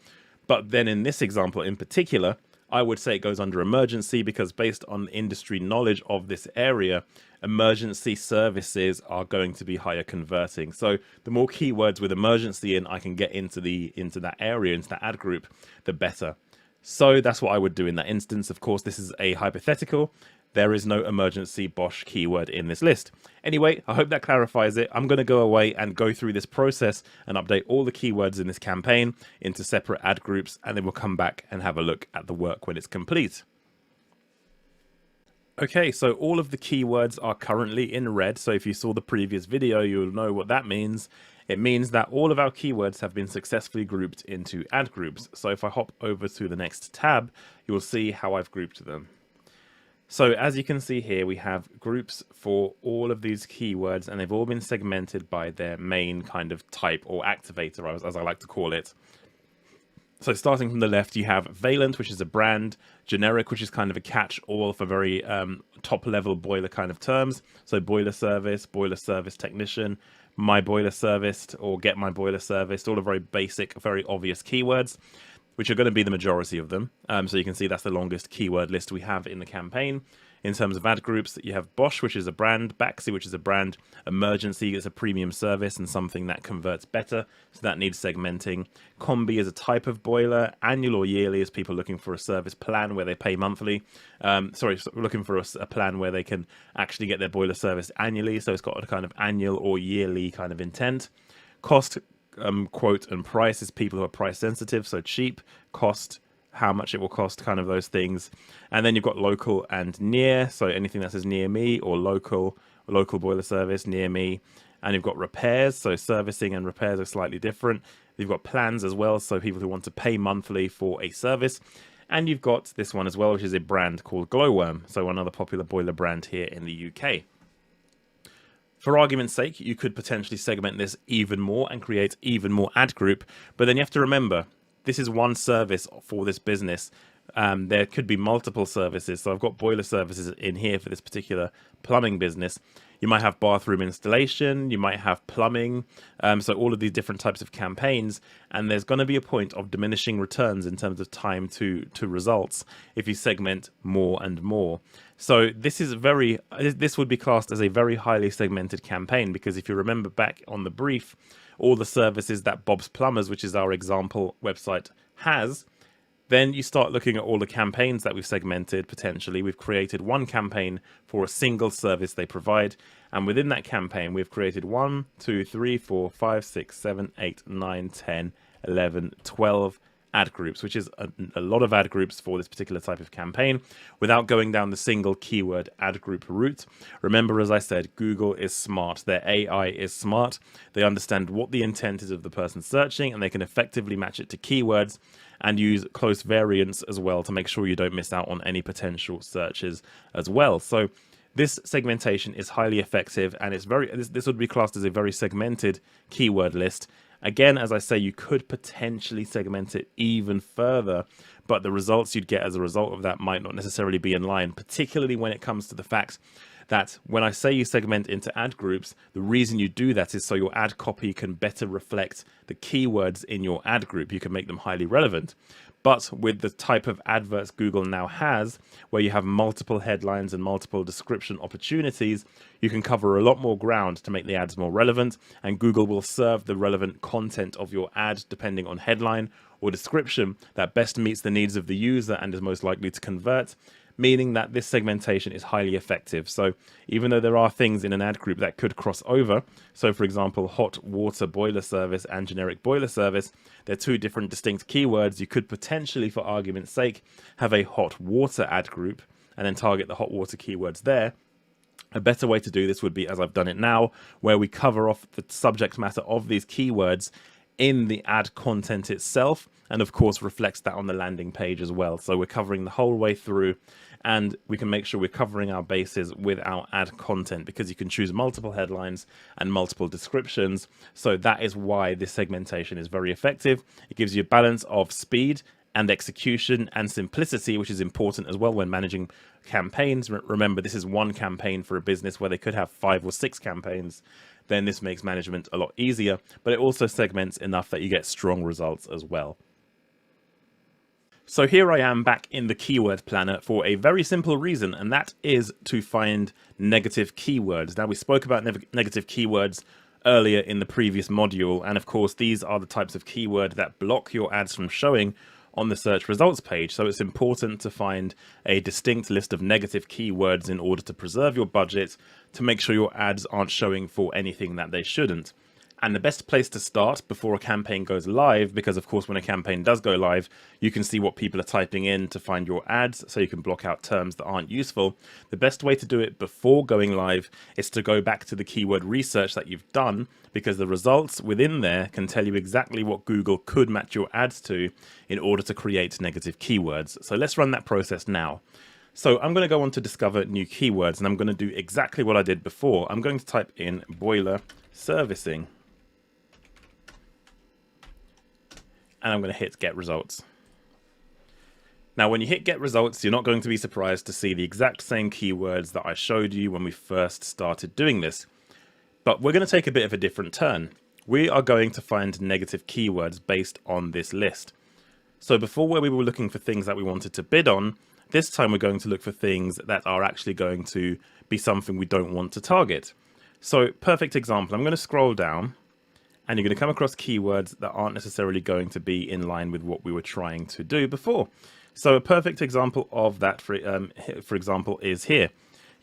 But then in this example in particular, I would say it goes under emergency, because based on industry knowledge of this area, emergency services are going to be higher converting. So the more keywords with emergency in I can get into that area, into that ad group, the better. So that's what I would do in that instance. Of course, this is a hypothetical. There is no emergency Bosch keyword in this list. Anyway, I hope that clarifies it. I'm going to go away and go through this process and update all the keywords in this campaign into separate ad groups, and then we'll come back and have a look at the work when it's complete. Okay, so all of the keywords are currently in red. So if you saw the previous video, you'll know what that means. It means that all of our keywords have been successfully grouped into ad groups. So if I hop over to the next tab, you'll see how I've grouped them. So as you can see here, we have groups for all of these keywords, and they've all been segmented by their main kind of type or activator, as I like to call it. So starting from the left, you have Valent, which is a brand, generic, which is kind of a catch-all for very top-level boiler kind of terms. So boiler service technician, my boiler serviced, or get my boiler serviced, all are very basic, very obvious keywords, which are going to be the majority of them. So you can see that's the longest keyword list we have in the campaign. In terms of ad groups, you have Bosch, which is a brand, Baxi, which is a brand, emergency is a premium service and something that converts better, so that needs segmenting. Combi is a type of boiler, annual or yearly is people looking for a service plan where they pay monthly. Looking for a plan where they can actually get their boiler service annually, so it's got a kind of annual or yearly kind of intent. Cost, quote, and price is people who are price sensitive, so cheap, cost, how much it will cost, kind of those things. And then you've got local and near, so anything that says near me, or local boiler service near me. And you've got repairs, so servicing and repairs are slightly different. You've got plans as well, so people who want to pay monthly for a service. And you've got this one as well, which is a brand called Glowworm, so another popular boiler brand here in the UK. For argument's sake, you could potentially segment this even more and create even more ad group, but then you have to remember, this is one service for this business. There could be multiple services, so I've got boiler services in here for this particular plumbing business. You might have bathroom installation, you might have plumbing, so all of these different types of campaigns, and there's going to be a point of diminishing returns in terms of time to results if you segment more and more. So this would be classed as a very highly segmented campaign, because if you remember back on the brief, all the services that Bob's Plumbers, which is our example website, has, then you start looking at all the campaigns that we've segmented potentially. We've created one campaign for a single service they provide. And within that campaign, we've created 1, 2, 3, 4, 5, 6, 7, 8, 9, 10, 11, 12 ad groups, which is a lot of ad groups for this particular type of campaign without going down the single keyword ad group route. Remember, as I said, Google is smart. Their AI is smart. They understand what the intent is of the person searching, and they can effectively match it to keywords and use close variants as well to make sure you don't miss out on any potential searches as well. So this segmentation is highly effective, and this would be classed as a very segmented keyword list. Again, as I say, you could potentially segment it even further, but the results you'd get as a result of that might not necessarily be in line, particularly when it comes to the fact that when I say you segment into ad groups, the reason you do that is so your ad copy can better reflect the keywords in your ad group. You can make them highly relevant. But with the type of adverts Google now has, where you have multiple headlines and multiple description opportunities, you can cover a lot more ground to make the ads more relevant, and Google will serve the relevant content of your ad depending on headline or description that best meets the needs of the user and is most likely to convert, meaning that this segmentation is highly effective. So even though there are things in an ad group that could cross over, so for example, hot water boiler service and generic boiler service, they're two different distinct keywords. You could potentially, for argument's sake, have a hot water ad group and then target the hot water keywords there. A better way to do this would be, as I've done it now, where we cover off the subject matter of these keywords in the ad content itself, and of course reflects that on the landing page as well. So we're covering the whole way through, and we can make sure we're covering our bases with our ad content, because you can choose multiple headlines and multiple descriptions. So that is why this segmentation is very effective. It gives you a balance of speed and execution and simplicity, which is important as well when managing campaigns. Remember, this is one campaign for a business where they could have 5 or 6 campaigns. Then this makes management a lot easier, but it also segments enough that you get strong results as well. So here I am back in the keyword planner for a very simple reason, and that is to find negative keywords. Now, we spoke about negative keywords earlier in the previous module, and of course these are the types of keyword that block your ads from showing on the search results page. So it's important to find a distinct list of negative keywords in order to preserve your budget, to make sure your ads aren't showing for anything that they shouldn't. And the best place to start before a campaign goes live, because of course when a campaign does go live, you can see what people are typing in to find your ads, so you can block out terms that aren't useful. The best way to do it before going live is to go back to the keyword research that you've done, because the results within there can tell you exactly what Google could match your ads to in order to create negative keywords. So let's run that process now. So I'm going to go on to discover new keywords, and I'm going to do exactly what I did before. I'm going to type in boiler servicing, and I'm going to hit get results. Now, when you hit get results, you're not going to be surprised to see the exact same keywords that I showed you when we first started doing this. But we're going to take a bit of a different turn. We are going to find negative keywords based on this list. So before, where we were looking for things that we wanted to bid on, this time we're going to look for things that are actually going to be something we don't want to target. So perfect example, I'm going to scroll down, and you're going to come across keywords that aren't necessarily going to be in line with what we were trying to do before. So a perfect example of that, for example, is here.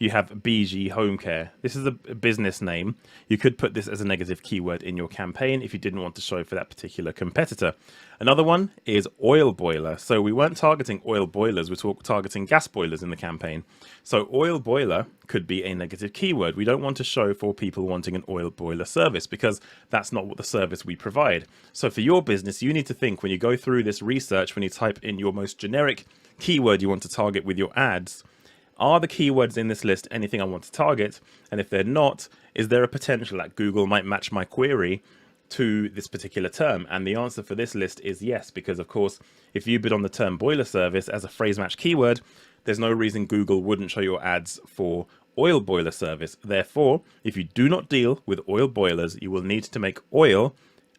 you have BG Home Care. This is a business name. You could put this as a negative keyword in your campaign if you didn't want to show for that particular competitor. Another one is oil boiler. So we weren't targeting oil boilers, we're targeting gas boilers in the campaign. So oil boiler could be a negative keyword. We don't want to show for people wanting an oil boiler service because that's not what the service we provide. So for your business, you need to think when you go through this research, when you type in your most generic keyword you want to target with your ads, are the keywords in this list anything I want to target? And if they're not, is there a potential that Google might match my query to this particular term? And the answer for this list is yes, because of course, if you bid on the term boiler service as a phrase match keyword, there's no reason Google wouldn't show your ads for oil boiler service. Therefore, if you do not deal with oil boilers, you will need to make oil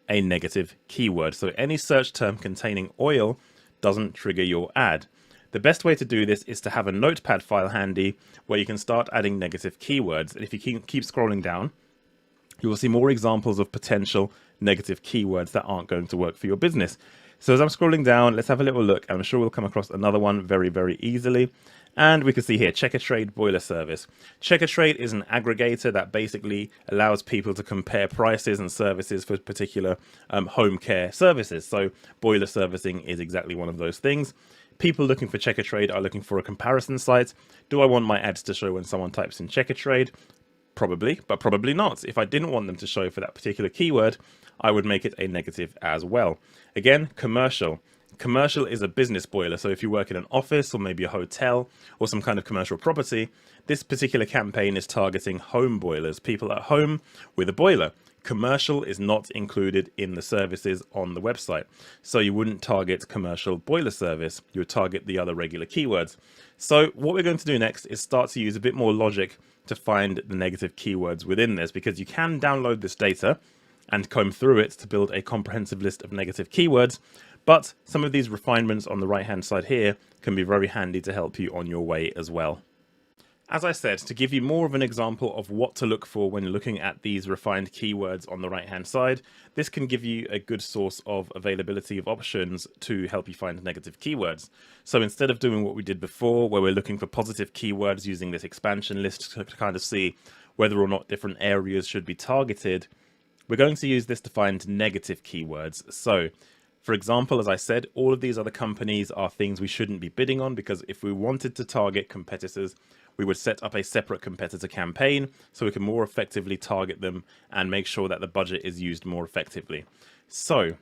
a negative keyword. So any search term containing oil doesn't trigger your ad. The best way to do this is to have a notepad file handy where you can start adding negative keywords. And if you keep scrolling down, you will see more examples of potential negative keywords that aren't going to work for your business. So as I'm scrolling down, let's have a little look. I'm sure we'll come across another one very, very easily. And we can see here, Checkatrade boiler service. Checkatrade is an aggregator that basically allows people to compare prices and services for particular home care services. So boiler servicing is exactly one of those things. People looking for Checkatrade are looking for a comparison site. Do I want my ads to show when someone types in Checkatrade? Probably, but probably not. If I didn't want them to show for that particular keyword, I would make it a negative as well. Again, commercial. Commercial is a business boiler. So if you work in an office or maybe a hotel or some kind of commercial property, this particular campaign is targeting home boilers, people at home with a boiler. Commercial is not included in the services on the website. So you wouldn't target commercial boiler service. You would target the other regular keywords. So what we're going to do next is start to use a bit more logic to find the negative keywords within this, because you can download this data and comb through it to build a comprehensive list of negative keywords. But some of these refinements on the right hand side here can be very handy to help you on your way as well. As I said, to give you more of an example of what to look for when looking at these refined keywords on the right hand side, this can give you a good source of availability of options to help you find negative keywords. So instead of doing what we did before, where we're looking for positive keywords using this expansion list to kind of see whether or not different areas should be targeted, we're going to use this to find negative keywords. So for example, as I said, all of these other companies are things we shouldn't be bidding on, because if we wanted to target competitors, we would set up a separate competitor campaign so we can more effectively target them and make sure that the budget is used more effectively. So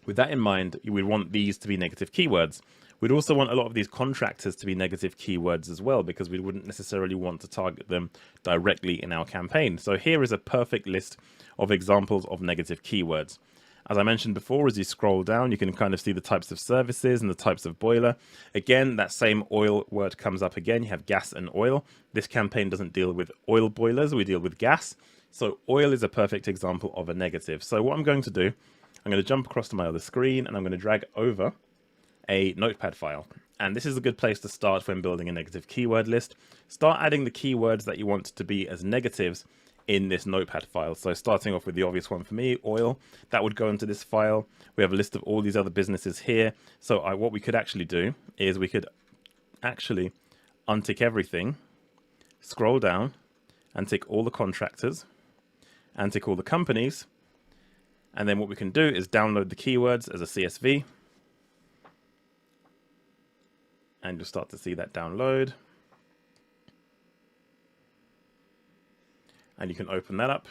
with that in mind, we want these to be negative keywords. We'd also want a lot of these contractors to be negative keywords as well, because we wouldn't necessarily want to target them directly in our campaign. So here is a perfect list of examples of negative keywords. As I mentioned before, as you scroll down, you can kind of see the types of services and the types of boiler. Again, that same oil word comes up again. You have gas and oil. This campaign doesn't deal with oil boilers. We deal with gas. So oil is a perfect example of a negative. So what I'm going to do, I'm going to jump across to my other screen and I'm going to drag over a notepad file. And this is a good place to start when building a negative keyword list. Start adding the keywords that you want to be as negatives in this notepad file. So starting off with the obvious one for me, oil, that would go into this file. We have a list of all these other businesses here. So what we could actually do is we could actually untick everything, scroll down and tick all the contractors and tick all the companies. And then what we can do is download the keywords as a CSV. And you'll start to see that download. And you can open that up.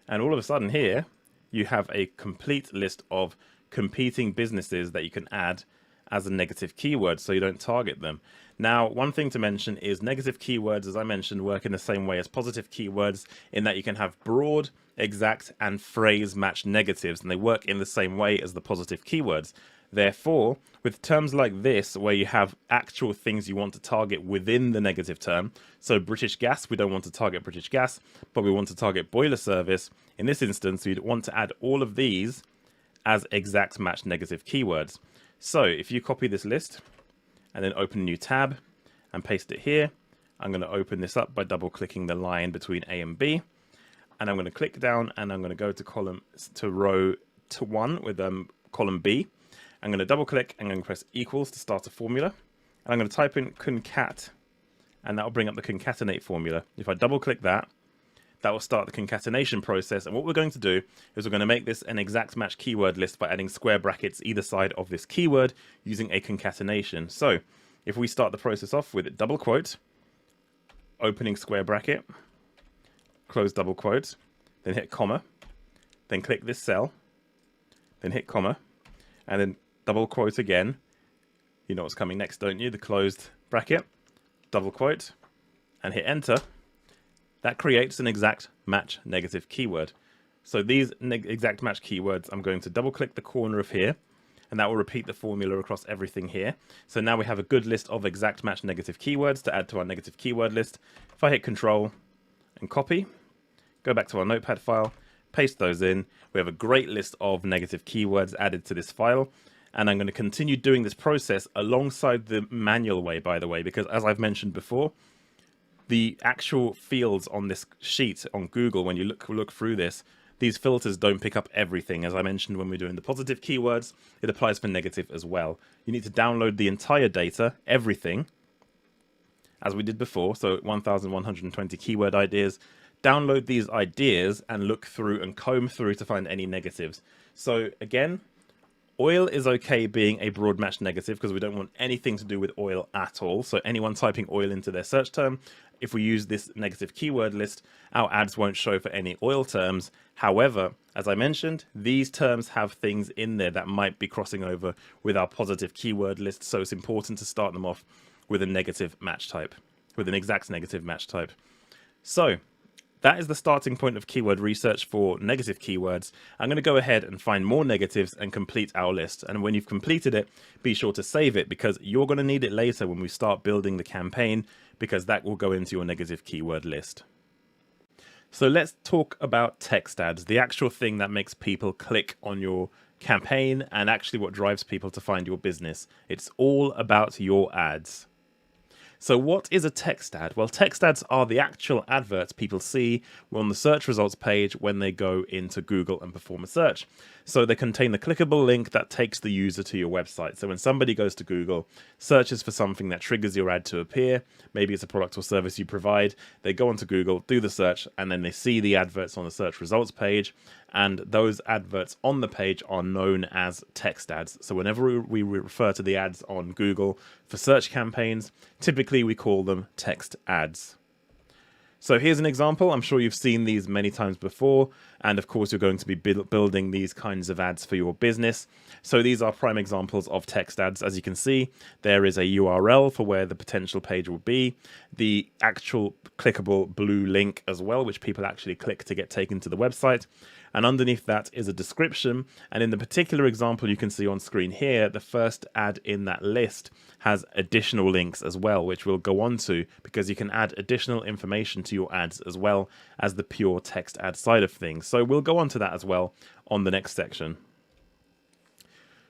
And all of a sudden here, you have a complete list of competing businesses that you can add as a negative keyword so you don't target them. Now, one thing to mention is negative keywords, as I mentioned, work in the same way as positive keywords in that you can have broad, exact, and phrase match negatives, and they work in the same way as the positive keywords. Therefore, with terms like this, where you have actual things you want to target within the negative term, so British Gas, we don't want to target British Gas, but we want to target boiler service. In this instance, we'd want to add all of these as exact match negative keywords. So if you copy this list and then open a new tab and paste it here, I'm going to open this up by double clicking the line between A and B. And I'm going to click down and I'm going to go to row 1 with column B. I'm going to double click and I'm going to press equals to start a formula. And I'm going to type in concat and that will bring up the concatenate formula. If I double click that, that will start the concatenation process. And what we're going to do is we're going to make this an exact match keyword list by adding square brackets either side of this keyword using a concatenation. So if we start the process off with a double quote, opening square bracket, close double quote, then hit comma, then click this cell, then hit comma, and then double quote again. You know what's coming next, don't you? The closed bracket, double quote, and hit enter. That creates an exact match negative keyword. So these exact match keywords, I'm going to double click the corner of here, and that will repeat the formula across everything here. So now we have a good list of exact match negative keywords to add to our negative keyword list. If I hit Control and copy, go back to our notepad file, paste those in, we have a great list of negative keywords added to this file. And I'm going to continue doing this process alongside the manual way, by the way, because as I've mentioned before, the actual fields on this sheet on Google, when you look through this, these filters don't pick up everything. As I mentioned when we're doing the positive keywords, it applies for negative as well. You need to download the entire data, everything, as we did before. So 1,120 keyword ideas. Download these ideas and look through and comb through to find any negatives. So again, oil is okay being a broad match negative because we don't want anything to do with oil at all. So anyone typing oil into their search term, if we use this negative keyword list, our ads won't show for any oil terms. However, as I mentioned, these terms have things in there that might be crossing over with our positive keyword list. So it's important to start them off with a negative match type, with an exact negative match type. So that is the starting point of keyword research for negative keywords. I'm going to go ahead and find more negatives and complete our list. And when you've completed it, be sure to save it because you're going to need it later when we start building the campaign, because that will go into your negative keyword list. So let's talk about text ads, the actual thing that makes people click on your campaign and actually what drives people to find your business. It's all about your ads. So what is a text ad? Well, text ads are the actual adverts people see on the search results page when they go into Google and perform a search. So they contain the clickable link that takes the user to your website. So when somebody goes to Google, searches for something that triggers your ad to appear, maybe it's a product or service you provide, they go onto Google, do the search, and then they see the adverts on the search results page. And those adverts on the page are known as text ads. So whenever we refer to the ads on Google for search campaigns, typically we call them text ads. So here's an example. I'm sure you've seen these many times before. And of course, you're going to be building these kinds of ads for your business. So these are prime examples of text ads. As you can see, there is a URL for where the potential page will be, the actual clickable blue link as well, which people actually click to get taken to the website. And underneath that is a description. And in the particular example you can see on screen here, the first ad in that list has additional links as well, which we'll go on to because you can add additional information to your ads as well as the pure text ad side of things. So we'll go on to that as well on the next section.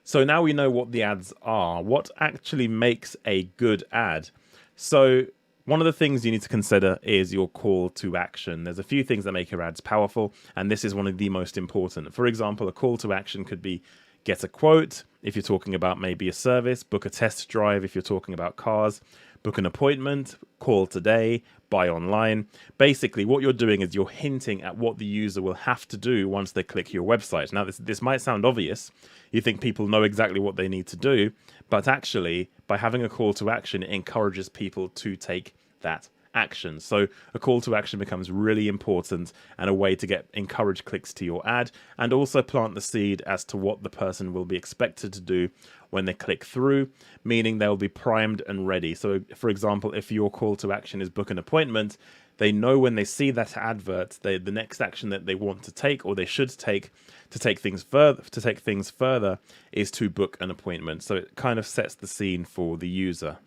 So now we know what the ads are. What actually makes a good ad? So one of the things you need to consider is your call to action. There's a few things that make your ads powerful, and this is one of the most important. For example, a call to action could be get a quote if you're talking about maybe a service, book a test drive if you're talking about cars, book an appointment, call today, buy online. Basically, what you're doing is you're hinting at what the user will have to do once they click your website. Now, this might sound obvious. You think people know exactly what they need to do, but actually, by having a call to action, it encourages people to take that action. So a call to action becomes really important and a way to encourage clicks to your ad, and also plant the seed as to what the person will be expected to do when they click through, meaning they'll be primed and ready. So for example, if your call to action is book an appointment, they know when they see that advert, the next action that they want to take or they should take to take things further is to book an appointment. So it kind of sets the scene for the user.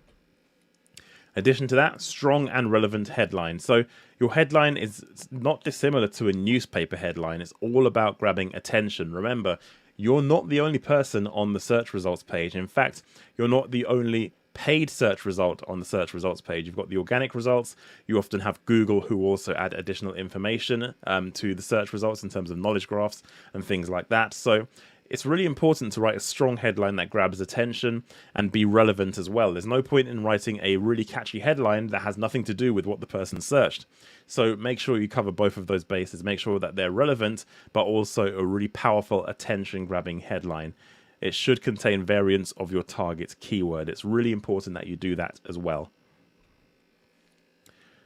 Addition to that, strong and relevant headline. So your headline is not dissimilar to a newspaper headline. It's all about grabbing attention. Remember, you're not the only person on the search results page. In fact, you're not the only paid search result on the search results page. You've got the organic results. You often have Google who also add additional information to the search results in terms of knowledge graphs and things like that. So it's really important to write a strong headline that grabs attention and be relevant as well. There's no point in writing a really catchy headline that has nothing to do with what the person searched. So make sure you cover both of those bases. Make sure that they're relevant, but also a really powerful attention-grabbing headline. It should contain variants of your target keyword. It's really important that you do that as well.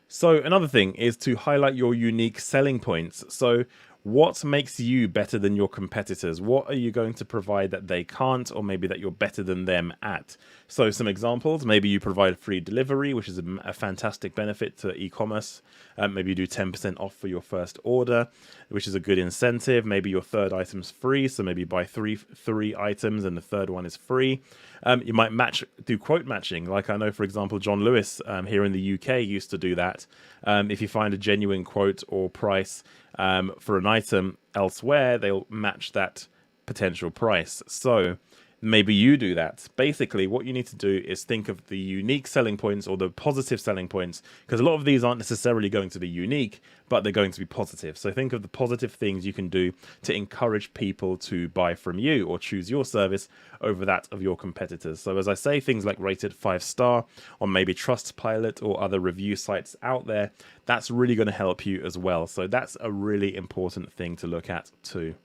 So another thing is to highlight your unique selling points. So what makes you better than your competitors? What are you going to provide that they can't, or maybe that you're better than them at? So some examples, maybe you provide free delivery, which is a fantastic benefit to e-commerce. Maybe you do 10% off for your first order, which is a good incentive. Maybe your third item's free, so maybe you buy three items and the third one is free. You might do quote matching, like I know, for example, John Lewis here in the UK used to do that. If you find a genuine quote or price for an item elsewhere, they'll match that potential price. So maybe you do that. Basically, what you need to do is think of the unique selling points or the positive selling points, because a lot of these aren't necessarily going to be unique, but they're going to be positive. So think of the positive things you can do to encourage people to buy from you or choose your service over that of your competitors. So as I say, things like rated 5-star on maybe Trustpilot or other review sites out there, that's really going to help you as well. So that's a really important thing to look at too.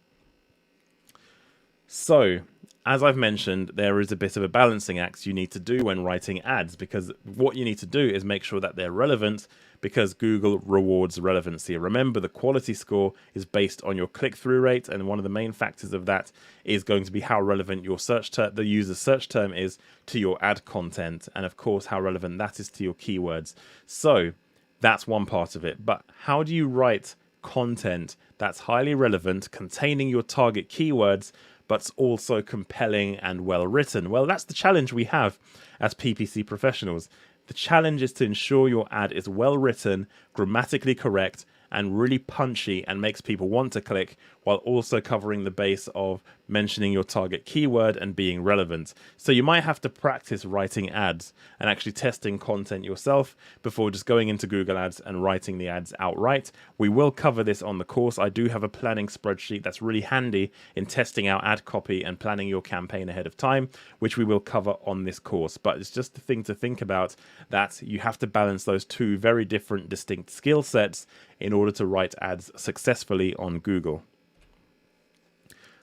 So, as I've mentioned, there is a bit of a balancing act you need to do when writing ads, because what you need to do is make sure that they're relevant, because Google rewards relevancy. Remember, the quality score is based on your click-through rate, and one of the main factors of that is going to be how relevant your the user's search term is to your ad content, and of course how relevant that is to your keywords. So that's one part of it. But how do you write content that's highly relevant, containing your target keywords, but also compelling and well written? Well, that's the challenge we have as PPC professionals. The challenge is to ensure your ad is well written, grammatically correct, and really punchy and makes people want to click, while also covering the base of mentioning your target keyword and being relevant. So you might have to practice writing ads and actually testing content yourself before just going into Google Ads and writing the ads outright. We will cover this on the course. I do have a planning spreadsheet that's really handy in testing out ad copy and planning your campaign ahead of time, which we will cover on this course. But it's just the thing to think about, that you have to balance those two very different, distinct skill sets in order to write ads successfully on Google.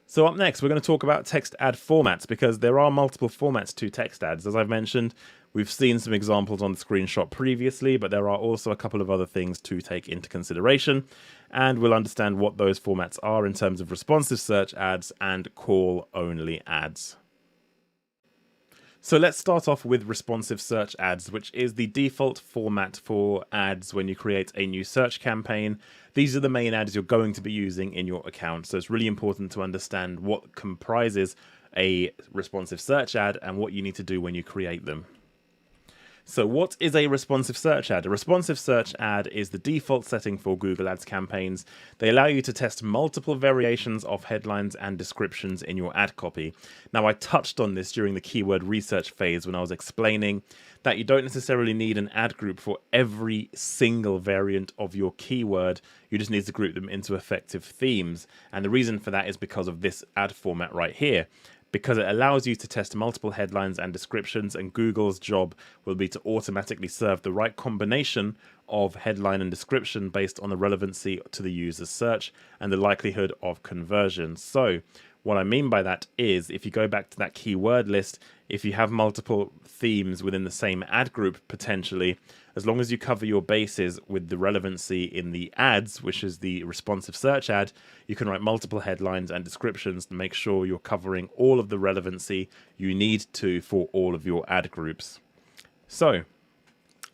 So up next, we're going to talk about text ad formats, because there are multiple formats to text ads. As I've mentioned, we've seen some examples on the screenshot previously, but there are also a couple of other things to take into consideration, and we'll understand what those formats are in terms of responsive search ads and call-only ads. So let's start off with responsive search ads, which is the default format for ads when you create a new search campaign. These are the main ads you're going to be using in your account. So it's really important to understand what comprises a responsive search ad and what you need to do when you create them. So what is a responsive search ad? A responsive search ad is the default setting for Google Ads campaigns. They allow you to test multiple variations of headlines and descriptions in your ad copy. Now, I touched on this during the keyword research phase when I was explaining that you don't necessarily need an ad group for every single variant of your keyword. You just need to group them into effective themes. And the reason for that is because of this ad format right here, because it allows you to test multiple headlines and descriptions, and Google's job will be to automatically serve the right combination of headline and description based on the relevancy to the user's search and the likelihood of conversion. So what I mean by that is, if you go back to that keyword list, if you have multiple themes within the same ad group potentially, as long as you cover your bases with the relevancy in the ads, which is the responsive search ad, you can write multiple headlines and descriptions to make sure you're covering all of the relevancy you need to for all of your ad groups. So,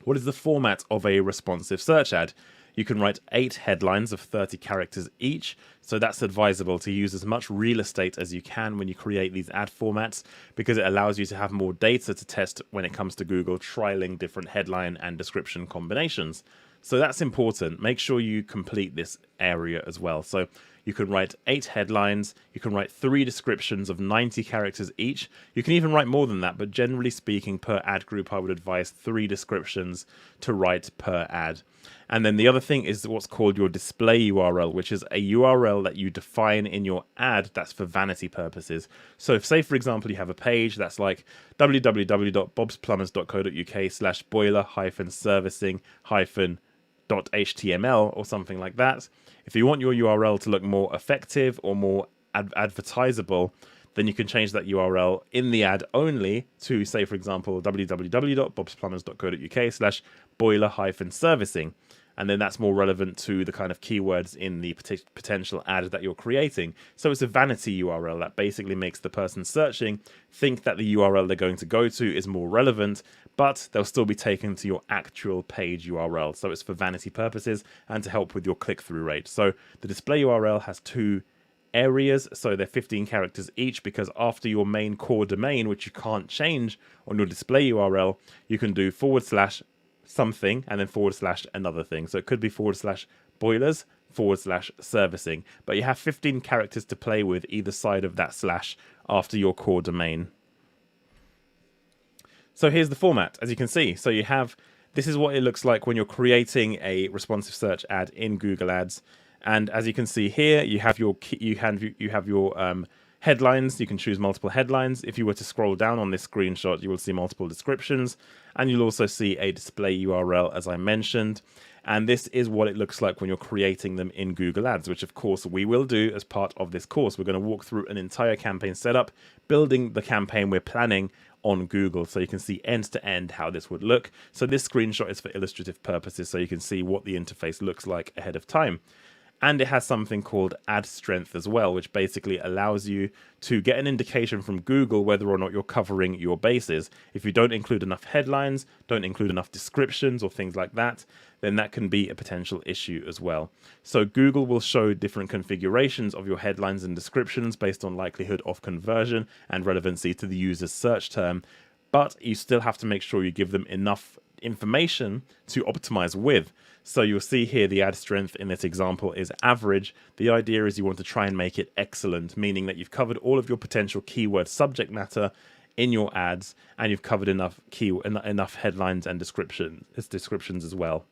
what is the format of a responsive search ad? You can write 8 headlines of 30 characters each, so that's advisable to use as much real estate as you can when you create these ad formats, because it allows you to have more data to test when it comes to Google trialing different headline and description combinations. So that's important. Make sure you complete this area as well. So you can write 8 headlines, you can write 3 descriptions of 90 characters each. You can even write more than that, but generally speaking, per ad group, I would advise 3 descriptions to write per ad. And then the other thing is what's called your display URL, which is a URL that you define in your ad that's for vanity purposes. So if, say, for example, you have a page that's like www.bobsplumbers.co.uk/boiler-servicing-.html or something like that. If you want your URL to look more effective or more advertisable, then you can change that URL in the ad only to, say, for example, www.bobsplumbers.co.uk/boiler-servicing. And then that's more relevant to the kind of keywords in the potential ad that you're creating. So it's a vanity URL that basically makes the person searching think that the URL they're going to go to is more relevant, but they'll still be taken to your actual page URL. So it's for vanity purposes and to help with your click-through rate. So the display URL has two areas, so they're 15 characters each, because after your main core domain, which you can't change on your display URL, you can do / something and then / another thing. So it could be / boilers / servicing, but you have 15 characters to play with either side of that / after your core domain. So here's the format, as you can see. So you have, this is what it looks like when you're creating a responsive search ad in Google Ads. And as you can see here, you have your headlines. You can choose multiple headlines. If you were to scroll down on this screenshot, you will see multiple descriptions, and you'll also see a display URL, as I mentioned. And this is what it looks like when you're creating them in Google Ads, which of course we will do as part of this course. We're going to walk through an entire campaign setup, building the campaign we're planning on Google, so you can see end to end how this would look. So this screenshot is for illustrative purposes, so you can see what the interface looks like ahead of time. And it has something called ad strength as well, which basically allows you to get an indication from Google whether or not you're covering your bases. If you don't include enough headlines, don't include enough descriptions or things like that, then that can be a potential issue as well. So Google will show different configurations of your headlines and descriptions based on likelihood of conversion and relevancy to the user's search term, but you still have to make sure you give them enough information to optimize with. So you'll see here the ad strength in this example is average. The idea is you want to try and make it excellent, meaning that you've covered all of your potential keyword subject matter in your ads, and you've covered enough headlines and descriptions as well.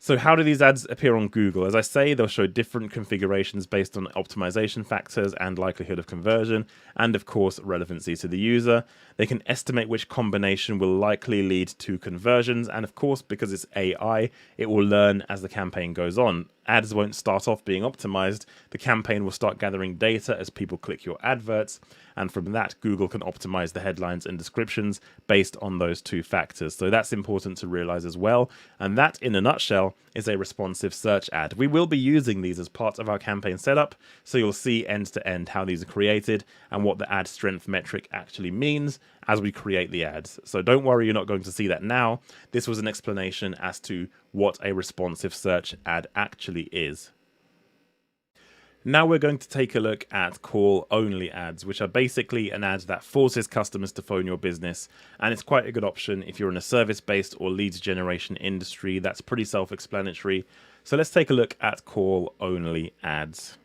So how do these ads appear on Google? As I say, they'll show different configurations based on optimization factors and likelihood of conversion, and of course, relevancy to the user. They can estimate which combination will likely lead to conversions, and of course, because it's AI, it will learn as the campaign goes on. Ads won't start off being optimized. The campaign will start gathering data as people click your adverts, and from that, Google can optimize the headlines and descriptions based on those two factors. So that's important to realize as well. And that, in a nutshell, is a responsive search ad. We will be using these as part of our campaign setup, so you'll see end to end how these are created and what the ad strength metric actually means as we create the ads. So don't worry, you're not going to see that now. This was an explanation as to what a responsive search ad actually is. Now we're going to take a look at call-only ads, which are basically an ad that forces customers to phone your business, and it's quite a good option if you're in a service-based or leads generation industry. That's pretty self-explanatory. So let's take a look at call-only ads.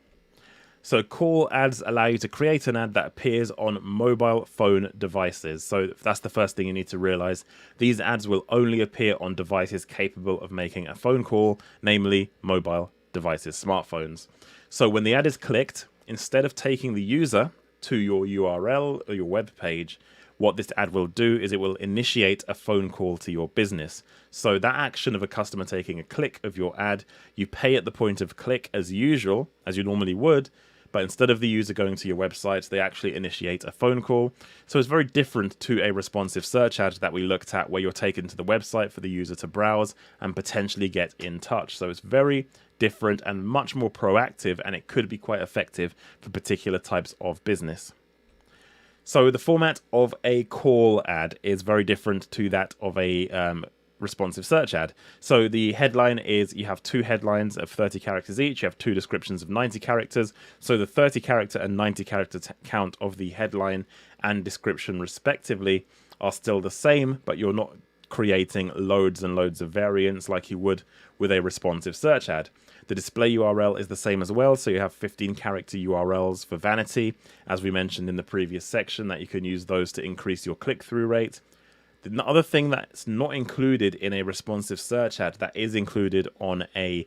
So call ads allow you to create an ad that appears on mobile phone devices. So that's the first thing you need to realize. These ads will only appear on devices capable of making a phone call, namely mobile devices, smartphones. So when the ad is clicked, instead of taking the user to your URL or your web page, what this ad will do is it will initiate a phone call to your business. So that action of a customer taking a click of your ad, you pay at the point of click as usual, as you normally would, but instead of the user going to your website, they actually initiate a phone call. So it's very different to a responsive search ad that we looked at, where you're taken to the website for the user to browse and potentially get in touch. So it's very different and much more proactive, and it could be quite effective for particular types of business. So the format of a call ad is very different to that of a responsive search ad. So the headline is, you have two headlines of 30 characters each, you have two descriptions of 90 characters. So the 30 character and 90 character count of the headline and description respectively are still the same, but you're not creating loads and loads of variants like you would with a responsive search ad. The display URL is the same as well, so you have 15 character URLs for vanity, as we mentioned in the previous section, that you can use those to increase your click-through rate. The other thing that's not included in a responsive search ad that is included on a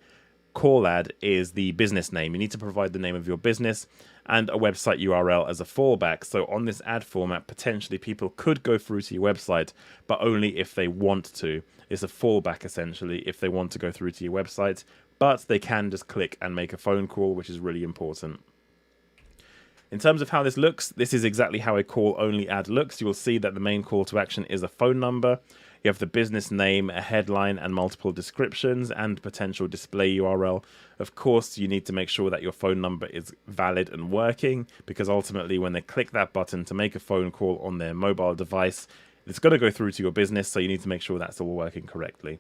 call ad is the business name. You need to provide the name of your business and a website URL as a fallback. So on this ad format, potentially people could go through to your website, but only if they want to. It's a fallback essentially if they want to go through to your website, but they can just click and make a phone call, which is really important. In terms of how this looks, this is exactly how a call-only ad looks. You will see that the main call to action is a phone number. You have the business name, a headline, and multiple descriptions, and potential display URL. Of course, you need to make sure that your phone number is valid and working, because ultimately when they click that button to make a phone call on their mobile device, it's going to go through to your business, so you need to make sure that's all working correctly.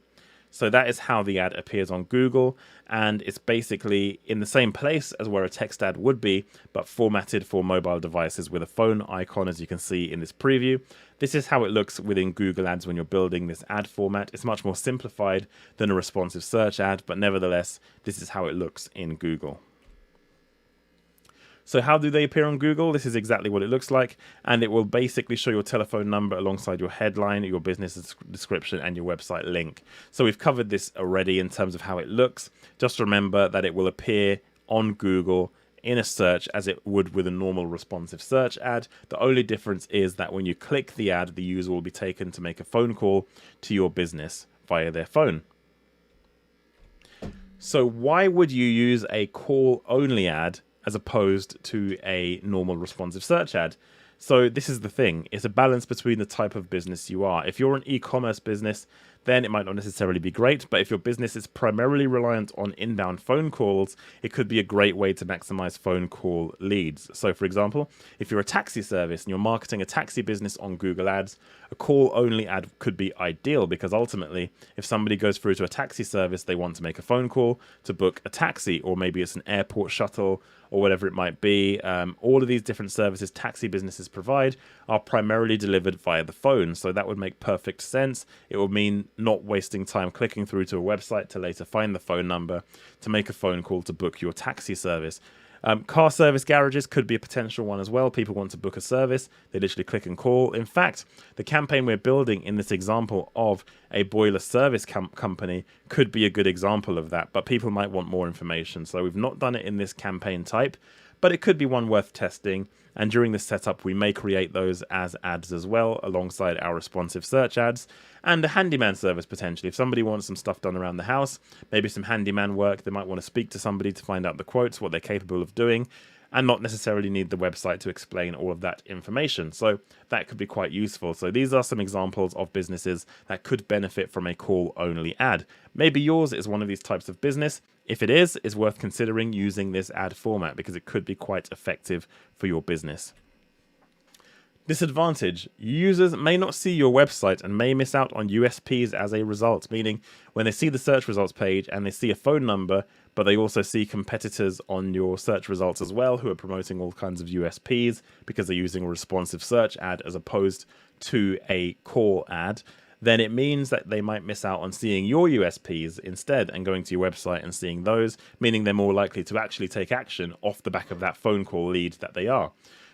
So that is how the ad appears on Google, and it's basically in the same place as where a text ad would be, but formatted for mobile devices with a phone icon, as you can see in this preview. This is how it looks within Google Ads when you're building this ad format. It's much more simplified than a responsive search ad, but nevertheless, this is how it looks in Google. So how do they appear on Google? This is exactly what it looks like, and it will basically show your telephone number alongside your headline, your business description, and your website link. So we've covered this already in terms of how it looks. Just remember that it will appear on Google in a search as it would with a normal responsive search ad. The only difference is that when you click the ad, the user will be taken to make a phone call to your business via their phone. So why would you use a call-only ad as opposed to a normal responsive search ad? So this is the thing. It's a balance between the type of business you are. If you're an e-commerce business, then it might not necessarily be great. But if your business is primarily reliant on inbound phone calls, it could be a great way to maximize phone call leads. So for example, if you're a taxi service and you're marketing a taxi business on Google Ads, a call-only ad could be ideal, because ultimately, if somebody goes through to a taxi service, they want to make a phone call to book a taxi, or maybe it's an airport shuttle, or whatever it might be. All of these different services taxi businesses provide are primarily delivered via the phone. So that would make perfect sense. It would mean not wasting time clicking through to a website to later find the phone number to make a phone call to book your taxi service. Car service garages could be a potential one as well. People want to book a service, they literally click and call. In fact, the campaign we're building in this example of a boiler service company could be a good example of that, but people might want more information. So we've not done it in this campaign type, but it could be one worth testing. And during this setup, we may create those as ads as well, alongside our responsive search ads, and a handyman service potentially. If somebody wants some stuff done around the house, maybe some handyman work, they might want to speak to somebody to find out the quotes, what they're capable of doing, and not necessarily need the website to explain all of that information. So that could be quite useful. So these are some examples of businesses that could benefit from a call-only ad. Maybe yours is one of these types of business. If it is, it's worth considering using this ad format, because it could be quite effective for your business. Disadvantage: users may not see your website and may miss out on USPs as a result, meaning when they see the search results page and they see a phone number, but they also see competitors on your search results as well who are promoting all kinds of USPs because they're using a responsive search ad as opposed to a call ad, then it means that they might miss out on seeing your USPs instead and going to your website and seeing those, meaning they're more likely to actually take action off the back of that phone call lead that they are.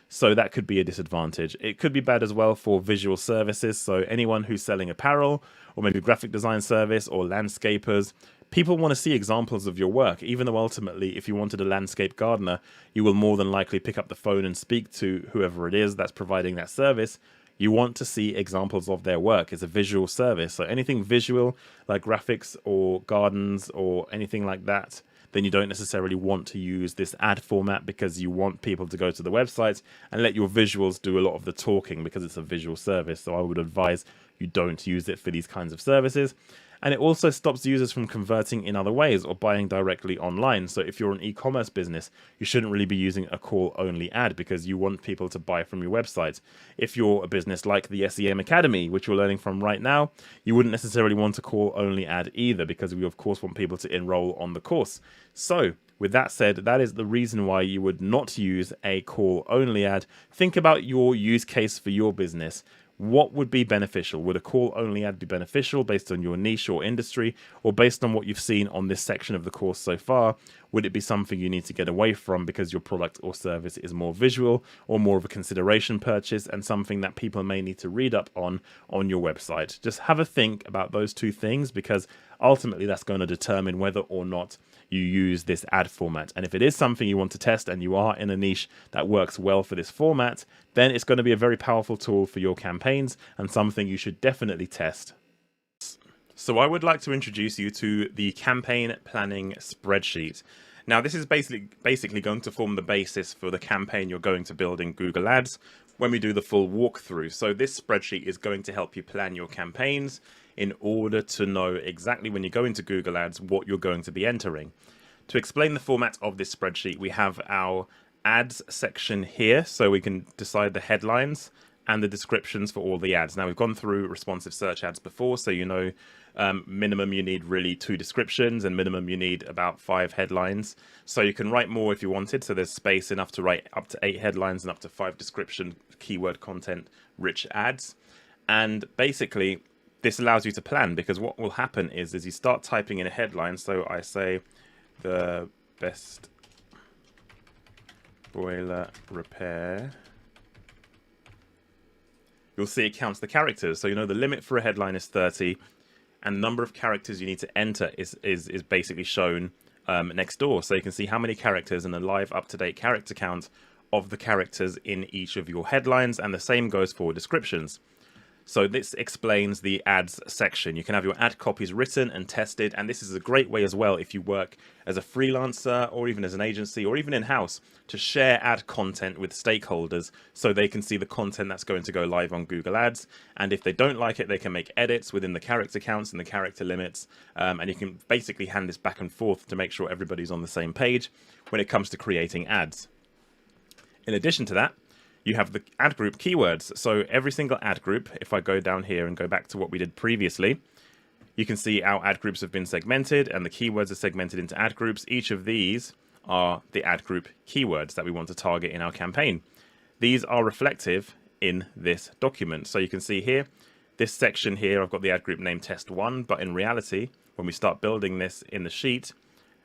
So that could be a disadvantage. It could be bad as well for visual services. So anyone who's selling apparel, or maybe graphic design service, or landscapers, people want to see examples of your work, even though ultimately if you wanted a landscape gardener, you will more than likely pick up the phone and speak to whoever it is that's providing that service. You want to see examples of their work. It's a visual service. So anything visual like graphics or gardens or anything like that, then you don't necessarily want to use this ad format, because you want people to go to the website and let your visuals do a lot of the talking, because it's a visual service. So I would advise you don't use it for these kinds of services. And it also stops users from converting in other ways or buying directly online. So if you're an e-commerce business, you shouldn't really be using a call-only ad, because you want people to buy from your website. If you're a business like the SEM Academy, which we're learning from right now, you wouldn't necessarily want a call-only ad either, because we of course want people to enroll on the course. So with that said, that is the reason why you would not use a call-only ad. Think about your use case for your business. What would be beneficial? Would a call-only ad be beneficial based on your niche or industry, or based on what you've seen on this section of the course so far? Would it be something you need to get away from because your product or service is more visual or more of a consideration purchase and something that people may need to read up on your website? Just have a think about those two things, because ultimately that's going to determine whether or not you use this ad format. And if it is something you want to test and you are in a niche that works well for this format, then it's going to be a very powerful tool for your campaigns and something you should definitely test. So I would like to introduce you to the campaign planning spreadsheet. Now this is basically going to form the basis for the campaign you're going to build in Google Ads when we do the full walkthrough. So this spreadsheet is going to help you plan your campaigns in order to know exactly when you go into Google Ads what you're going to be entering. To explain the format of this spreadsheet, we have our ads section here, so we can decide the headlines and the descriptions for all the ads. Now we've gone through responsive search ads before, so you know minimum you need really 2 descriptions and minimum you need about 5 headlines. So you can write more if you wanted, so there's space enough to write up to 8 headlines and up to 5 description keyword content rich ads. And basically this allows you to plan, because what will happen is you start typing in a headline. So I say the best boiler repair. You'll see it counts the characters. So you know the limit for a headline is 30, and the number of characters you need to enter is basically shown next door. So you can see how many characters and a live up-to-date character count of the characters in each of your headlines, and the same goes for descriptions. So this explains the ads section. You can have your ad copies written and tested, and this is a great way as well if you work as a freelancer or even as an agency or even in-house to share ad content with stakeholders so they can see the content that's going to go live on Google Ads. And if they don't like it, they can make edits within the character counts and the character limits, and you can basically hand this back and forth to make sure everybody's on the same page when it comes to creating ads. In addition to that, you have the ad group keywords. So every single ad group, if I go down here and go back to what we did previously, you can see our ad groups have been segmented and the keywords are segmented into ad groups. Each of these are the ad group keywords that we want to target in our campaign. These are reflective in this document. So you can see here, this section here, I've got the ad group name test1, but in reality, when we start building this in the sheet,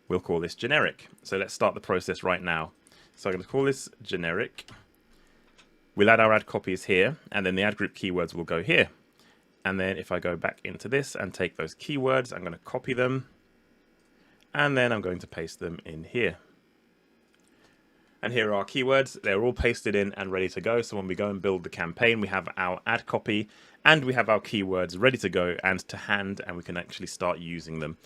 we'll call this generic. So let's start the process right now. So I'm going to call this generic. We'll add our ad copies here, and then the ad group keywords will go here. And then if I go back into this and take those keywords, I'm going to copy them, and then I'm going to paste them in here. And here are our keywords. They're all pasted in and ready to go. So when we go and build the campaign, we have our ad copy and we have our keywords ready to go and to hand, and we can actually start using them.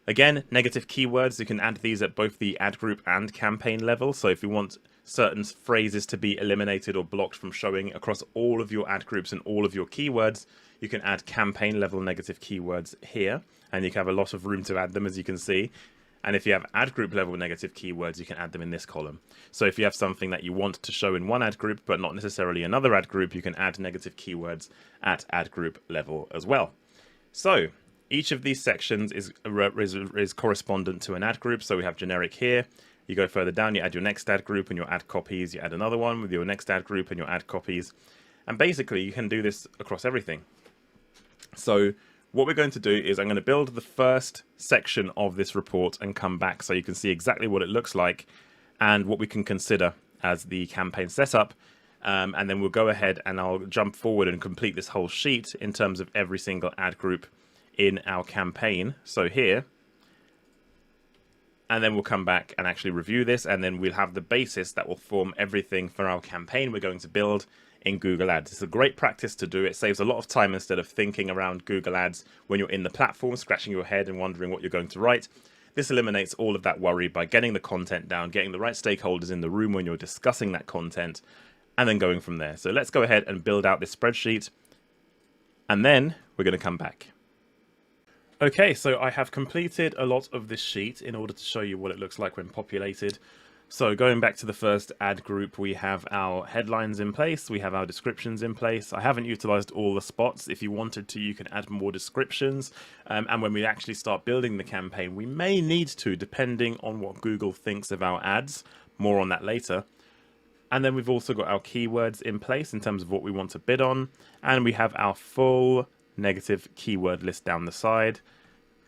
Again, negative keywords, you can add these at both the ad group and campaign level. So if you want certain phrases to be eliminated or blocked from showing across all of your ad groups and all of your keywords, you can add campaign level negative keywords here, and you can have a lot of room to add them, as you can see. And if you have ad group level negative keywords, you can add them in this column. So if you have something that you want to show in one ad group, but not necessarily another ad group, you can add negative keywords at ad group level as well. So each of these sections is correspondent to an ad group. So we have generic here. You go further down, you add your next ad group and your ad copies. You add another one with your next ad group and your ad copies. And basically, you can do this across everything. So what we're going to do is I'm going to build the first section of this report and come back so you can see exactly what it looks like and what we can consider as the campaign setup. And then we'll go ahead and I'll jump forward and complete this whole sheet in terms of every single ad group in our campaign. So here, and then we'll come back and actually review this, and then we'll have the basis that will form everything for our campaign we're going to build in Google Ads. It's a great practice to do. It saves a lot of time instead of thinking around Google Ads when you're in the platform, scratching your head and wondering what you're going to write. This eliminates all of that worry by getting the content down, getting the right stakeholders in the room when you're discussing that content, and then going from there. So let's go ahead and build out this spreadsheet, and then we're going to come back. Okay, so I have completed a lot of this sheet in order to show you what it looks like when populated. So going back to the first ad group, we have our headlines in place, we have our descriptions in place. I haven't utilized all the spots. If you wanted to, you can add more descriptions. And when we actually start building the campaign, we may need to, depending on what Google thinks of our ads. More on that later. And then we've also got our keywords in place in terms of what we want to bid on. And we have our full negative keyword list down the side.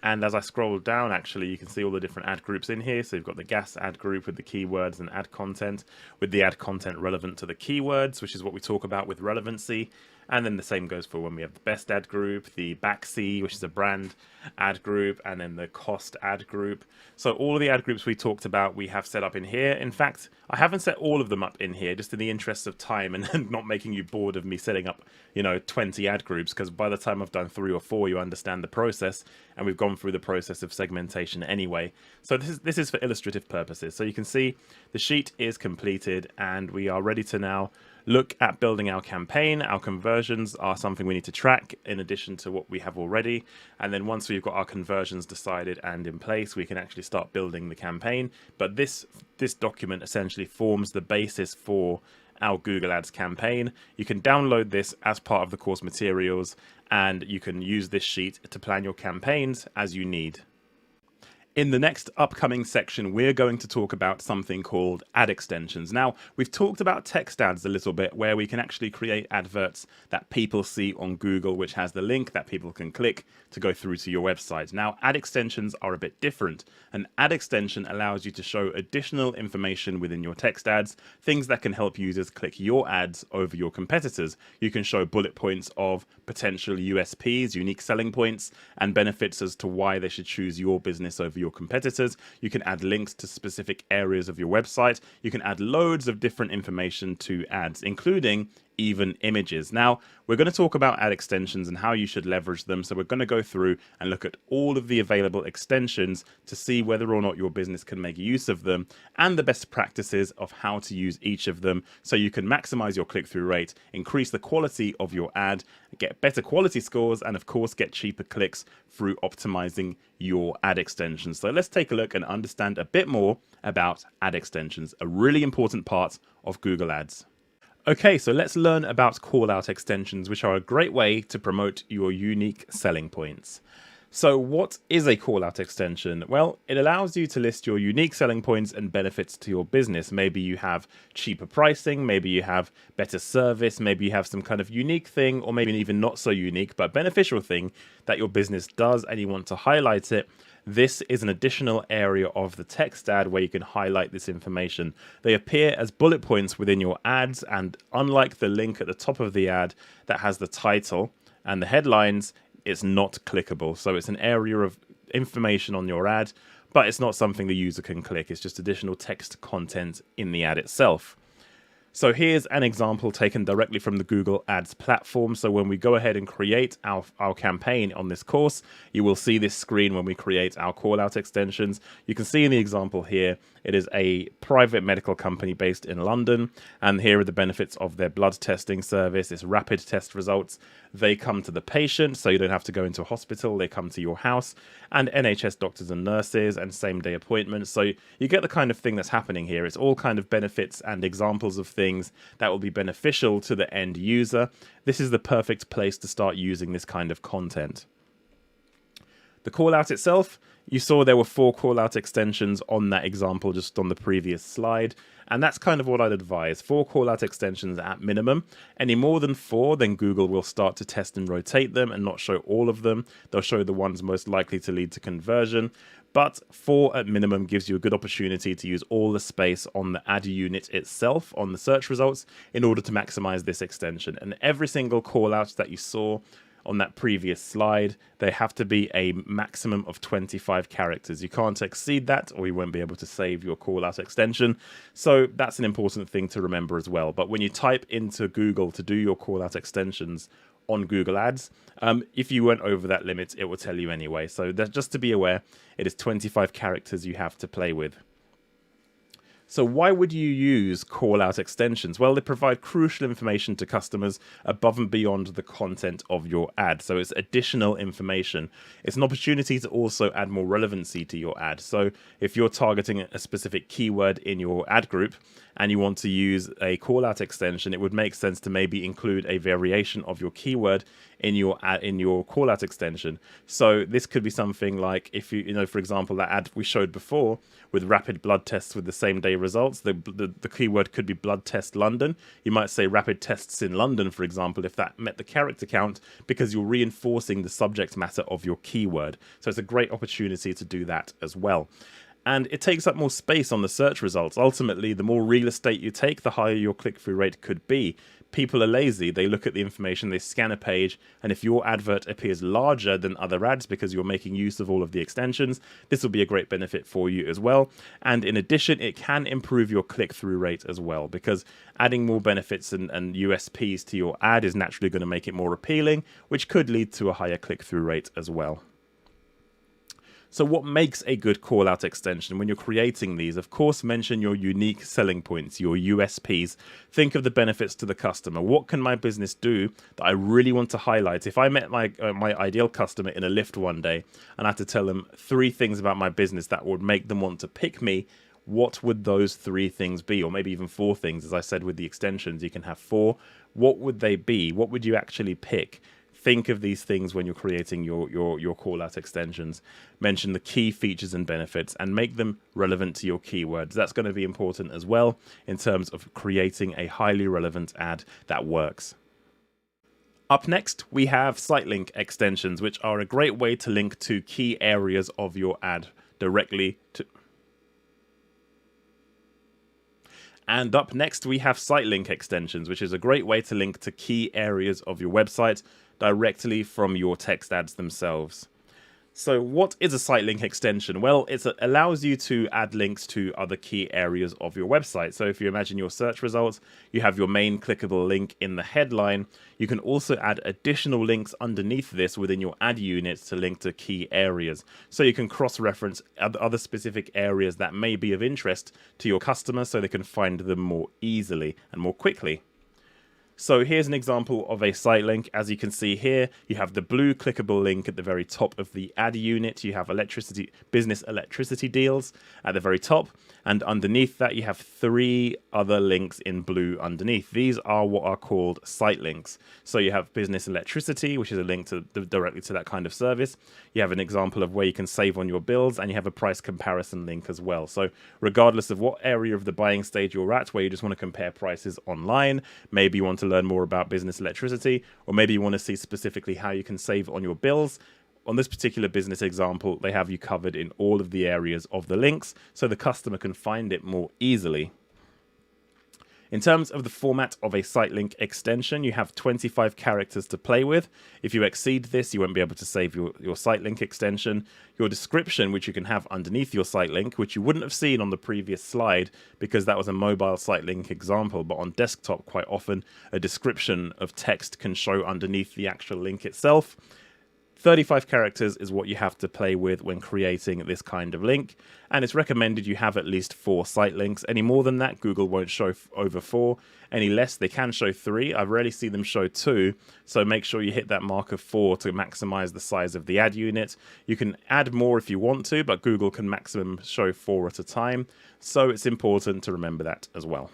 And as I scroll down, actually, you can see all the different ad groups in here. So you've got the gas ad group with the keywords and ad content, with the ad content relevant to the keywords, which is what we talk about with relevancy. And then the same goes for when we have the best ad group, the backseat, which is a brand ad group, and then the cost ad group. So all of the ad groups we talked about, we have set up in here. In fact, I haven't set all of them up in here, just in the interest of time and not making you bored of me setting up, 20 ad groups, because by the time I've done 3 or 4, you understand the process, and we've gone through the process of segmentation anyway. So this is for illustrative purposes. So you can see the sheet is completed, and we are ready to now look at building our campaign. Our conversions are something we need to track in addition to what we have already. And then once we've got our conversions decided and in place, we can actually start building the campaign. But this document essentially forms the basis for our Google Ads campaign. You can download this as part of the course materials, and you can use this sheet to plan your campaigns as you need. In the next upcoming section, we're going to talk about something called ad extensions. Now, we've talked about text ads a little bit, where we can actually create adverts that people see on Google, which has the link that people can click to go through to your website. Now, ad extensions are a bit different. An ad extension allows you to show additional information within your text ads, things that can help users click your ads over your competitors. You can show bullet points of potential USPs, unique selling points, and benefits as to why they should choose your business over your competitors. You can add links to specific areas of your website. You can add loads of different information to ads, including even images. Now, we're going to talk about ad extensions and how you should leverage them. So we're going to go through and look at all of the available extensions to see whether or not your business can make use of them, and the best practices of how to use each of them so you can maximize your click-through rate, increase the quality of your ad, get better quality scores, and of course get cheaper clicks through optimizing your ad extensions. So let's take a look and understand a bit more about ad extensions, a really important part of Google Ads. Okay, so let's learn about call-out extensions, which are a great way to promote your unique selling points. So what is a call-out extension? Well, it allows you to list your unique selling points and benefits to your business. Maybe you have cheaper pricing, maybe you have better service, maybe you have some kind of unique thing, or maybe even not so unique but beneficial thing that your business does and you want to highlight it. This is an additional area of the text ad where you can highlight this information. They appear as bullet points within your ads, and unlike the link at the top of the ad that has the title and the headlines, it's not clickable. So it's an area of information on your ad, but it's not something the user can click. It's just additional text content in the ad itself. So here's an example taken directly from the Google Ads platform. So when we go ahead and create our campaign on this course, you will see this screen when we create our call-out extensions. You can see in the example here, it is a private medical company based in London. And here are the benefits of their blood testing service. It's rapid test results. They come to the patient, so you don't have to go into a hospital. They come to your house, and NHS doctors and nurses, and same-day appointments. So you get the kind of thing that's happening here. It's all kind of benefits and examples of things that will be beneficial to the end user. This is the perfect place to start using this kind of content. The call out itself, you saw there were 4 call out extensions on that example just on the previous slide. And that's kind of what I'd advise. 4 call out extensions at minimum. Any more than 4, then Google will start to test and rotate them and not show all of them. They'll show the ones most likely to lead to conversion. But 4 at minimum gives you a good opportunity to use all the space on the ad unit itself on the search results in order to maximize this extension. And every single call out that you saw on that previous slide, they have to be a maximum of 25 characters. You can't exceed that or you won't be able to save your call out extension. So that's an important thing to remember as well. But when you type into Google to do your call out extensions on Google Ads, if you went over that limit, it will tell you anyway. So that, just to be aware, it is 25 characters you have to play with. So why would you use call-out extensions? Well, they provide crucial information to customers above and beyond the content of your ad. So it's additional information. It's an opportunity to also add more relevancy to your ad. So if you're targeting a specific keyword in your ad group and you want to use a call-out extension, it would make sense to maybe include a variation of your keyword in your call out extension. So this could be something like, if you for example, that ad we showed before with rapid blood tests with the same day results, the keyword could be blood test London. You might say rapid tests in London, for example, if that met the character count, because you're reinforcing the subject matter of your keyword. So it's a great opportunity to do that as well. And it takes up more space on the search results. Ultimately, the more real estate you take, the higher your click-through rate could be. People are lazy. They look at the information, they scan a page, and if your advert appears larger than other ads because you're making use of all of the extensions, this will be a great benefit for you as well. And in addition, it can improve your click-through rate as well, because adding more benefits and USPs to your ad is naturally going to make it more appealing, which could lead to a higher click-through rate as well. So what makes a good call-out extension? When you're creating these, of course, mention your unique selling points, your USPs. Think of the benefits to the customer. What can my business do that I really want to highlight? If I met my ideal customer in a lift one day and I had to tell them 3 things about my business that would make them want to pick me, what would those 3 things be? Or maybe even 4 things. As I said, with the extensions, you can have 4. What would they be? What would you actually pick? Think of these things when you're creating your call-out extensions. Mention the key features and benefits and make them relevant to your keywords. That's going to be important as well in terms of creating a highly relevant ad that works. Up next, we have site link extensions, which are a great way to link to key areas of your ad directly to... And up next, we have site link extensions, which is a great way to link to key areas of your website directly from your text ads themselves. So what is a site link extension? Well, it allows you to add links to other key areas of your website. So if you imagine your search results, you have your main clickable link in the headline. You can also add additional links underneath this within your ad units to link to key areas. So you can cross-reference other specific areas that may be of interest to your customer so they can find them more easily and more quickly. So here's an example of a site link. As you can see here, you have the blue clickable link at the very top of the ad unit. You have business electricity deals at the very top. And underneath that, you have 3 other links in blue underneath. These are what are called site links. So you have business electricity, which is a link directly to that kind of service. You have an example of where you can save on your bills, and you have a price comparison link as well. So regardless of what area of the buying stage you're at, where you just want to compare prices online, maybe you want to learn more about business electricity, or maybe you want to see specifically how you can save on your bills. On this particular business example, they have you covered in all of the areas of the links, so the customer can find it more easily. In terms of the format of a site link extension, you have 25 characters to play with. If you exceed this, you won't be able to save your site link extension. Your description, which you can have underneath your site link, which you wouldn't have seen on the previous slide because that was a mobile site link example, but on desktop, quite often, a description of text can show underneath the actual link itself. 35 characters is what you have to play with when creating this kind of link, and it's recommended you have at least 4 site links. Any more than that, Google won't show over 4. Any less, they can show 3. I rarely see them show 2, so make sure you hit that mark of 4 to maximize the size of the ad unit. You can add more if you want to, but Google can maximum show 4 at a time, so it's important to remember that as well.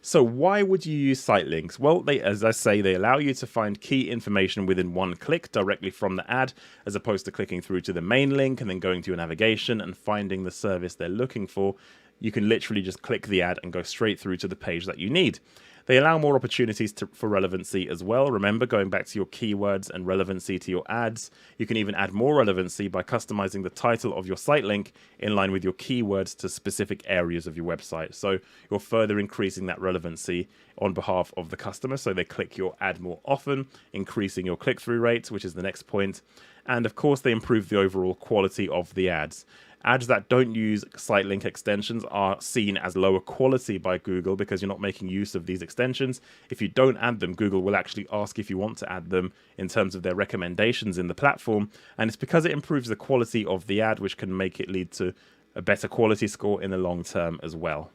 So why would you use site links? Well, as I say, they allow you to find key information within one click directly from the ad, as opposed to clicking through to the main link and then going to your navigation and finding the service they're looking for. You can literally just click the ad and go straight through to the page that you need. They allow more opportunities for relevancy as well. Remember, going back to your keywords and relevancy to your ads, you can even add more relevancy by customizing the title of your site link in line with your keywords to specific areas of your website. So you're further increasing that relevancy on behalf of the customer, so they click your ad more often, increasing your click-through rate, which is the next point. And of course, they improve the overall quality of the ads. Ads that don't use site link extensions are seen as lower quality by Google because you're not making use of these extensions. If you don't add them, Google will actually ask if you want to add them in terms of their recommendations in the platform. And it's because it improves the quality of the ad, which can make it lead to a better quality score in the long term as well.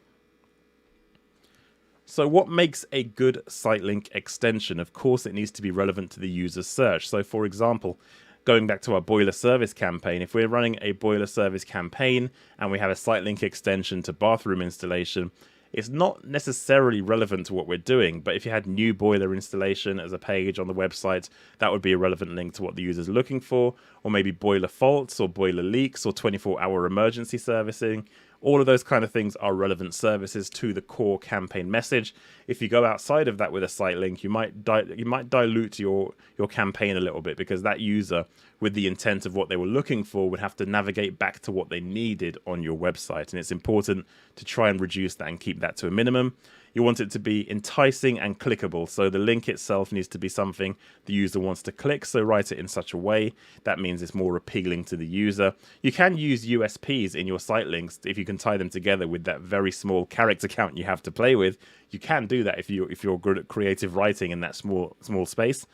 So what makes a good site link extension? Of course, it needs to be relevant to the user's search. So for example, going back to our boiler service campaign, if we're running a boiler service campaign and we have a site link extension to bathroom installation, It's not necessarily relevant to what we're doing, but if you had new boiler installation as a page on the website, that would be a relevant link to what the user's looking for, or maybe boiler faults or boiler leaks or 24-hour emergency servicing. All of those kind of things are relevant services to the core campaign message. If you go outside of that with a site link, you might dilute your campaign a little bit, because that user, with the intent of what they were looking for, would have to navigate back to what they needed on your website. And it's important to try and reduce that and keep that to a minimum. You want it to be enticing and clickable, so the link itself needs to be something the user wants to click, so write it in such a way that means it's more appealing to the user. You can use USPs in your site links if you can tie them together with that very small character count you have to play with. You can do that if you're good at creative writing in that small space.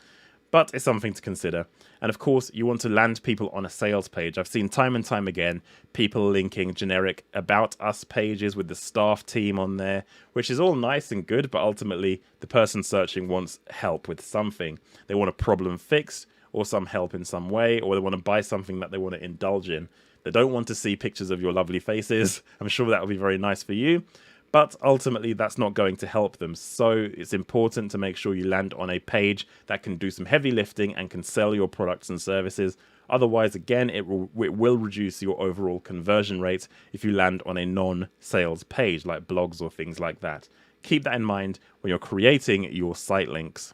But it's something to consider. And of course, you want to land people on a sales page. I've seen time and time again people linking generic About Us pages with the staff team on there, which is all nice and good, but ultimately the person searching wants help with something. They want a problem fixed, or some help in some way, or they want to buy something that they want to indulge in. They don't want to see pictures of your lovely faces. I'm sure that will be very nice for you, but ultimately that's not going to help them. So it's important to make sure you land on a page that can do some heavy lifting and can sell your products and services. Otherwise, again, it will reduce your overall conversion rate if you land on a non-sales page like blogs or things like that. Keep that in mind when you're creating your site links.